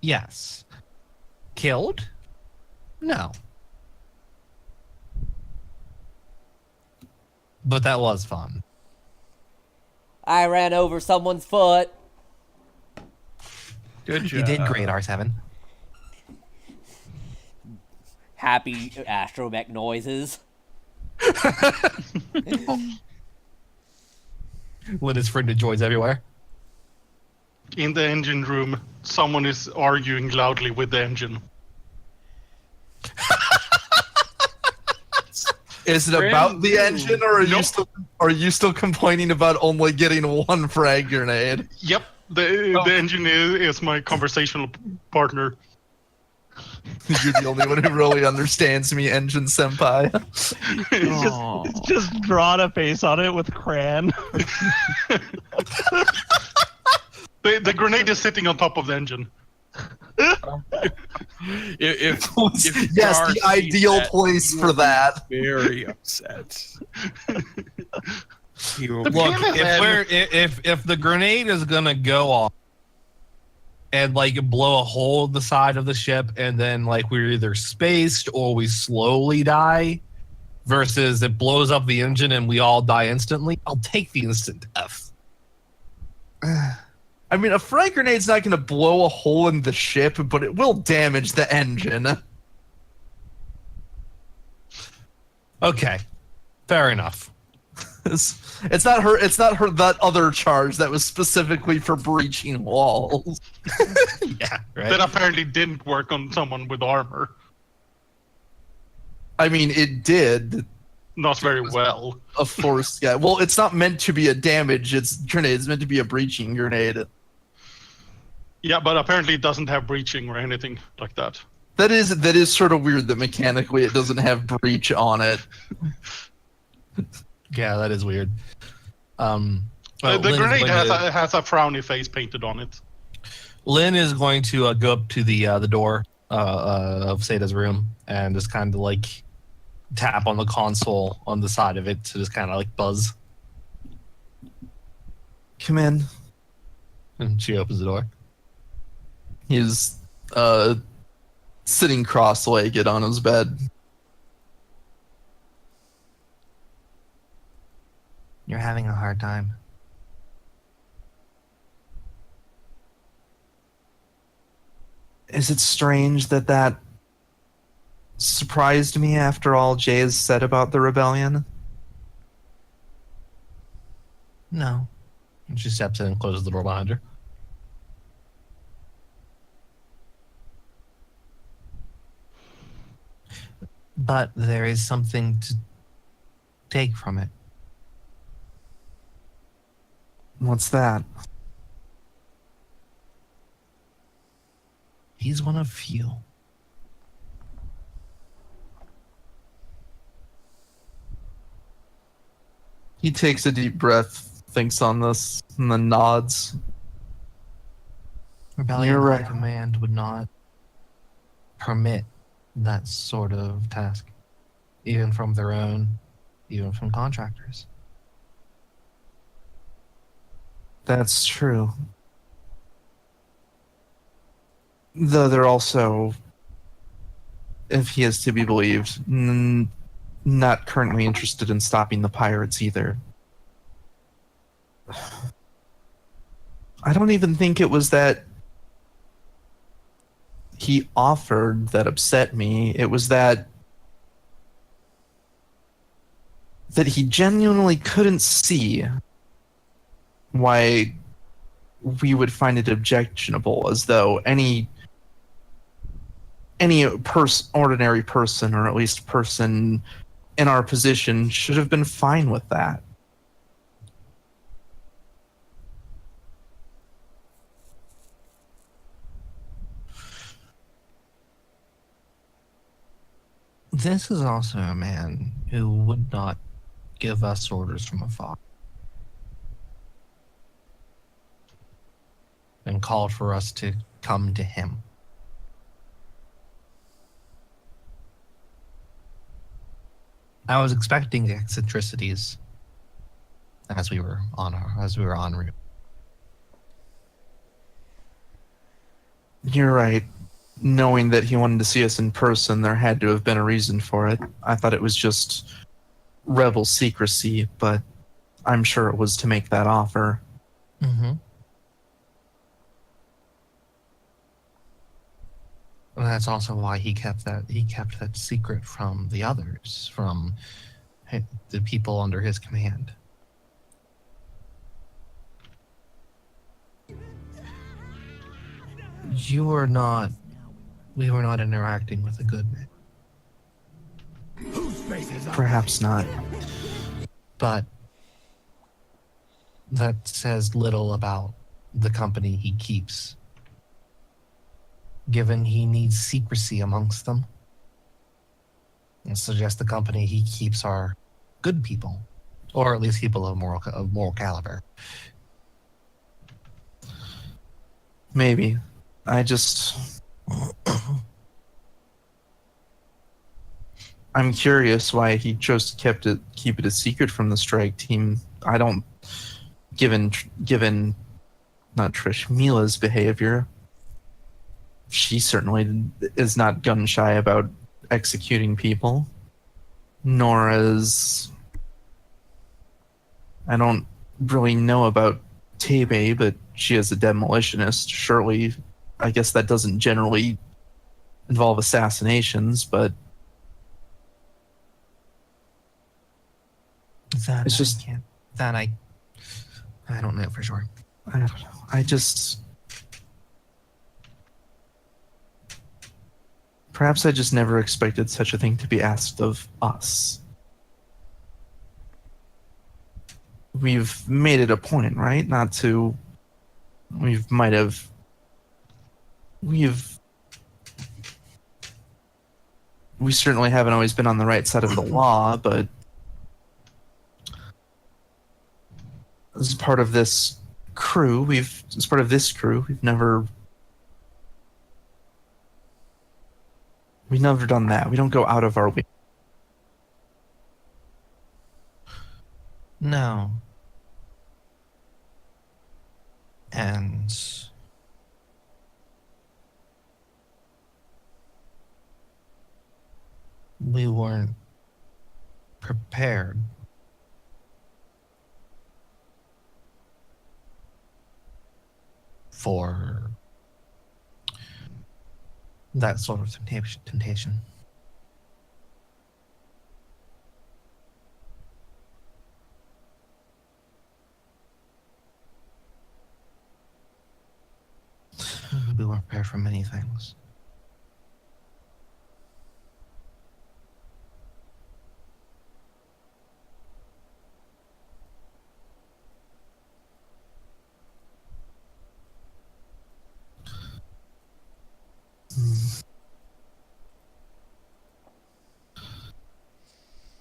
Yes. Killed? No. But that was fun. I ran over someone's foot. Good job. You did great, R7. Happy astromech noises. Lit his friend joys everywhere. In the engine room, someone is arguing loudly with the engine. Is it about the engine, or are you still complaining about only getting 1 frag grenade? Yep, the engine is my conversational partner. You're the only one who really understands me, Engine Senpai. It's just drawn a face on it with crayon. The grenade is sitting on top of the engine. If Yes, Gar the sees ideal that, place he for will be that. Very upset. He will The Look, Damn it, if the grenade is gonna go off and like blow a hole in the side of the ship, and then like we're either spaced or we slowly die, versus it blows up the engine and we all die instantly, I'll take the instant death. I mean, a frag grenade's not going to blow a hole in the ship, but it will damage the engine. Okay, fair enough. It's not her. It's not her. That other charge that was specifically for breaching walls. Yeah, right. That apparently didn't work on someone with armor. I mean, it did. Not very well. A force guy. Well, it's not meant to be a damage. It's grenade. It's meant to be a breaching grenade. Yeah, but apparently it doesn't have breaching or anything like that. That is sort of weird that mechanically it doesn't have breach on it. Yeah, that is weird. The Lynn is grenade going to- has a frowny face painted on it. Lynn is going to go up to the door of Sada's room and just kind of like tap on the console on the side of it to just kind of like buzz. Come in. And she opens the door. He's sitting cross-legged on his bed. You're having a hard time. Is it strange that surprised me after all Jay has said about the rebellion? No. And she steps in and closes the door behind her. But there is something to take from it. What's that? He's one of few. He takes a deep breath, thinks on this, and then nods. Rebellion You're High right. Command would not permit that sort of task, even from their own, even from contractors. That's true. Though they're also, if he is to be believed, not currently interested in stopping the pirates either. I don't even think it was that he offered that upset me. It was that he genuinely couldn't see why we would find it objectionable, as though any ordinary person, or at least person in our position, should have been fine with that. This is also a man who would not give us orders from afar and called for us to come to him. I was expecting eccentricities as we were en route. You're right. Knowing that he wanted to see us in person, there had to have been a reason for it. I thought it was just rebel secrecy, but I'm sure it was to make that offer. Mm-hmm. And that's also why he kept that secret from the others, from the people under his command. We were not interacting with a good man. Perhaps not. But that says little about the company he keeps, given he needs secrecy amongst them. It suggests the company he keeps are good people, or at least people of moral caliber. Maybe. I'm curious why he chose to keep it a secret from the strike team. I don't, given not Trish, Mila's behavior, she certainly is not gun shy about executing people, nor is, I don't really know about Tebe, but she is a demolitionist. Surely, I guess that doesn't generally involve assassinations, but That it's just, I don't know for sure. I don't know. Perhaps I just never expected such a thing to be asked of us. We've made it a point, right? Not to. We certainly haven't always been on the right side of the law, but as part of this crew, we've never done that. We don't go out of our way. No. And we weren't prepared for that sort of temptation. We weren't prepared for many things.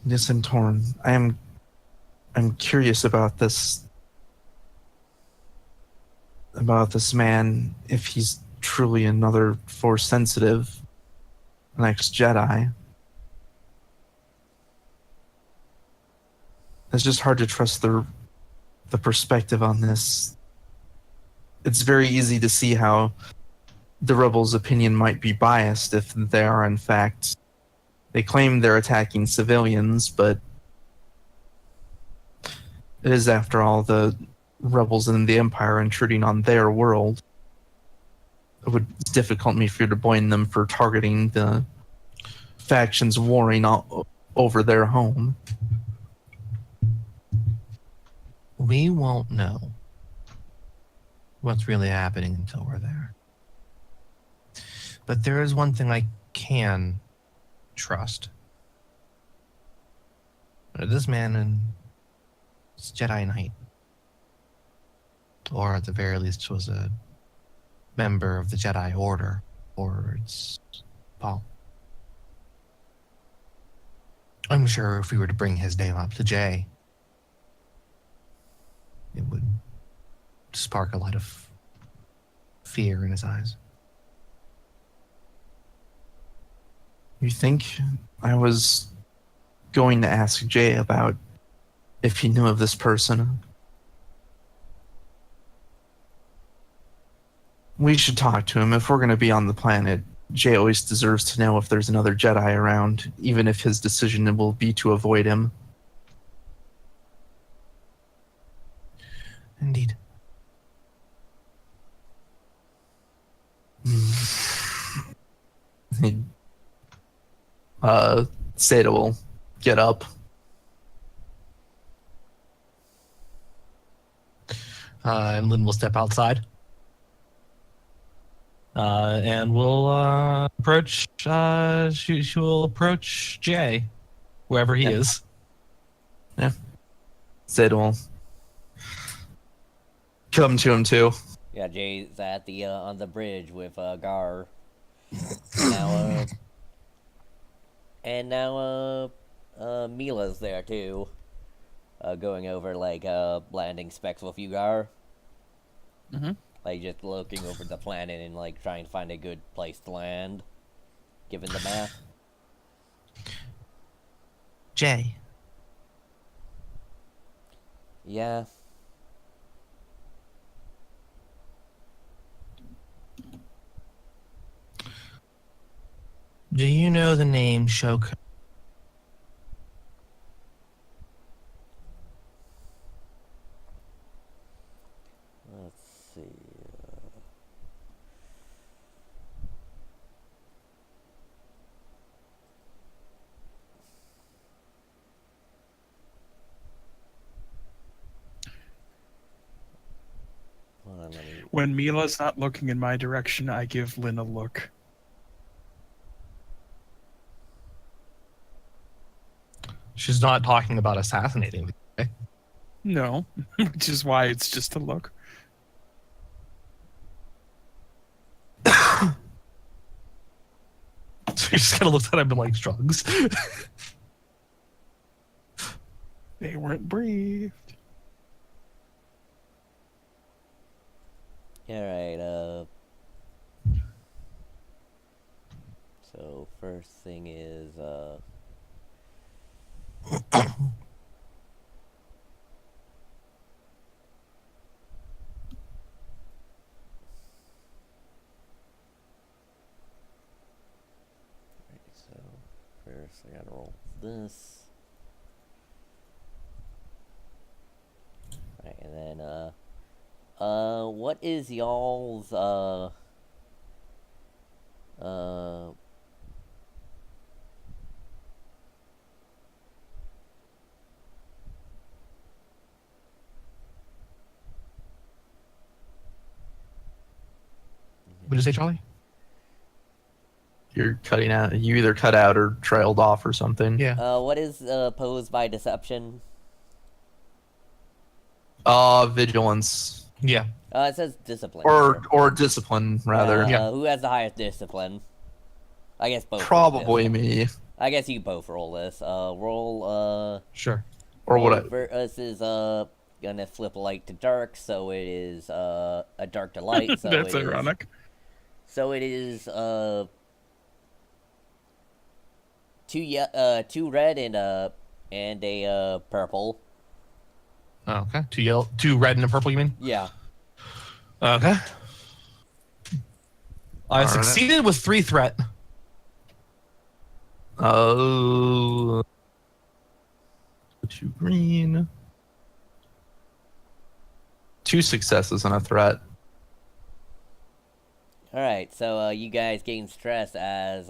Yes, I'm torn. I'm curious about this man, if he's truly another Force sensitive next Jedi. It's just hard to trust the perspective on this. It's very easy to see how the rebels' opinion might be biased if they are, in fact, they claim they're attacking civilians, but it is, after all, the rebels in the Empire intruding on their world. It's difficult me for you to blame them for targeting the factions warring over their home. We won't know what's really happening until we're there. But there is one thing I can trust. This man is Jedi Knight. Or at the very least was a member of the Jedi Order. Or it's Paul. I'm sure if we were to bring his name up to Jay, it would spark a lot of fear in his eyes. You think I was going to ask Jay about if he knew of this person? We should talk to him. If we're going to be on the planet, Jay always deserves to know if there's another Jedi around, even if his decision will be to avoid him. Indeed. Seda will get up. And Lynn will step outside. And we'll approach. She will approach Jay, wherever he is. Yeah. Seda will come to him too. Yeah, Jay's at the on the bridge with Gar. Now, and now Mila's there too, going over like landing specs with you, Gar. Mhm. Like just looking over the planet and like trying to find a good place to land, given the map. Jay. Yeah. Do you know the name Shoko? Let's see. Hold on, let me... When Mila's not looking in my direction, I give Lynn a look. She's not talking about assassinating. No, which is why it's just a look. So he just kind of looks at him and like shrugs. They weren't briefed. Alright, so first thing is, so first I gotta roll this. Right, and then, what is y'all's, What did you say, Charlie? You're cutting out. You either cut out or trailed off or something. Yeah. what is, posed by deception? Vigilance. Yeah. It says discipline. Or discipline, rather. Yeah. Who has the highest discipline? I guess both. Probably me. I guess you both roll this. Roll, Sure. Or what I... This is, gonna flip light to dark, so it is, a dark to light, so That's it is- ironic. So it is, two red and a purple. Oh, okay. Two red and a purple, you mean? Yeah. Okay. I Alright. succeeded with 3 threat. Oh. 2 green. 2 successes and a threat. Alright, so you guys getting stressed as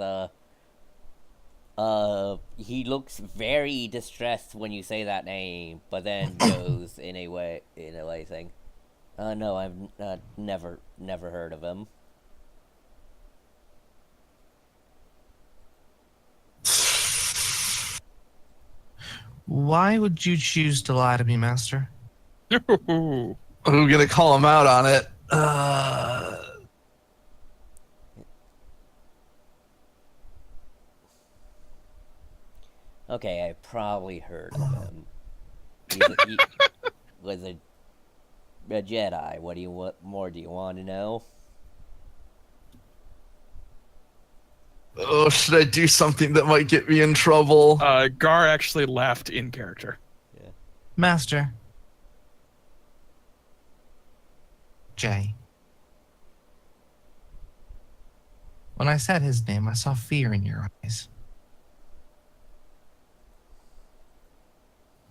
he looks very distressed when you say that name, but then goes in a way saying, no, I've never heard of him. Why would you choose to lie to me, Master? Who gonna call him out on it? Okay, I probably heard of him. He was a Jedi. What more do you want to know? Oh, should I do something that might get me in trouble? Gar actually laughed in character. Master. Jay. When I said his name, I saw fear in your eyes.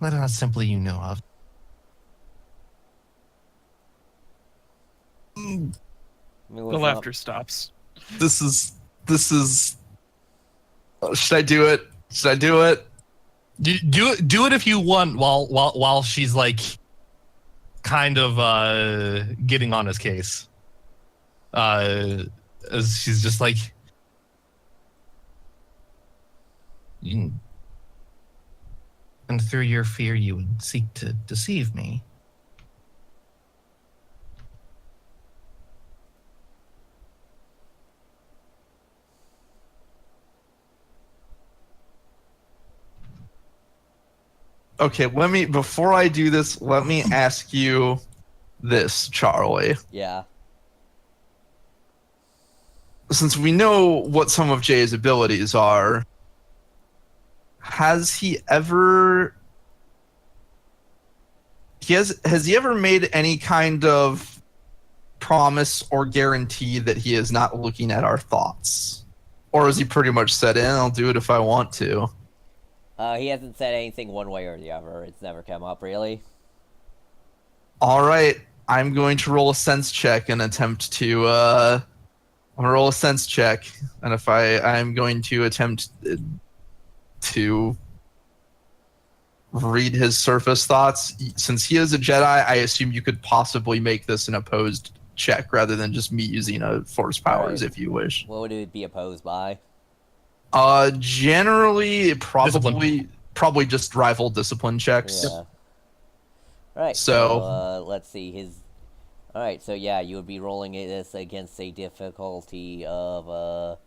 Let it not simply you know of. I mean, The what's laughter up? stops. This is. Should I do it? Should I do it? Do it if you want while she's like kind of getting on his case. As she's just like and through your fear you would seek to deceive me. Okay, before I do this, let me ask you this, Charlie. Yeah. Since we know what some of Jay's abilities are, has he ever made any kind of promise or guarantee that he is not looking at our thoughts? Or has he pretty much said, I'll do it if I want to? He hasn't said anything one way or the other. It's never come up, really. Alright, I'm going to roll a sense check and attempt to, I'm gonna roll a sense check, and if I'm going to attempt to read his surface thoughts. Since he is a Jedi, I assume you could possibly make this an opposed check rather than just me using a force powers, Right. if you wish. What would it be opposed by? Generally, Discipline. probably just rival discipline checks. Yeah. Alright, So- so, let's see, his... Alright, so yeah, you would be rolling this against a difficulty of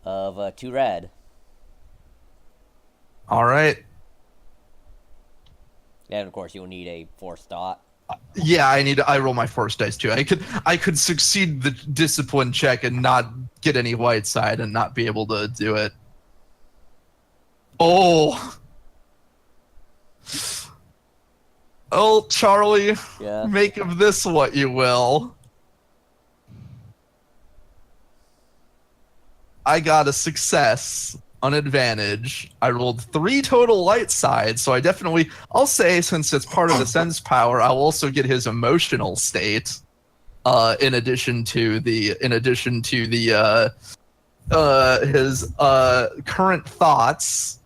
2 red. All right. And of course, you'll need a force dot. Yeah, I roll my force dice too. I could succeed the discipline check and not get any white side and not be able to do it. Oh. Oh, Charlie, Yeah. make of this what you will. I got a success on advantage. I rolled 3 total light sides, so I'll say, since it's part of the sense power, I'll also get his emotional state. In addition to his current thoughts.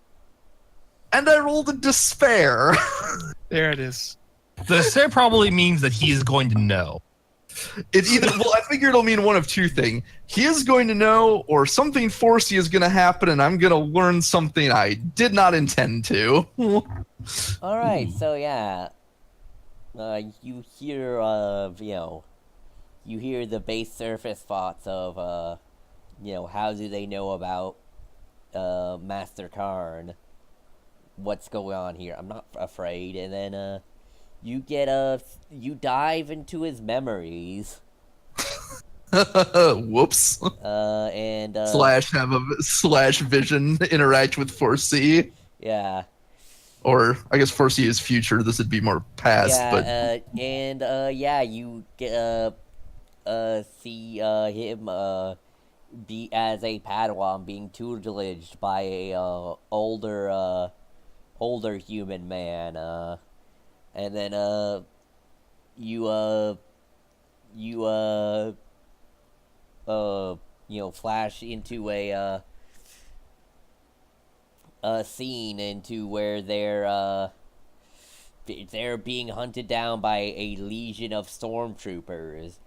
And I rolled a despair. There it is. The despair probably means that he is going to know. I figure it'll mean one of 2 things. He is going to know, or something forcey is going to happen, and I'm going to learn something I did not intend to. Alright, so yeah. You hear you hear the base surface thoughts of, how do they know about, Master Karn? What's going on here? I'm not afraid. And then, you dive into his memories. Whoops. And, Slash vision interact with 4C. yeah. Or, I guess 4C is future, this would be more past, Yeah, but... see him be as a Padawan being tutelaged by a older human man. And then you flash into a scene into where they're being hunted down by a legion of stormtroopers,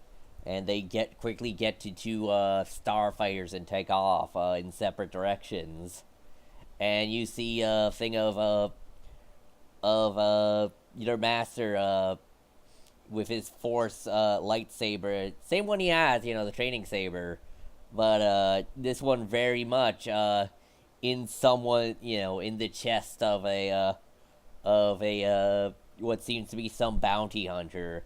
and they quickly get to two starfighters and take off in separate directions. And you see a thing of your master with his force lightsaber, same one he has, the training saber, but this one very much in someone, in the chest of a what seems to be some bounty hunter,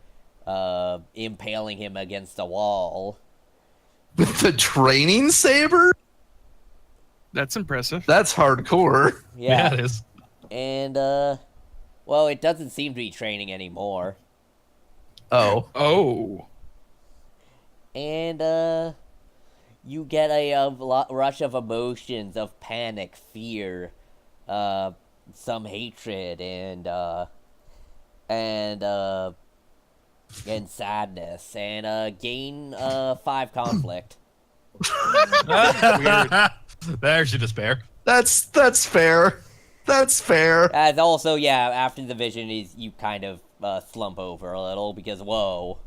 impaling him against a wall. With the training saber? That's impressive. That's hardcore. Yeah, it is. and well, it doesn't seem to be training anymore. Oh. Oh. And you get a rush of emotions of panic, fear, some hatred, and sadness, and gain 5 conflict. Weird. There's your despair. That's fair. That's fair. As also, yeah, after the vision, you kind of slump over a little because whoa.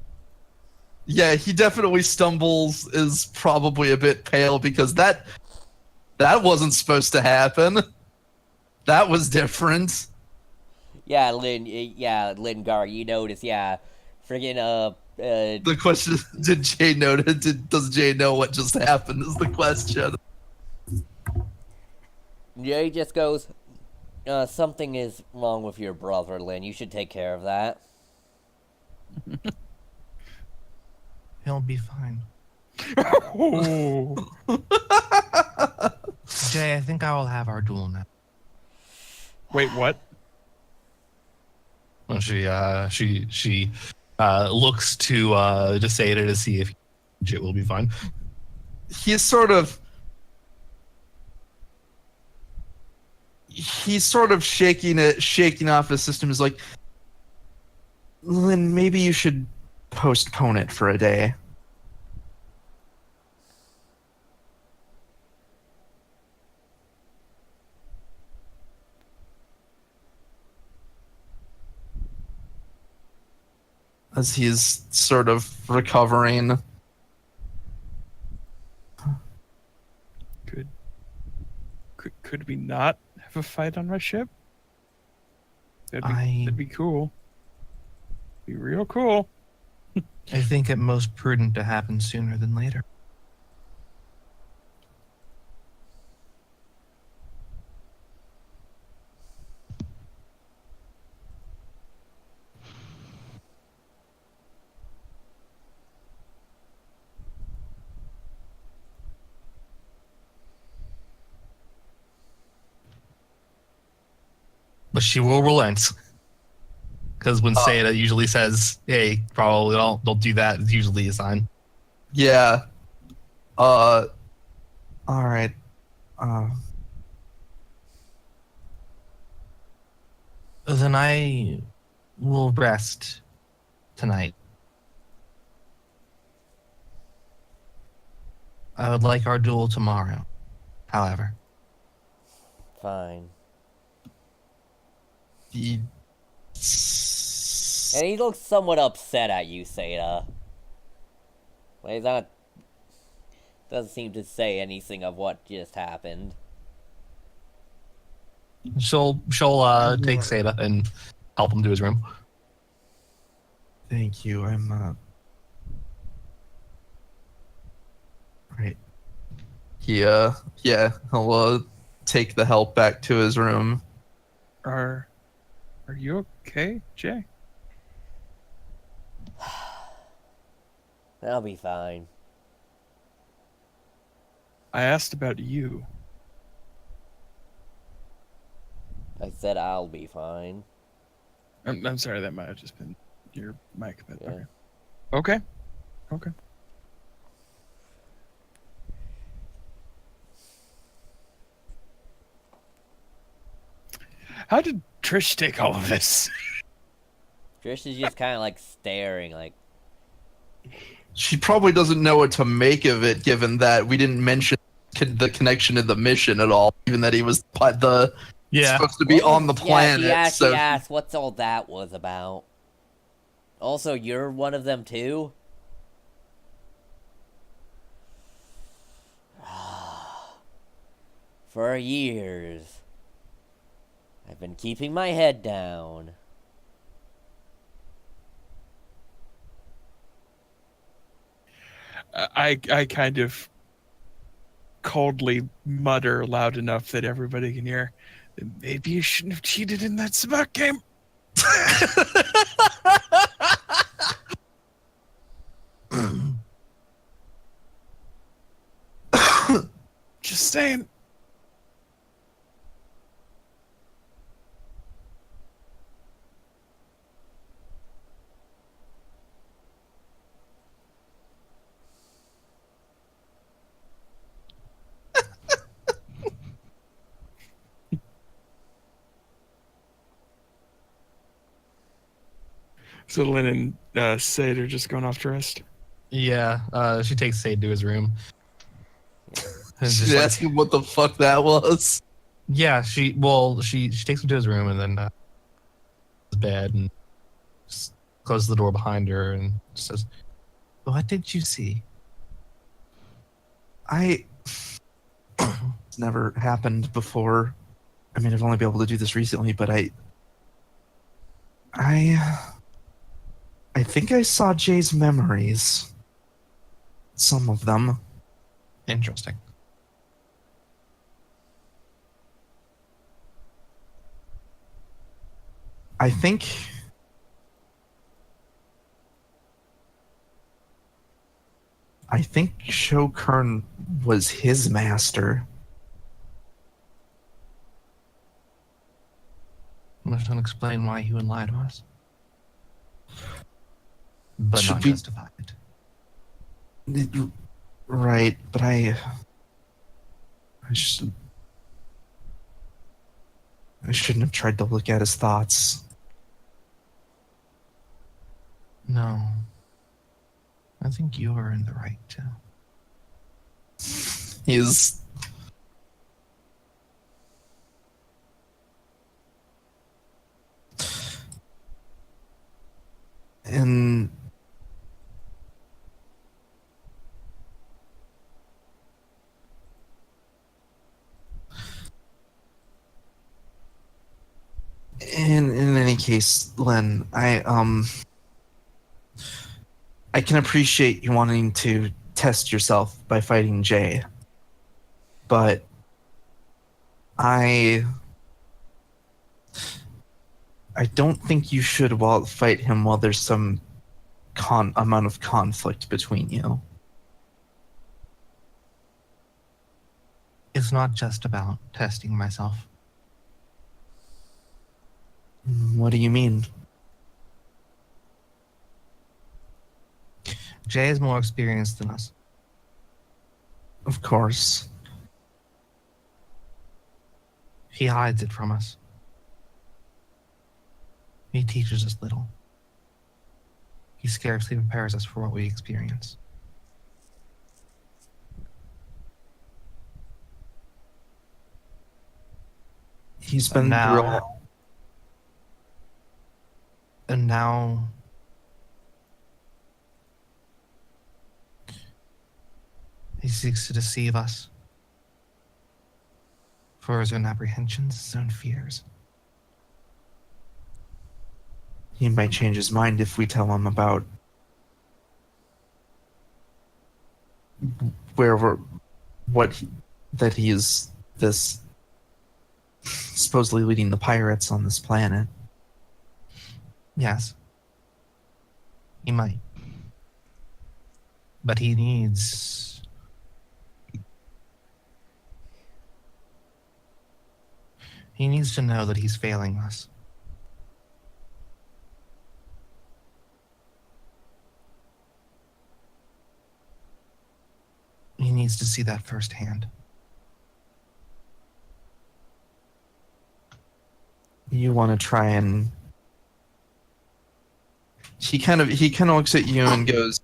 Yeah, he definitely stumbles, is probably a bit pale because that wasn't supposed to happen. That was different. Yeah, Lingar, you notice, yeah, friggin' The question is, did Jay know? Does Jay know what just happened? Is the question. Jay just goes, something is wrong with your brother, Lin. You should take care of that. He'll be fine. Oh. Jay, I think I will have our duel now. Wait, what? Well, she looks to Seda to see if Jay will be fine. He's sort of shaking off his system. Is like, Lynn, maybe you should postpone it for a day. As he's sort of recovering. Could we not have a fight on my ship? That'd be cool. Be real cool. I think it most prudent to happen sooner than later. But she will relent. Because when Seda usually says, hey, probably don't do that, it's usually a sign. Yeah. Alright. Then I will rest tonight. I would like our duel tomorrow, however. Fine. He... And he looks somewhat upset at you, Seda. But he's not... doesn't seem to say anything of what just happened. She'll take Seda and help him to his room. Thank you. I'm right. He'll take the help back to his room. Are you okay, Jay? I'll be fine. I asked about you. I said I'll be fine. I'm sorry, that might have just been your mic, but Yeah. okay. Okay. How did Trish take all of this? Trish is just kind of like staring, like, She probably doesn't know what to make of it, given that we didn't mention the connection to the mission at all, even that he was Yeah. supposed to be what on was- the planet. Yeah, she so asked what's all that was about. Also, you're one of them too? For years, I've been keeping my head down. I kind of coldly mutter loud enough that everybody can hear. Maybe you shouldn't have cheated in that smack game. Just saying. So Lynn and Sid are just going off to rest. Yeah. She takes Sade to his room. And she's just like- asking what the fuck that was. yeah, she takes him to his room and then his bed and just closes the door behind her and says, "What did you see?" It's never happened before. I mean, I've only been able to do this recently, but I think I saw Jay's memories. Some of them. Interesting. I think Shokern was his master. Which don't explain why he would lie to us. But Should not we- justify it. Right, but I shouldn't have tried to look at his thoughts. No. I think you are in the right too. He's and in any case, Len, I can appreciate you wanting to test yourself by fighting Jay, but I don't think you should fight him while there's some amount of conflict between you. It's not just about testing myself. What do you mean? Jay is more experienced than us. Of course. He hides it from us. He teaches us little. He scarcely prepares us for what we experience. He's been now- through it. And now he seeks to deceive us for his own apprehensions, his own fears. He might change his mind if we tell him about that he is this supposedly leading the pirates on this planet. Yes. He might. But he needs to know that he's failing us. He needs to see that firsthand. You want to try and he kind of looks at you and goes,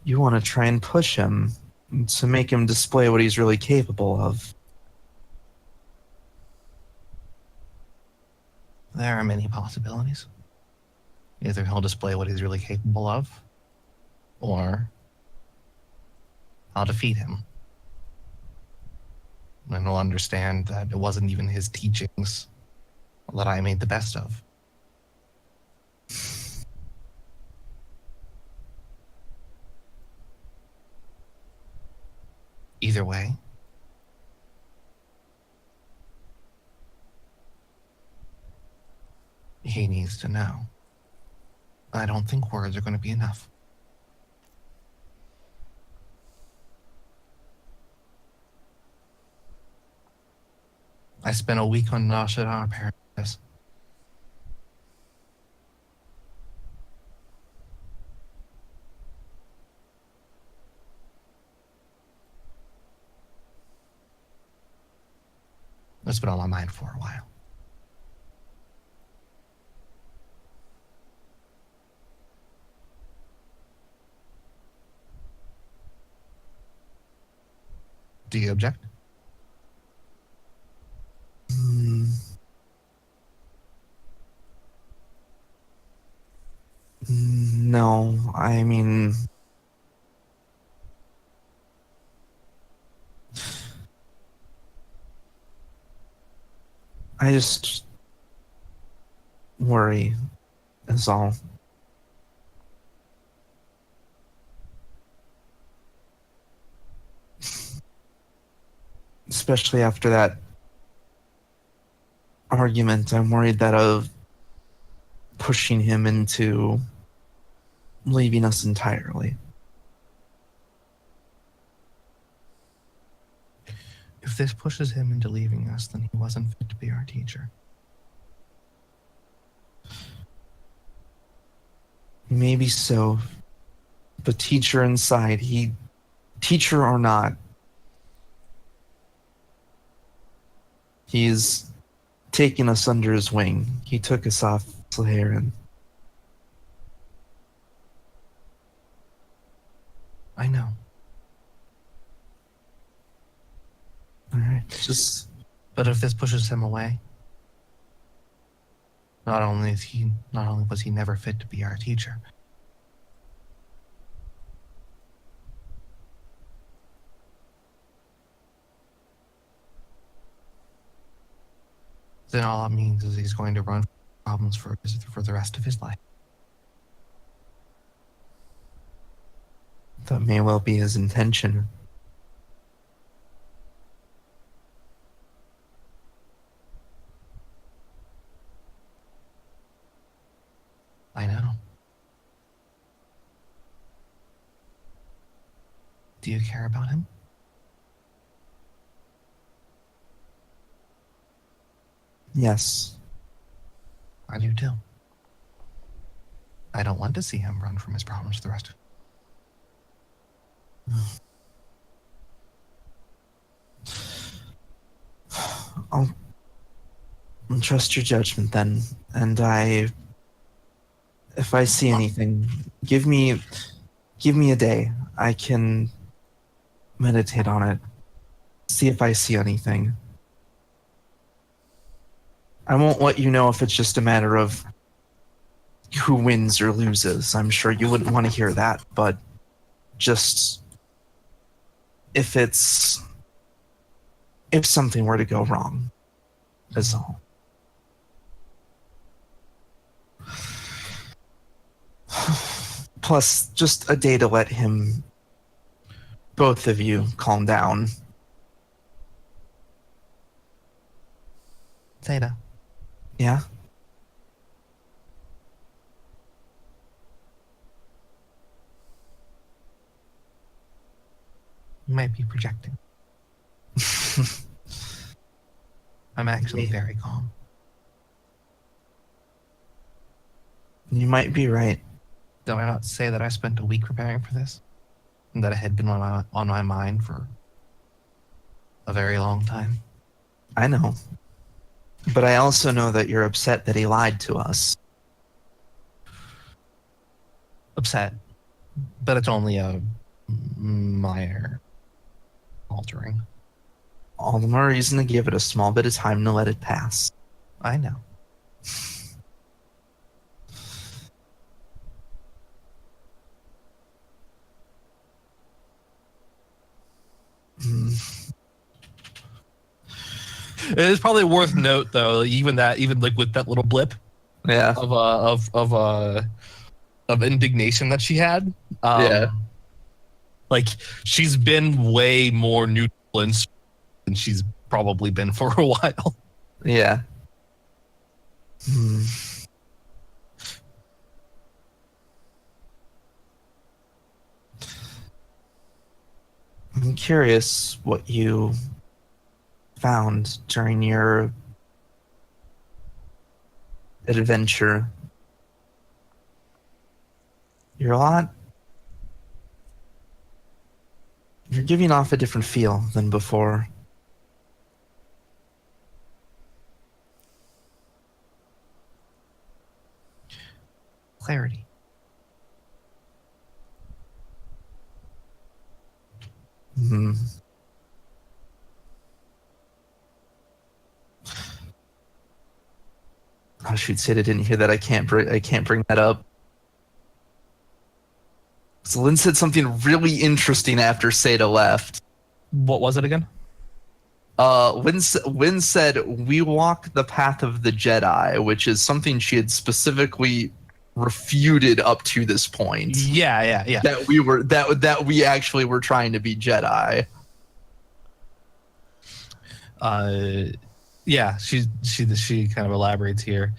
you want to try and push him to make him display what he's really capable of. There are many possibilities. Either he'll display what he's really capable of, or I'll defeat him. And he'll understand that it wasn't even his teachings that I made the best of. Either way, he needs to know. I don't think words are going to be enough. I spent a week on Nashadar Paradise. It's been on my mind for a while. Do you object? No, I mean, I just worry is all. Especially after that argument, I'm worried that of pushing him into leaving us entirely. If this pushes him into leaving us, then he wasn't fit to be our teacher. Maybe so, but teacher inside, teacher or not, he's taken us under his wing. He took us off Saharan. I know. All right, But if this pushes him away, not only was he never fit to be our teacher, then all it means is he's going to run problems for the rest of his life. that may well be his intention. I know. Do you care about him? Yes. I do too. I don't want to see him run from his problems for the rest of I'll trust your judgment then, and if I see anything, give me a day. I can meditate on it, see if I see anything. I won't let you know if it's just a matter of who wins or loses. I'm sure you wouldn't want to hear that, but just if something were to go wrong, is all. Plus, just a day to let him, both of you, calm down. Zeta. Yeah? You might be projecting. I'm actually very calm. You might be right. Did I not say that I spent a week preparing for this? And that it had been on my mind for a very long time? I know. But I also know that you're upset that he lied to us. Upset, but it's only a minor altering. All the more reason to give it a small bit of time to let it pass. I know. Hmm. It is probably worth note though, even like with that little blip Yeah. of indignation that she had. Yeah. Like she's been way more neutral than she's probably been for a while. Yeah. Hmm. I'm curious what you found during your adventure. You're giving off a different feel than before. Clarity. Hmm. Oh shoot, Sid, I didn't hear that. I can't bring that up. So Lynn said something really interesting after Seda left. What was it again? Lynn said, "We walk the path of the Jedi," which is something she had specifically refuted up to this point. Yeah. That we actually were trying to be Jedi. Yeah, she kind of elaborates here.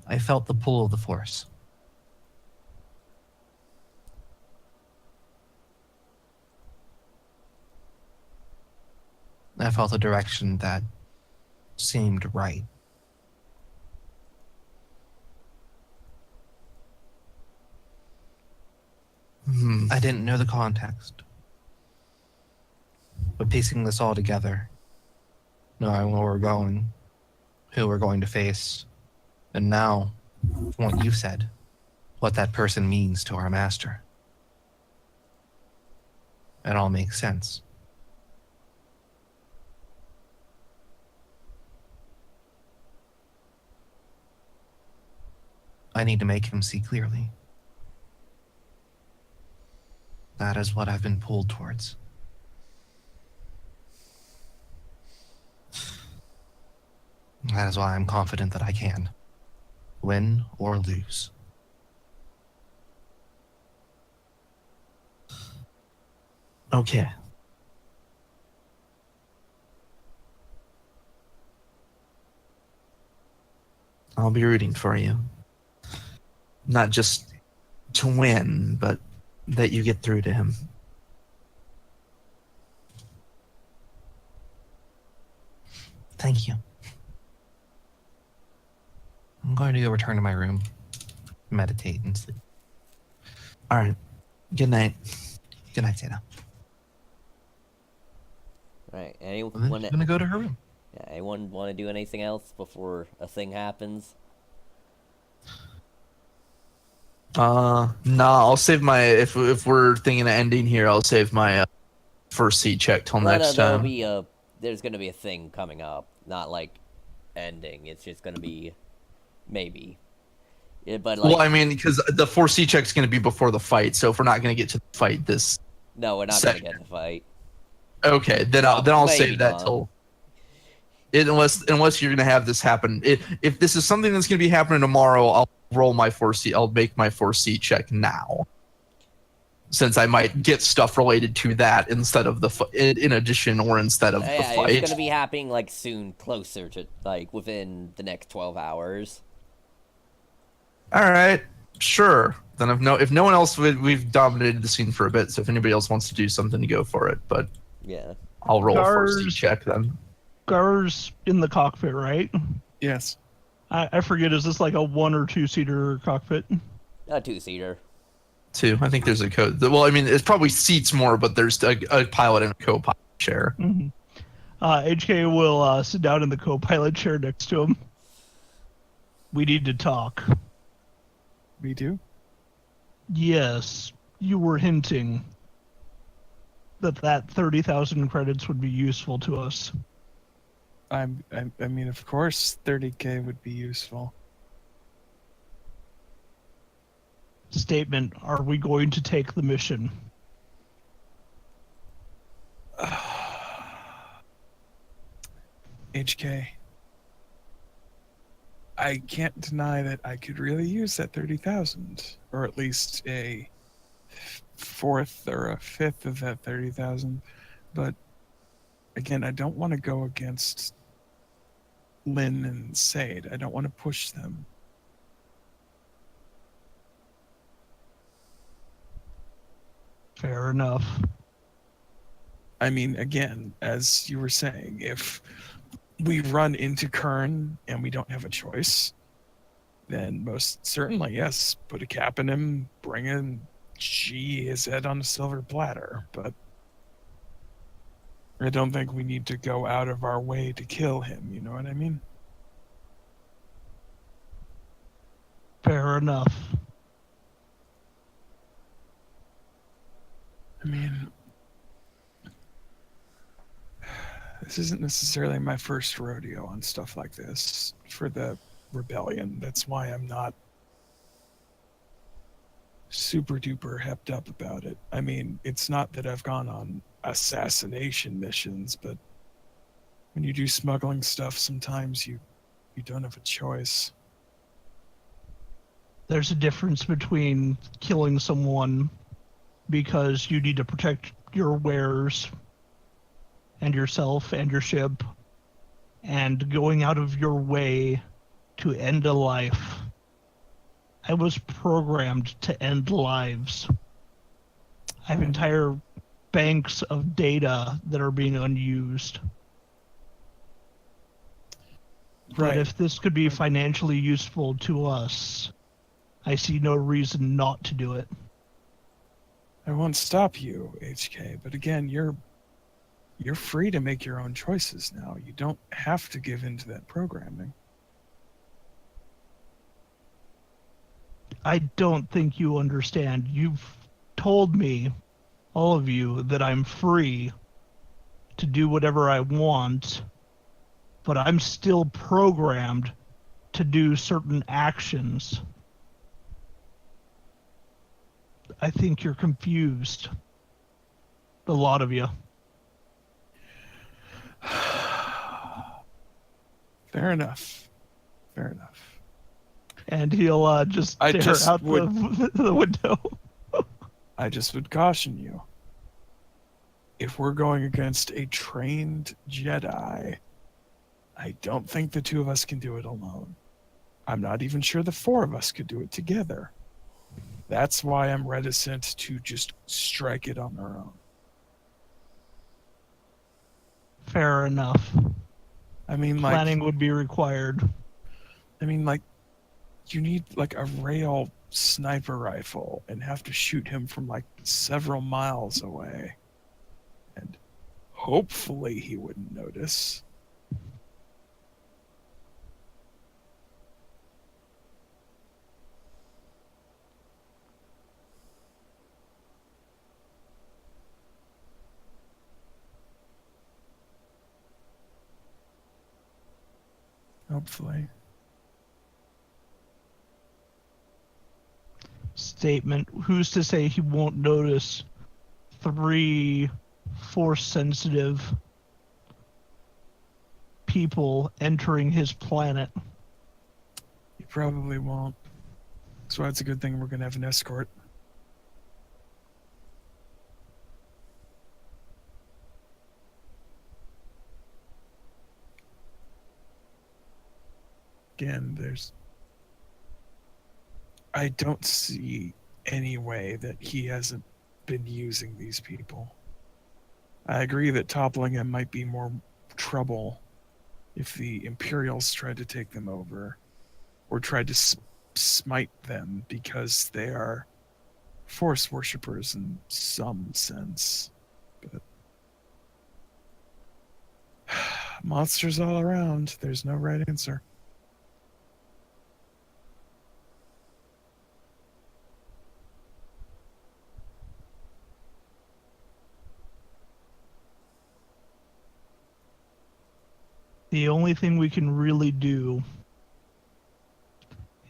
I felt the pull of the Force. I felt a direction that seemed right. Hmm. I didn't know the context. But piecing this all together, knowing where we're going, who we're going to face, and now, from what you said, what that person means to our master. It all makes sense. I need to make him see clearly. That is what I've been pulled towards. That is why I'm confident that I can. Win or lose. Okay. I'll be rooting for you. Not just to win, but that you get through to him. Thank you. I'm going to go return to my room, meditate, and sleep. All right. Good night. Good night, Zeta. Right. And then Anyone? she's gonna go to her room. Yeah, anyone want to do anything else before a thing happens? No, I'll save my if we're thinking of ending here, I'll save my first seat check till Well, next there'll time. be there's gonna be a thing coming up, not like ending. It's just gonna be maybe. Yeah, but like, Well, I mean, because the 4C check's going to be before the fight, so if we're not going to get to the fight this, no, we're not second. gonna get in a fight. okay, then I'll Maybe save that not. till. Unless you're going to have this happen. If this is something that's going to be happening tomorrow, I'll roll my 4C. I'll make my 4C check now, since I might get stuff related to that instead of in addition or instead of the Yeah, fight. it's gonna be happening like soon, closer to like within the next 12 hours. All right, sure. Then if no one else we've dominated the scene for a bit, so if anybody else wants to do something, to go for it. But Yeah. I'll roll a Gars- 4C check then. Gar's in the cockpit, right? Yes. I forget, is this like a 1 or 2 seater cockpit? A two-seater. 2. I think there's a code. Well, I mean, it's probably seats more, but there's a pilot and a co-pilot chair. Mm-hmm. HK will sit down in the co-pilot chair next to him. We need to talk. We do? Yes, you were hinting that 30,000 credits would be useful to us. I mean, of course, 30K would be useful. Statement, are we going to take the mission? HK. I can't deny that I could really use that 30,000, or at least a fourth or a fifth of that 30,000. But again, I don't want to go against Lynn and Sade. I don't want to push them. Fair enough. I mean, again, as you were saying, if we run into Kern and we don't have a choice, then most certainly, yes, put a cap in him, bring him, his head on a silver platter. But I don't think we need to go out of our way to kill him, you know what I mean? Fair enough. I mean, this isn't necessarily my first rodeo on stuff like this for the rebellion. That's why I'm not super duper hepped up about it. I mean, it's not that I've gone on assassination missions, but when you do smuggling stuff, sometimes you don't have a choice. There's a difference between killing someone because you need to protect your wares and yourself and your ship, and going out of your way to end a life. I was programmed to end lives. I have entire banks of data that are being unused. Right. But if this could be financially useful to us, I see no reason not to do it. I won't stop you, HK, but again, you're free to make your own choices now. You don't have to give in to that programming. I don't think you understand. You've told me, all of you, that I'm free to do whatever I want, but I'm still programmed to do certain actions. I think you're confused. A lot of you. Fair enough. Fair enough. And he'll just I stare just out would- the window. I just would caution you. If we're going against a trained Jedi, I don't think the two of us can do it alone. I'm not even sure the four of us could do it together. That's why I'm reticent to just strike it on our own. Fair enough. I mean, Planning would be required. You need like a rail sniper rifle and have to shoot him from like several miles away. And hopefully he wouldn't notice. Hopefully. Statement. Who's to say he won't notice 3 force-sensitive people entering his planet? He probably won't. That's why it's a good thing we're going to have an escort. Again, I don't see any way that he hasn't been using these people. I agree that toppling him might be more trouble if the Imperials tried to take them over or tried to smite them because they are Force worshippers in some sense. But Monsters all around. There's no right answer. The only thing we can really do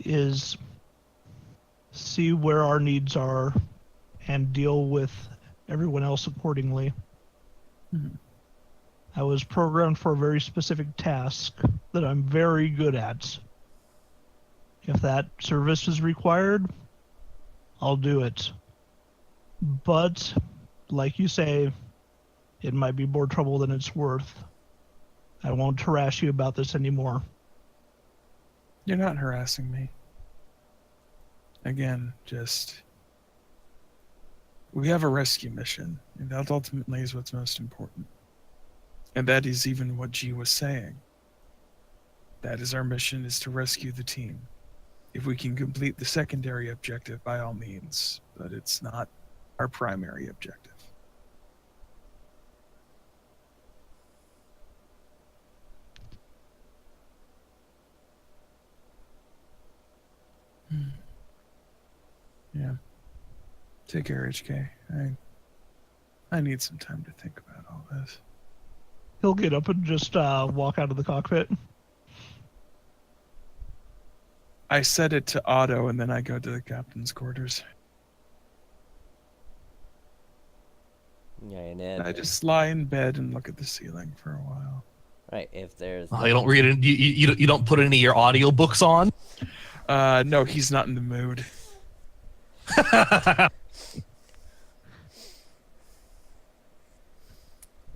is see where our needs are and deal with everyone else accordingly. Mhm. I was programmed for a very specific task that I'm very good at. If that service is required, I'll do it. But, like you say, it might be more trouble than it's worth. I won't harass you about this anymore. You're not harassing me. Again, we have a rescue mission, and that ultimately is what's most important. And that is even what G was saying. That is our mission, is to rescue the team. If we can complete the secondary objective, by all means, but it's not our primary objective. Yeah. Take care, HK. I need some time to think about all this. He'll get up and just walk out of the cockpit. I set it to auto, and then I go to the captain's quarters. Yeah, and then I just lie in bed and look at the ceiling for a while. right, if there's You don't read it. You don't put any of your audiobooks on. No, he's not in the mood.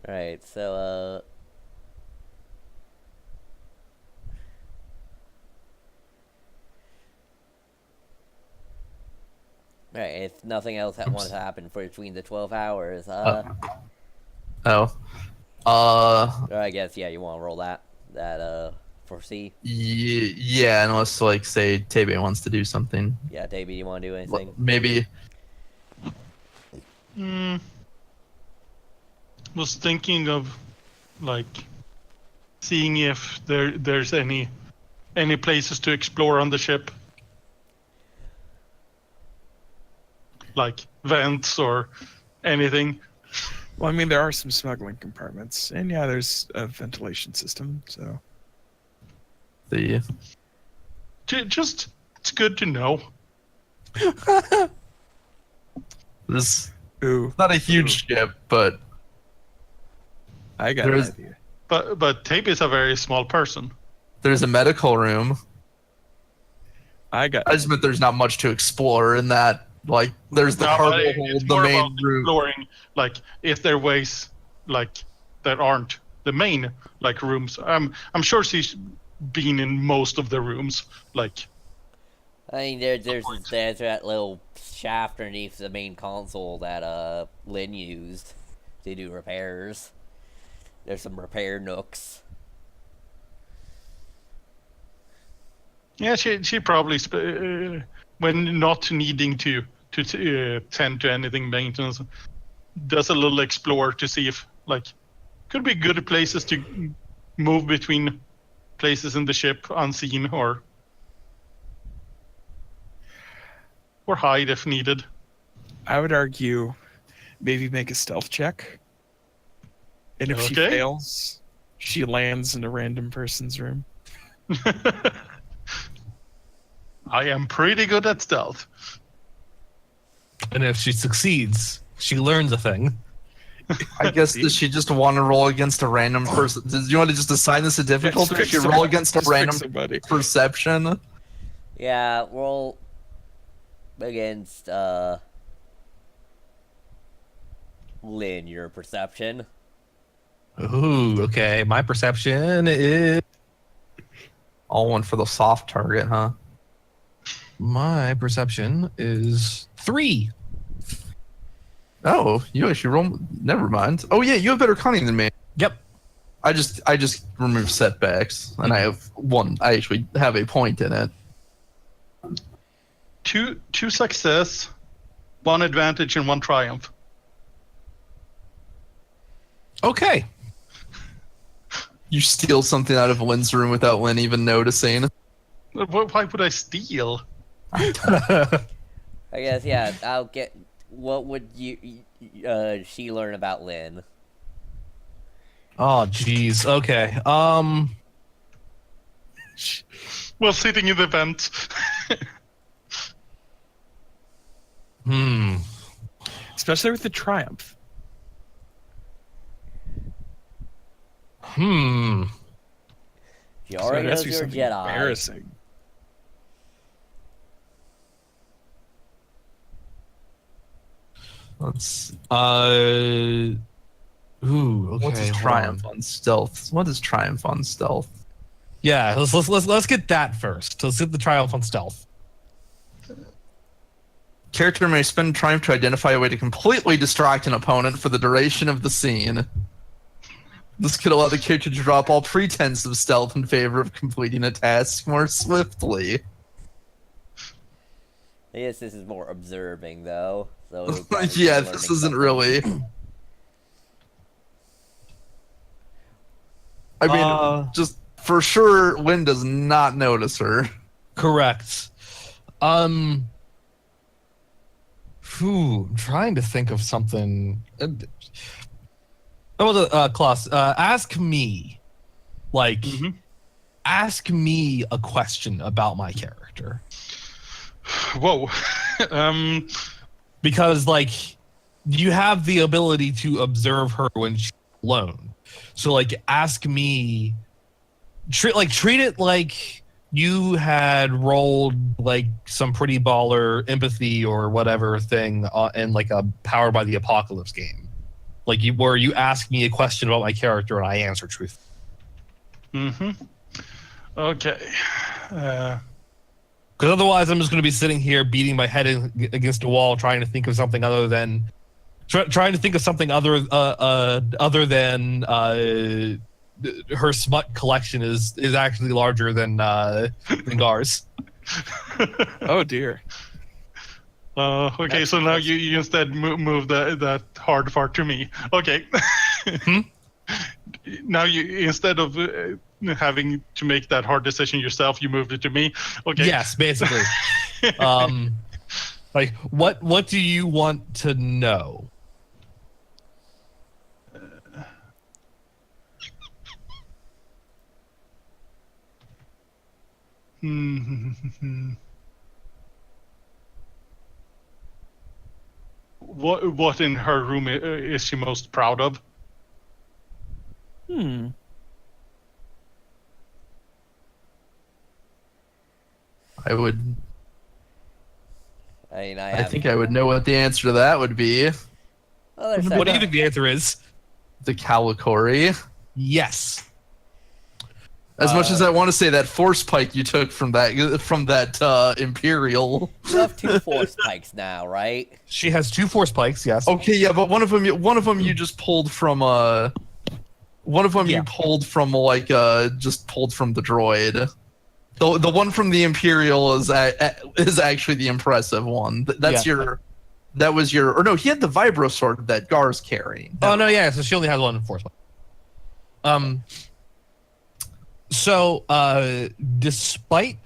right, so right, if nothing else wants to happen for between the 12 hours, Oh. I guess yeah, you want to roll that foresee. Yeah, unless like say Tebe wants to do something. Yeah, Davey, you want to do anything? Maybe. Was thinking of like seeing if there's any places to explore on the ship, like vents or anything. Well, I mean, there are some smuggling compartments, and yeah, there's a ventilation system, so... Just it's good to know. This Ooh, not a huge ship, but I got There's- an idea. But Tape is a very small person. there's a medical room. I got I just meant there's not much to explore in that. Like, there's the No, cargo but hold, it's the more main about room. exploring, like if there are ways like that aren't the main like rooms. I'm sure she's been in most of the rooms. Like I mean, there's that little shaft underneath the main console that Lynn used to do repairs. There's some repair nooks. yeah, she probably when not needing to tend to anything maintenance, does a little explore to see if like could be good places to move between places in the ship unseen or hide if needed. I would argue maybe make a stealth check. And if she Okay. fails, she lands in a random person's room. I am pretty good at stealth. And if she succeeds, she learns a thing. I guess does she just want to roll against a random person? Does you want to just assign this a difficulty? Or should she roll against a random somebody. perception? Yeah, roll against Lynn, your perception. Ooh, okay. My perception is All one for the soft target, huh? my perception is 3. Oh, you actually roll. Never mind. Oh yeah, you have better cunning than me. Yep. I just remove setbacks, and I have one. I actually have a point in it. Two success, one advantage, and one triumph. Okay. You steal something out of Lynn's room without Lynn even noticing. Why would I steal? I guess, yeah, I'll get... What would she learn about Lynn? Oh, jeez. Okay. Well, sitting in the vent. Especially with the Triumph. She So already it has knows to be you're a something Jedi. embarrassing. Let's. Ooh. Okay. What's his hold triumph on. on stealth? What is triumph on stealth? Yeah. Let's get that first. Let's get the triumph on stealth. Character may spend triumph to identify a way to completely distract an opponent for the duration of the scene. This could allow the character to drop all pretense of stealth in favor of completing a task more swiftly. I guess this is more observing, though. So it'll probably be Yeah, learning this isn't something. really. I mean, just for sure, Lynn does not notice her. Correct. I'm trying to think of something. Klaus, ask me, ask me a question about my character. Whoa. Because, like, you have the ability to observe her when she's alone. So, like, ask me, treat it like you had rolled, like, some pretty baller empathy or whatever thing in, like, a Powered by the Apocalypse game. Like, where you ask me a question about my character and I answer truth. Okay. Because otherwise, I'm just going to be sitting here beating my head against a wall, trying to think of something other than other than her smut collection is actually larger than Gar's. Oh dear. Okay, so now you instead move that hard part to me. Okay. Now you, instead of having to make that hard decision yourself, you moved it to me. Okay. Yes, basically. Like, what do you want to know? What in her room is she most proud of? I would. I mean, I think I would know what the answer to that would be. Well, What do you think the answer is? The Calicori. Yes. As much as I want to say that force pike you took from that Imperial. You have 2 force spikes now, right? She has 2 force spikes, yes. Okay, yeah, but one of them you just pulled from one of them Yeah. you pulled from just pulled from the droid. The one from the Imperial is actually the impressive one. That's Yeah. That was your, or no, he had the vibro sword that Gar's carrying. Oh, no, yeah, so she only has 1 force spike. So, despite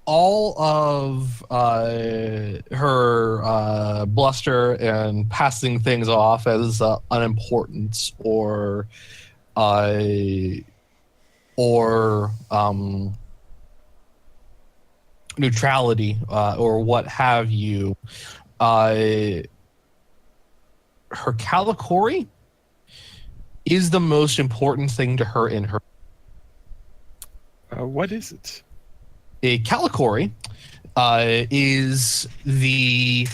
all of her bluster and passing things off as unimportant or neutrality or what have you, her Calicori is the most important thing to her in her. What is it? A Calicori is the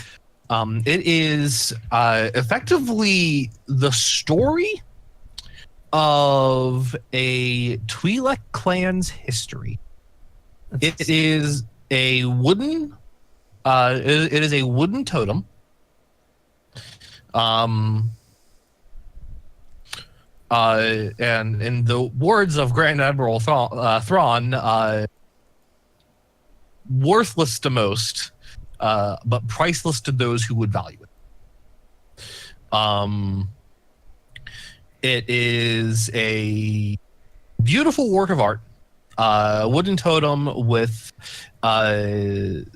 it is effectively the story of a Twi'lek clan's history. It is a wooden it is a wooden totem. And in the words of Grand Admiral Thrawn, worthless to most, but priceless to those who would value it. It is a beautiful work of art. Wooden totem with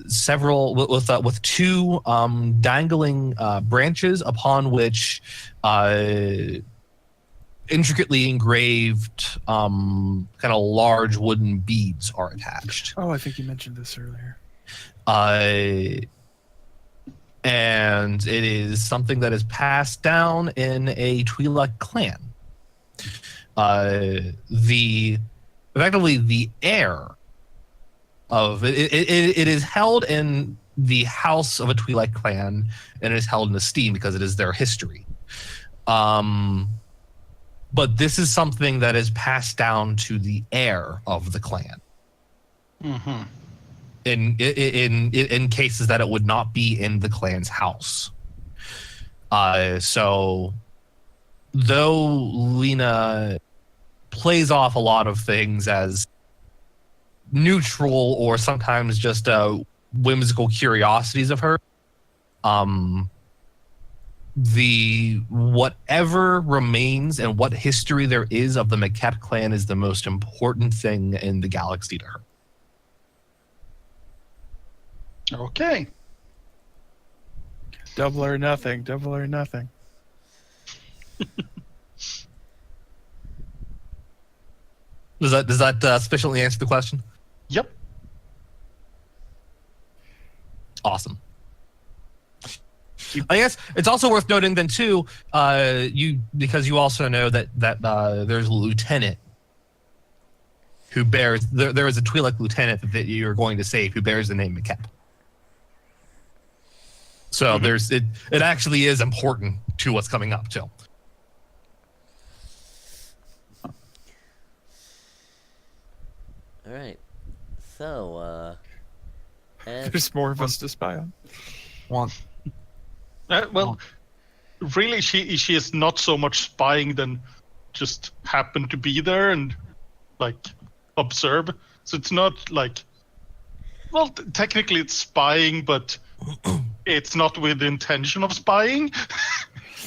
several with two dangling branches upon which intricately engraved kind of large wooden beads are attached. Oh, I think you mentioned this earlier. And it is something that is passed down in a Twi'lek clan. Effectively the heir of it is held in the house of a Twi'lek clan, and it is held in esteem because it is their history. But this is something that is passed down to the heir of the clan. Mm-hmm. In cases that it would not be in the clan's house. So though Lena plays off a lot of things as neutral or sometimes just whimsical curiosities of her, the whatever remains and what history there is of the Maquette clan is the most important thing in the galaxy to her. Okay. Double or nothing. Double or nothing. Does that sufficiently answer the question? Yep. Awesome. I guess it's also worth noting then too, because you also know that there's a lieutenant who bears there is a Twi'lek lieutenant that you're going to save who bears the name Maquette. So it actually is important to what's coming up too. All right. So, and There's more of us to spy on. One. Well, really, she is not so much spying than just happen to be there and like observe. So it's not like, well, technically it's spying, but it's not with the intention of spying.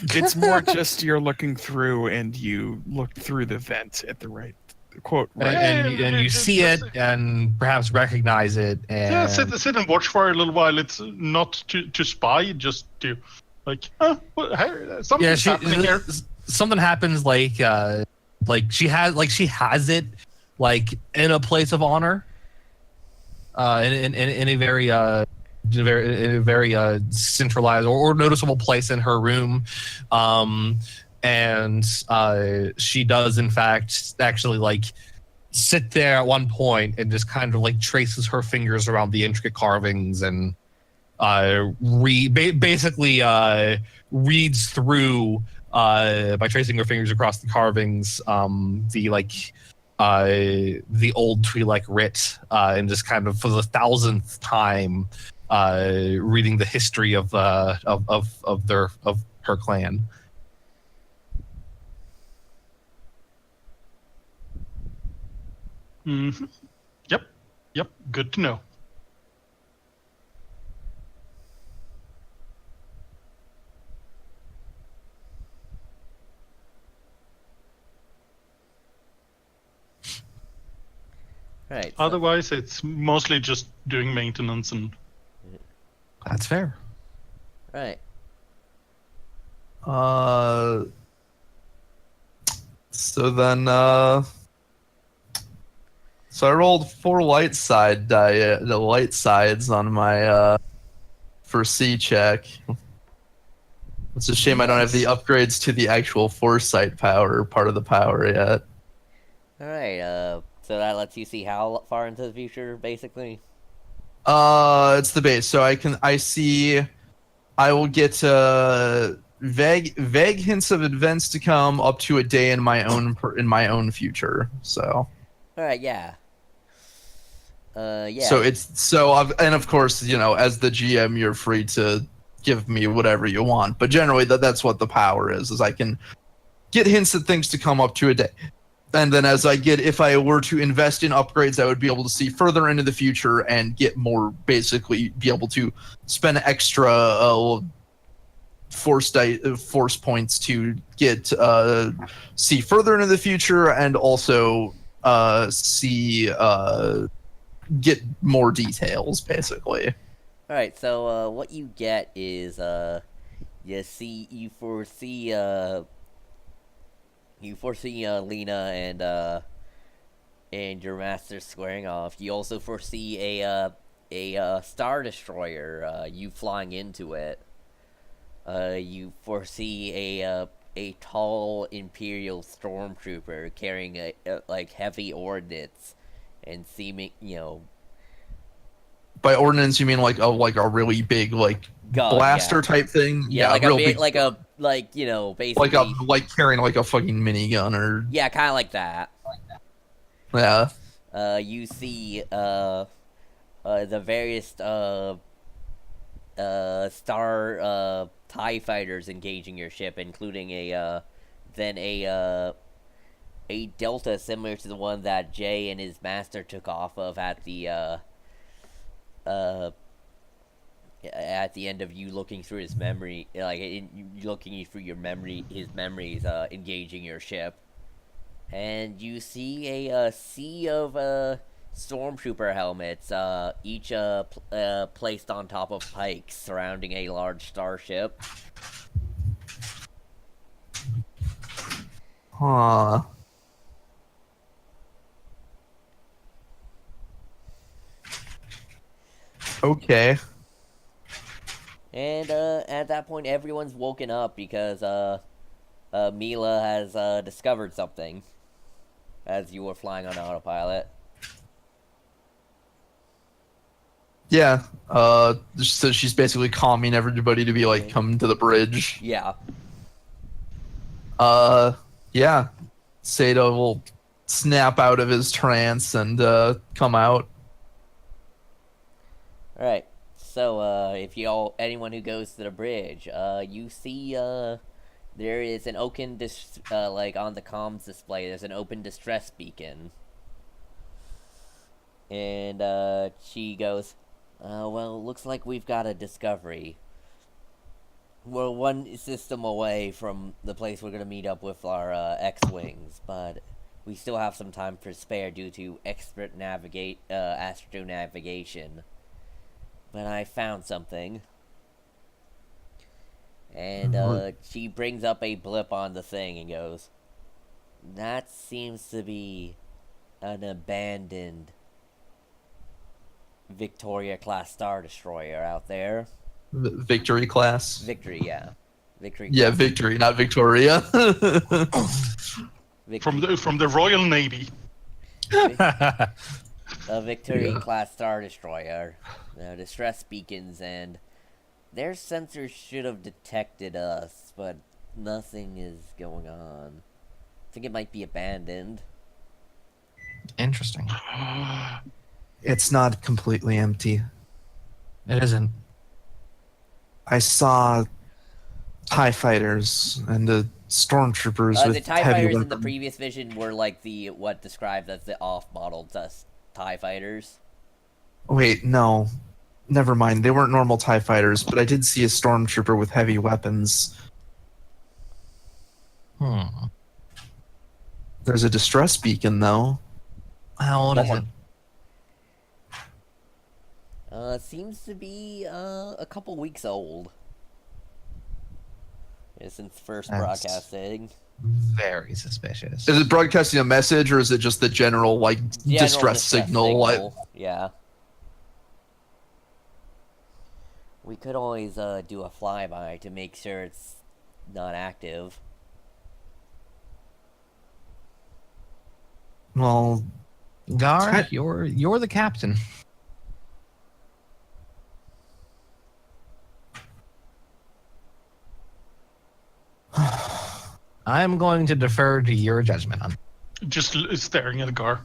It's more just you're looking through and you looked through the vent at the right quote. Right. And you see it and perhaps recognize it. And Yeah, sit and watch for a little while. It's not to spy, just to like, something's happening here. Something happens like she has it like in a place of honor, in a very centralized or noticeable place in her room, and she does in fact actually like sit there at one point and just kind of like traces her fingers around the intricate carvings and basically reads through by tracing her fingers across the carvings the old Twi'lek writ, and just kind of for the 1,000th time reading the history of her clan. Mm-hmm. Yep. Good to know. right. So, Otherwise, it's mostly just doing maintenance and. That's fair. right. So then, so I rolled 4 light sides on my for C check. It's a shame I don't have the upgrades to the actual foresight power part of the power yet. All right. So that lets you see how far into the future, basically. It's the base, so I will get vague hints of events to come up to a day in my own future. So. All right. Yeah. Yeah. So and of course, as the GM, you're free to give me whatever you want. But generally, that's what the power is I can get hints at things to come up to a day. And then if I were to invest in upgrades, I would be able to see further into the future and get more, basically be able to spend extra force points to get see further into the future and also see get more details, basically. All right, so what you get is you foresee Lena and your master squaring off. You also foresee a star destroyer, you flying into it. You foresee a tall Imperial stormtrooper carrying a like heavy ordnance and seeming, By ordnance, you mean like a really big gun, blaster yeah. type thing? Yeah, like real a big, basically like carrying like a fucking minigun or yeah, kind of like that. yeah. You see the various star TIE fighters engaging your ship, including a Delta similar to the one that Jay and his master took off of at the end of you looking through his memory, looking through your memory, his memories, engaging your ship, and you see a sea of stormtrooper helmets, each placed on top of pikes surrounding a large starship. Huh. Okay. And at that point, everyone's woken up because Mila has discovered something as you were flying on autopilot. Yeah. So she's basically calming everybody to be like, come to the bridge. Yeah. Yeah. Sato will snap out of his trance and come out. All right. So, if anyone who goes to the bridge, you see, there is an open, on the comms display, there's an open distress beacon. And, she goes, well, looks like we've got a discovery. We're one system away from the place we're gonna meet up with our, X-Wings, but we still have some time for spare due to expert astronavigation. But I found something. And, she brings up a blip on the thing and goes, that seems to be an abandoned Victoria-class Star Destroyer out there. Victory class. Victory, yeah. Victory. Yeah, Victory, not Victoria. Victory. From the Royal Navy. A Victory-class Star Destroyer. Distress beacons, and their sensors should have detected us, but nothing is going on. I think it might be abandoned. Interesting. It's not completely empty. It isn't. I saw TIE fighters and the stormtroopers with The TIE heavy fighters weapons. in the previous vision were like what described as the off-model TIE fighters. Wait, no. Never mind. They weren't normal TIE fighters, but I did see a stormtrooper with heavy weapons. There's a distress beacon, though. How old is it? Seems to be a couple weeks old. Yeah, since first That's- broadcasting. Very suspicious. Is it broadcasting a message, or is it just the general, General distress signal? Yeah. We could always do a flyby to make sure it's not active. Well, Gar, you're the captain. I'm going to defer to your judgment on. Just staring at a car.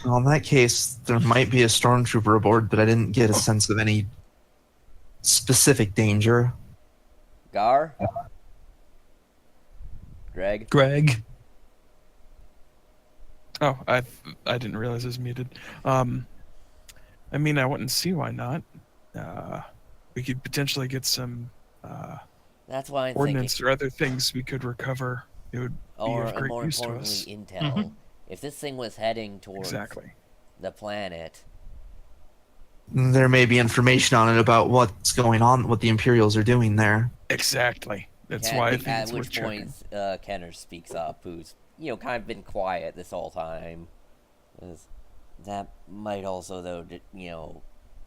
well, in that case, there might be a stormtrooper aboard, but I didn't get a sense of any specific danger. Gar? Greg? Greg. Oh, I didn't realize it was muted. I mean, I wouldn't see why not. We could potentially get some That's why I'm ordnance thinking. or other things we could recover. It would be Or of great more use to importantly, us. intel. Mhm. If this thing was heading towards Exactly. the planet, There may be information on it about what's going on, what the Imperials are doing there. Exactly. That's why I think at it's worth which point checking. Kenner speaks up, who's kind of been quiet this whole time. 'Cause that might also, though,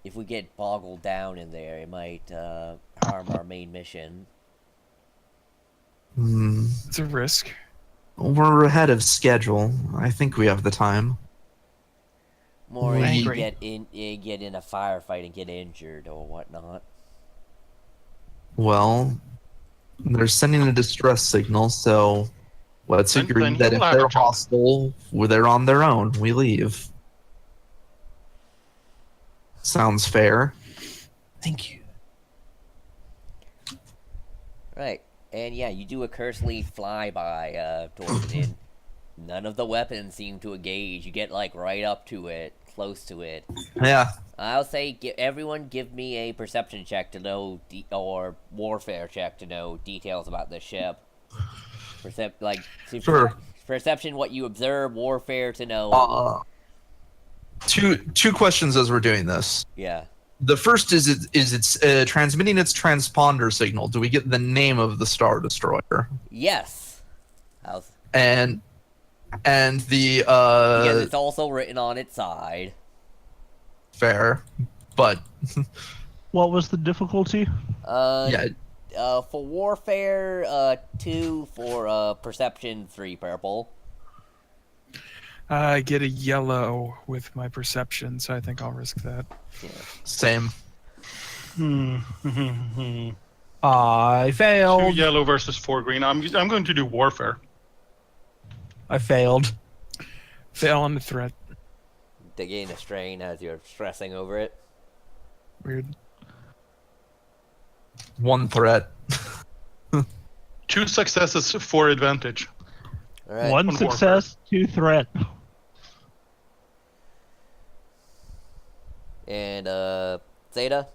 if we get boggled down in there, it might harm our main mission. Hmm. It's a risk. We're ahead of schedule. I think we have the time. More I if you agree. get in a firefight and get injured or whatnot. Well, they're sending a distress signal, so let's Then agree you that will if have a they're job. hostile, they're on their own. We leave. Sounds fair. Thank you. Right. And yeah, you do a cursory flyby towards it, and none of the weapons seem to engage. You get right up to it, close to it. Yeah. I'll say, everyone give me a perception check to know, or warfare check to know details about the ship. Sure. Perception, what you observe. Warfare to know. Two questions as we're doing this. Yeah. The first is it's transmitting its transponder signal. Do we get the name of the Star Destroyer? Yes. And the Because it's also written on its side. fair, but What was the difficulty? yeah, For warfare, 2. For perception, 3 purple. I get a yellow with my perception, so I think I'll risk that. Yeah. same. I 2 failed. yellow versus 4 green. I'm going to do warfare. I failed. Fail on the threat. They gain a strain as you're stressing over it. Weird. One threat. 2 successes, 4 advantage. All right. One On success, 2 threat. And Zeta.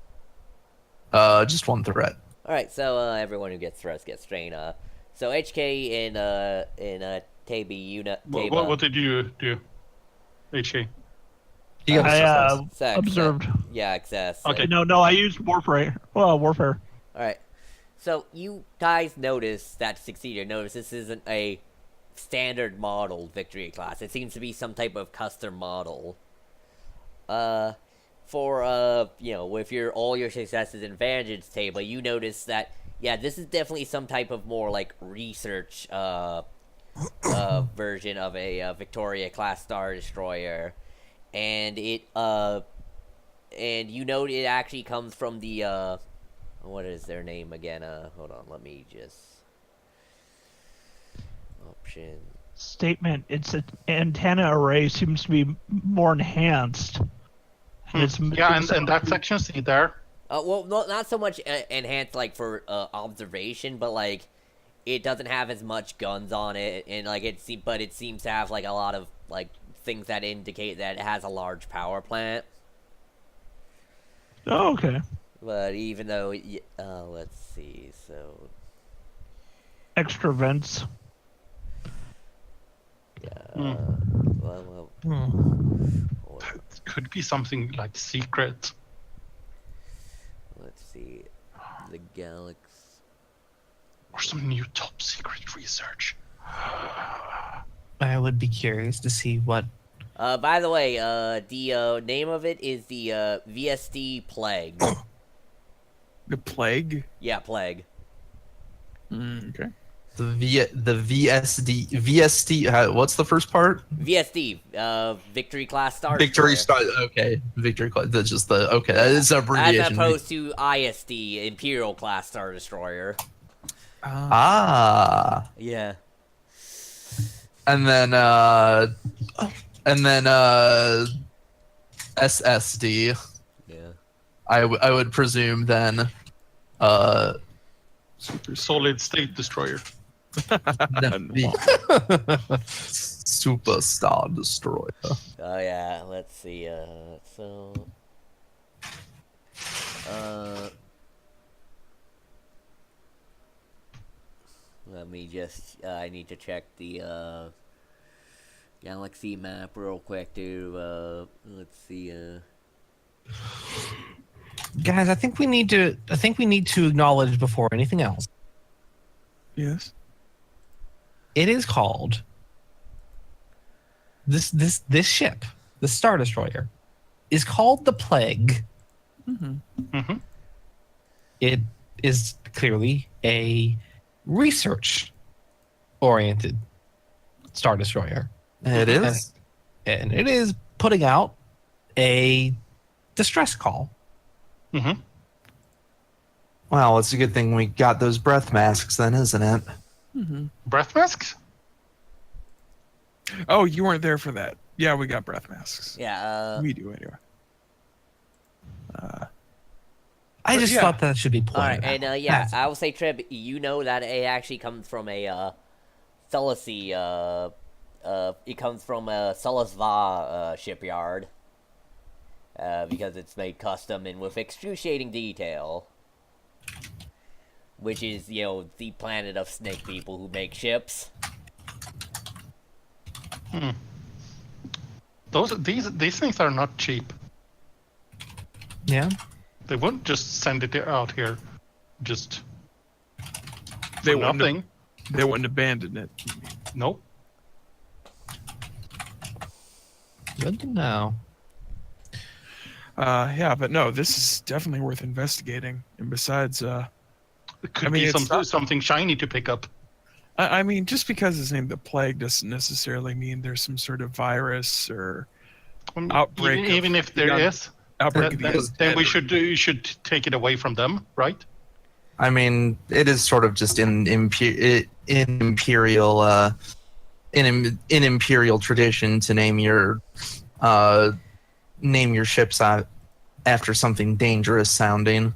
Just one threat. All right. So everyone who gets threats gets strain. So HK and Tabi, What did you do, HA? He got a I success. Sex, observed. Yeah, excess. Okay. No, I used warfare. Well, warfare. All right. So you guys notice that succeeded. Notice this isn't a standard model victory class. It seems to be some type of custom model. For with all your successes in Vantage table, you notice that this is definitely some type of more research version of a Victoria class Star Destroyer, and it it actually comes from the what is their name again? Hold on, let me just option. Statement. Its antenna array seems to be more enhanced. Yeah, and that section, see there? Well, not so much enhanced for observation, but it doesn't have as much guns on it, and but it seems to have a lot of things that indicate that it has a large power plant. Oh, okay. But even though, let's see, so Extra vents. yeah, well, hold on. It could be something secret. Let's see, the Galaxy. Or some new top secret research. I would be curious to see what. By the way, the name of it is the VSD Plague. The plague? Yeah, Plague. Okay. The VSD. What's the first part? VSD, Victory Class Star Victory Destroyer. Star. Okay, Victory Class. That's just the okay. That is an abbreviation. As opposed to ISD, Imperial Class Star Destroyer. Ah. Yeah. And then SSD. Yeah. I would presume then. Solid state destroyer. Superstar Destroyer. Oh yeah. Let's see. So. Let me just, I need to check the, galaxy map real quick to, let's see, Guys, I think we need to acknowledge before anything else. Yes. It is called this ship, the Star Destroyer, is called the Plague. Mm-hmm. It is clearly a research-oriented Star Destroyer. It is. And it is putting out a distress call. Mm-hmm. Well, it's a good thing we got those breath masks then, isn't it? Breath masks? Oh, you weren't there for that. Yeah, we got breath masks. yeah, We do anyway. I just yeah. thought that should be pointed alright, and, out. yeah, That's- I will say, Trib, you know that it actually comes from a, Celasy, it comes from a Celasva, shipyard. Because it's made custom and with excruciating detail. Which is, you know, the planet of snake people who make ships. These things are not cheap. yeah. They wouldn't just send it out here, just They for wouldn't nothing. They wouldn't abandon it. Nope. Good to know. Yeah, but no, this is definitely worth investigating. And besides, It could I mean, be it's not- something shiny to pick up. I mean, just because it's named the Plague doesn't necessarily mean there's some sort of virus or outbreak of Even if there the is, outbreak of the then undead we or- you should take it away from them, right? I mean, it is sort of just in imperial tradition to name your ships after something dangerous sounding.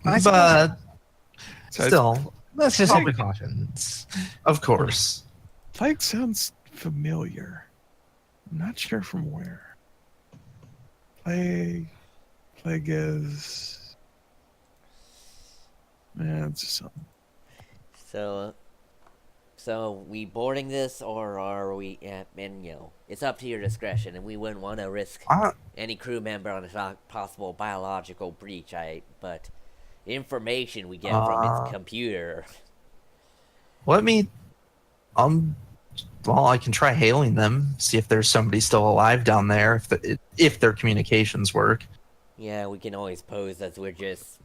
I But So it's- still, Let's just take Probably- precautions. of course. Plague sounds familiar. I'm not sure from where. Plague is. Man, it's just something. So we boarding this, or are we? And you know, it's up to your discretion, and we wouldn't want to risk any crew member on a possible biological breach. But information we get from its computer. Let me. Well, I can try hailing them, see if there's somebody still alive down there, if their communications work. Yeah, we can always pose as we're just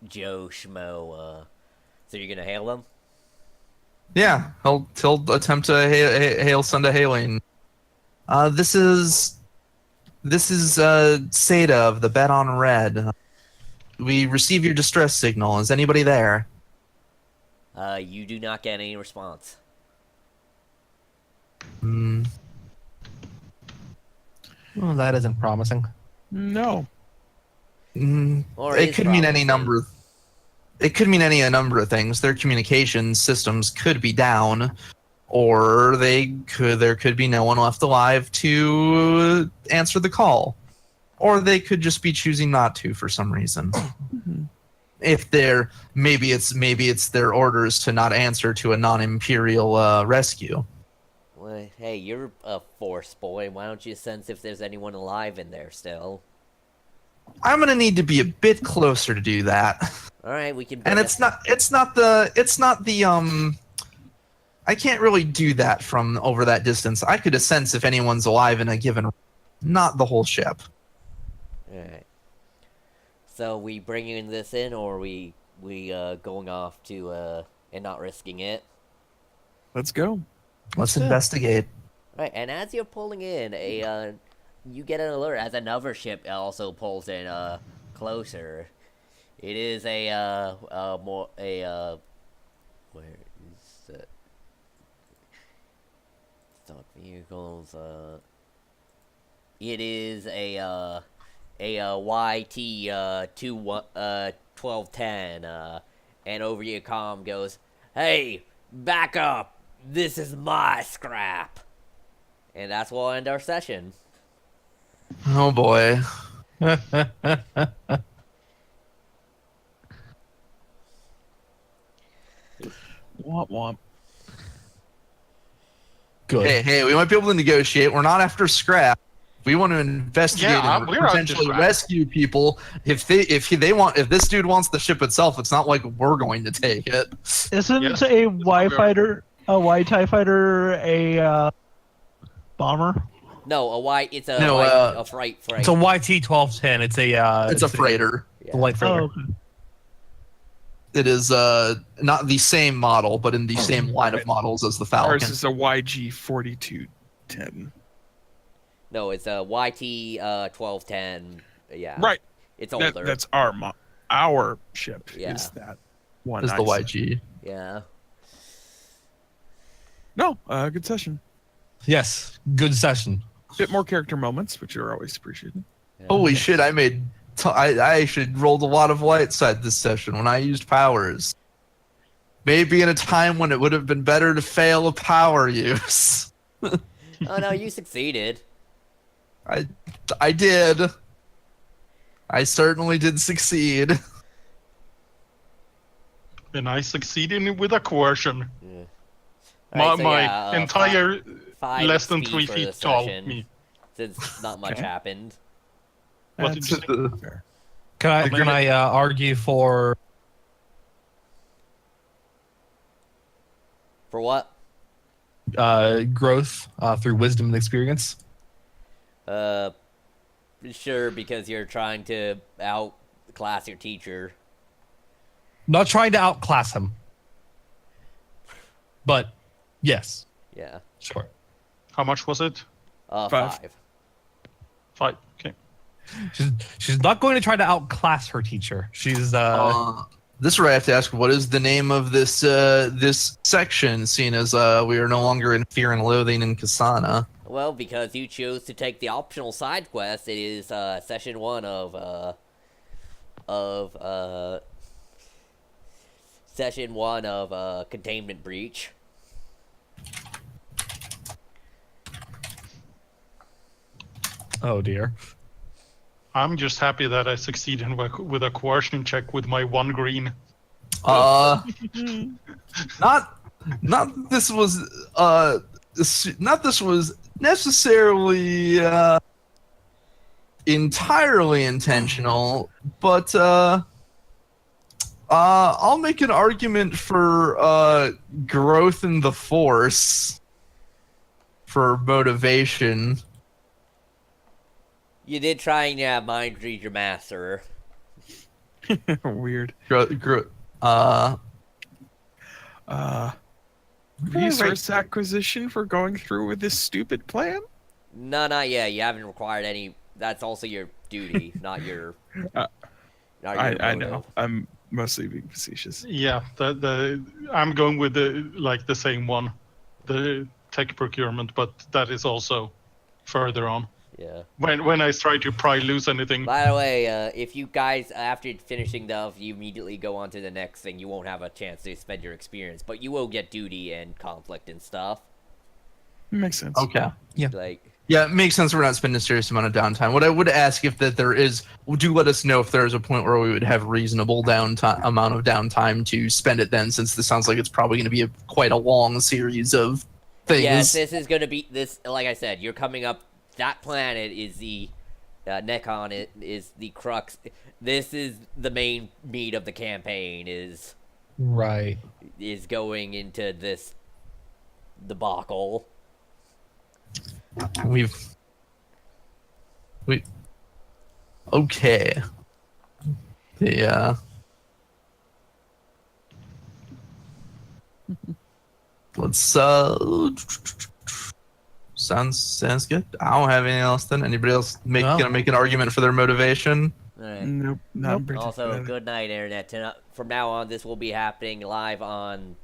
Joe Schmo. So you're gonna hail them? Yeah, he'll attempt to send a hailing. This is Seda of the Bet on Red. We receive your distress signal. Is anybody there? You do not get any response. Hmm. Well, that isn't promising. No. Or It is could mean any promising. number. It could mean a number of things. Their communication systems could be down, or there could be no one left alive to answer the call, or they could just be choosing not to for some reason. If they're maybe it's their orders to not answer to a non-imperial rescue. Well, hey, you're a force boy. Why don't you sense if there's anyone alive in there still? I'm gonna need to be a bit closer to do that. All right, we can. And it's not the I can't really do that from over that distance. I could sense if anyone's alive in a given, not the whole ship. All right. So we bringing this in, or we going off to and not risking it? Let's go. Let's Yeah. investigate. All right, and as you're pulling in, you get an alert as another ship also pulls in closer. It is where is it? Stock vehicles. It is a YT 1210. And over your comm goes, "Hey, back up! This is my scrap." And that's where we'll end our session. Oh boy. Womp womp. Good. Hey, we might be able to negotiate. We're not after scrap. We want to investigate Yeah, and we're after potentially scrap. rescue people. If this dude wants the ship itself, it's not like we're going to take it. Isn't Yes, a that's Y what we are. fighter, a Y TIE fighter, a bomber? No, it's a No, a freight. It's a YT 1210. It's a It's a freighter. The light freighter. Oh, okay. It is not the same model, but in the same line of Right. models as the Ours Falcon. is a YG 4210. No, it's a YT 1210. Yeah. Right. It's older. That's our ship. Yeah. Is that one? Is the YG. Yeah. No, good session. Yes, good session. Bit more character moments, which are always appreciated. Yeah. Holy shit! I actually rolled a lot of light side this session when I used powers. Maybe in a time when it would have been better to fail a power use. Oh no, you succeeded. I did. I certainly did succeed. And I succeeded with a coercion. Yeah. My, Alright, so my yeah, entire five less than XP 3 for feet this tall session, me. Since not much Okay. happened. What did you That's say? fair. Can I argue for For what? growth through wisdom and experience? Sure, because you're trying to outclass your teacher. Not trying to outclass him, but yes, Yeah. sure. How much was it? Five. 5. 5. Okay. She's not going to try to outclass her teacher. She's This is where I have to ask, what is the name of this this section, seeing as we are no longer in Fear and Loathing in Kasana? Well, because you chose to take the optional side quest, it is session 1 of session 1 of containment breach. oh dear. I'm just happy that I succeeded with a coercion check with my 1 green. Not this was not this was necessarily entirely intentional, but I'll make an argument for growth in the force for motivation. You did try and mind read your master. Weird. Resource acquisition for going through with this stupid plan? No, not yet. You haven't required any. That's also your duty, not your. Uh, not your I motive. know. I'm mostly being facetious. Yeah, I'm going with the same one, the tech procurement, but that is also further on. Yeah. When I try to pry loose anything. By the way, if you guys, after finishing if you immediately go on to the next thing, you won't have a chance to spend your experience, but you will get duty and conflict and stuff. Makes sense. Okay. Like, Yeah, it makes sense we're not spending a serious amount of downtime. What I would ask if that there is, do let us know if there is a point where we would have reasonable amount of downtime to spend it then, since this sounds like it's probably going to be quite a long series of things. yes, this is going to be, like I said, you're coming up, that planet is the, Nekon is the crux. This is the main meat of the campaign, is Right. going into this debacle. We okay. Let's sounds good. I don't have anything else then. Anybody else No. gonna make an argument for their motivation? Alright. Nope. Not in Also, particular. good night, Internet. From now on, this will be happening live on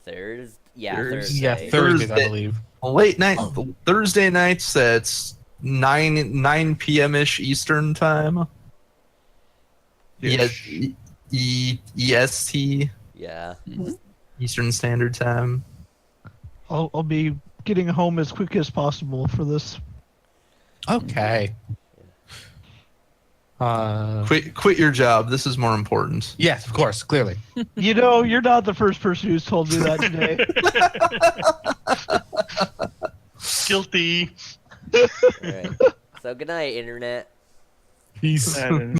Thursday. Yeah, Thursday. Yeah, Thursday. Thursdays, I Thursday. believe. Late night, Thursday nights at 9 p.m. ish Eastern time. Ish. EST, Yeah. Eastern Standard Time. I'll be getting home as quick as possible for this. Okay. Quit your job. This is more important. Yes, of course, clearly. You know, you're not the first person who's told me that today. Guilty. Alright. So good night, internet. Peace. And